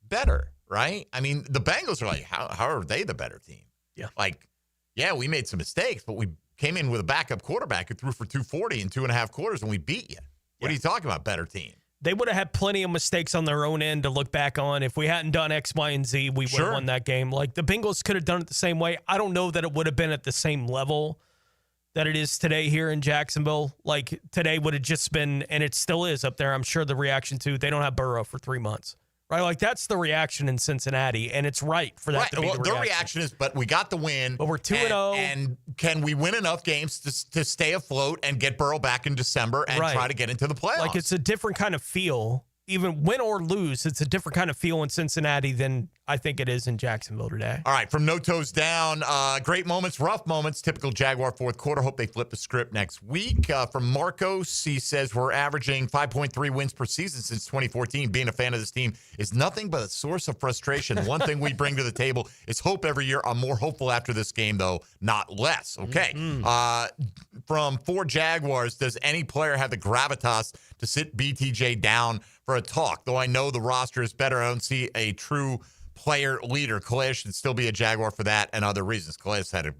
better, right? I mean, the Bengals are like, how are they the better team? Yeah. Like, yeah, we made some mistakes, but we came in with a backup quarterback who threw for 240 in 2.5 quarters, and we beat you. What are you talking about, better team? They would have had plenty of mistakes on their own end to look back on. If we hadn't done X, Y, and Z, we would have won that game. Like, the Bengals could have done it the same way. I don't know that it would have been at the same level that it is today here in Jacksonville. Like, today would have just been, and it still is up there, I'm sure, the reaction to they don't have Burrow for 3 months. Right? Like, that's the reaction in Cincinnati, and it's right for that to be the reaction. Their reaction is, but we got the win. But we're 2-0. And can we win enough games to stay afloat and get Burrow back in December and try to get into the playoffs? Like, it's a different kind of feel. Even win or lose, it's a different kind of feel in Cincinnati than I think it is in Jacksonville today. All right, from no toes down, great moments, rough moments, typical Jaguar fourth quarter. Hope they flip the script next week. From Marcos, he says, we're averaging 5.3 wins per season since 2014. Being a fan of this team is nothing but a source of frustration. One thing we bring to the table is hope every year. I'm more hopeful after this game, though, not less. Okay. From 4 Jaguars, does any player have the gravitas to sit BTJ down for a talk? Though I know the roster is better, I don't see a true player leader. Calais should still be a Jaguar for that and other reasons. Calais had a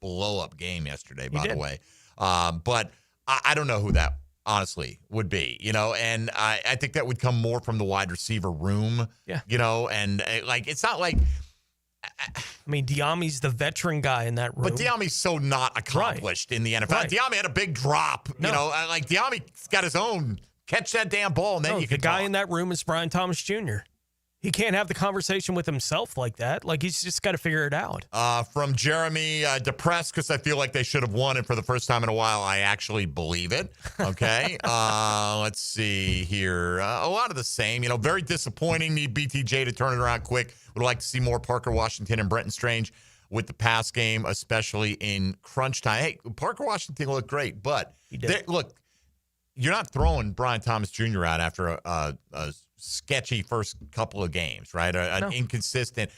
blow-up game yesterday, by the way. But I don't know who that, honestly, would be, and I think that would come more from the wide receiver room, and it's not like, I mean, Diami's the veteran guy in that room. But Diami's so not accomplished in the NFL. Right. Diami had a big drop. Diami's got his own. Catch that damn ball, and then you can the guy in that room is Brian Thomas Jr. He can't have the conversation with himself like that. Like, he's just got to figure it out. From Jeremy, depressed because I feel like they should have won, and for the first time in a while, I actually believe it. Okay. Let's see here. A lot of the same. Very disappointing. Need BTJ to turn it around quick. Would like to see more Parker Washington and Brenton Strange with the pass game, especially in crunch time. Hey, Parker Washington looked great, but look, you're not throwing Brian Thomas Jr. out after a sketchy first couple of games, right? An inconsistent.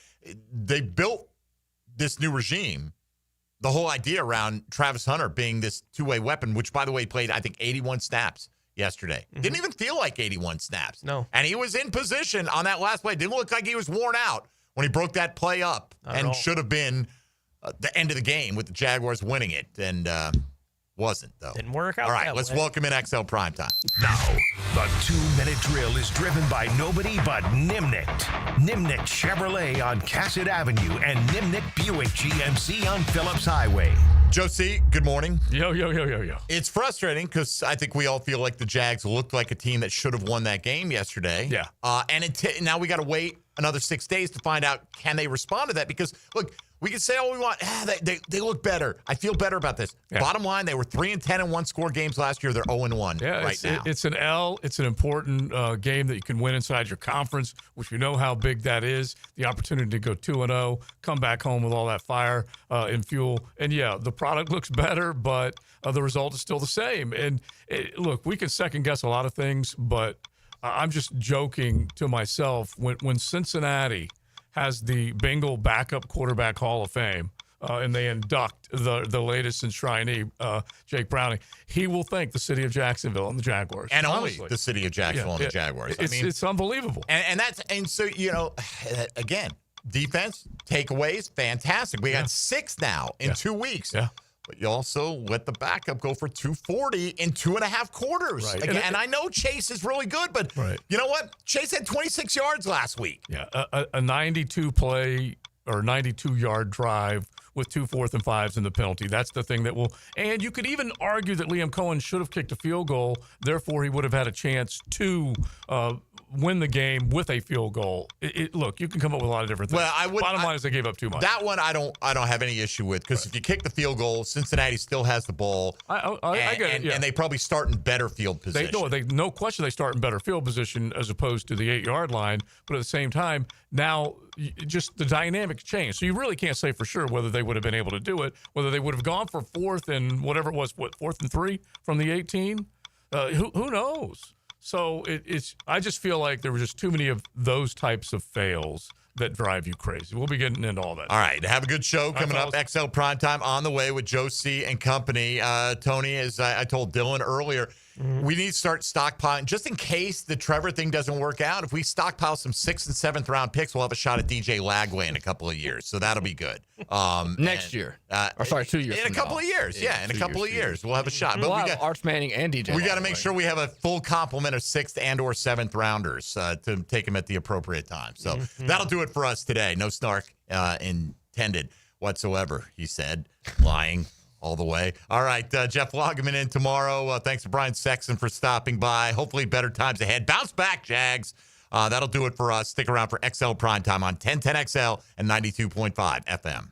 They built this new regime, the whole idea around Travis Hunter being this two-way weapon, which, by the way, played, I think, 81 snaps yesterday. Didn't even feel like 81 snaps. No. And he was in position on that last play. Didn't look like he was worn out when he broke that play up and should have been the end of the game with the Jaguars winning it. And Wasn't, though. Didn't work out. All right, that let's way. welcome in XL Primetime. Now, the 2-minute drill is driven by nobody but Nimnik. Nimnik Chevrolet on Cassett Avenue and Nimnik Buick GMC on Phillips Highway. Joe C., good morning. Yo. It's frustrating because I think we all feel like the Jags looked like a team that should have won that game yesterday. Yeah. Now we got to wait another 6 days to find out, can they respond to that? Because, look, we can say all we want. They look better. I feel better about this. Yeah. Bottom line, they were 3-10 in one-score games last year. They're 0-1 right now. It's an L. It's an important game that you can win inside your conference, which you know how big that is. The opportunity to go 2-0, come back home with all that fire and fuel. And, yeah, the product looks better, but the result is still the same. And, look, we can second-guess a lot of things, but I'm just joking to myself when Cincinnati has the Bengal backup quarterback Hall of Fame, and they induct the latest enshrinee, Jake Browning. He will thank the city of Jacksonville and the Jaguars. And honestly. only the city of Jacksonville and the Jaguars. It's unbelievable. And so, again, defense, takeaways, fantastic. We got 6 now in 2 weeks. Yeah. But you also let the backup go for 240 in 2.5 quarters. Right. Again, and I know Chase is really good, but you know what? Chase had 26 yards last week. Yeah, a 92-play or 92-yard drive with 2 4th and 5s in the penalty. That's the thing that will – and you could even argue that Liam Cohen should have kicked a field goal. Therefore, he would have had a chance to win the game with a field goal. Look, you can come up with a lot of different things. Well, Bottom line is they gave up too much. That one I don't have any issue with because if you kick the field goal, Cincinnati still has the ball. I get it, yeah. And they probably start in better field position. No question they start in better field position as opposed to the 8-yard line. But at the same time, now just the dynamic changed. So you really can't say for sure whether they would have been able to do it, whether they would have gone for 4th and whatever it was, 4th and 3 from the 18. Who knows? So I just feel like there were just too many of those types of fails that drive you crazy. We'll be getting into all that. All right. Have a good show coming up. XL Primetime on the way with Joe C. and company. Tony, as I told Dylan earlier, we need to start stockpiling just in case the Trevor thing doesn't work out. If we stockpile some 6th and 7th round picks, we'll have a shot at DJ Lagway in a couple of years. So that'll be good. Next year. 2 years. In a couple of years. Yeah, in a couple of years. We'll have a shot. We'll have Arch Manning and DJ We got to Lagway. make sure we have a full complement of 6th and or 7th rounders to take them at the appropriate time. So that'll do it for us today. No snark intended whatsoever, he said, lying all the way. All right, Jeff Loggeman in tomorrow. Thanks to Brian Sexton for stopping by. Hopefully better times ahead. Bounce back, Jags. That'll do it for us. Stick around for XL Primetime on 1010XL and 92.5 FM.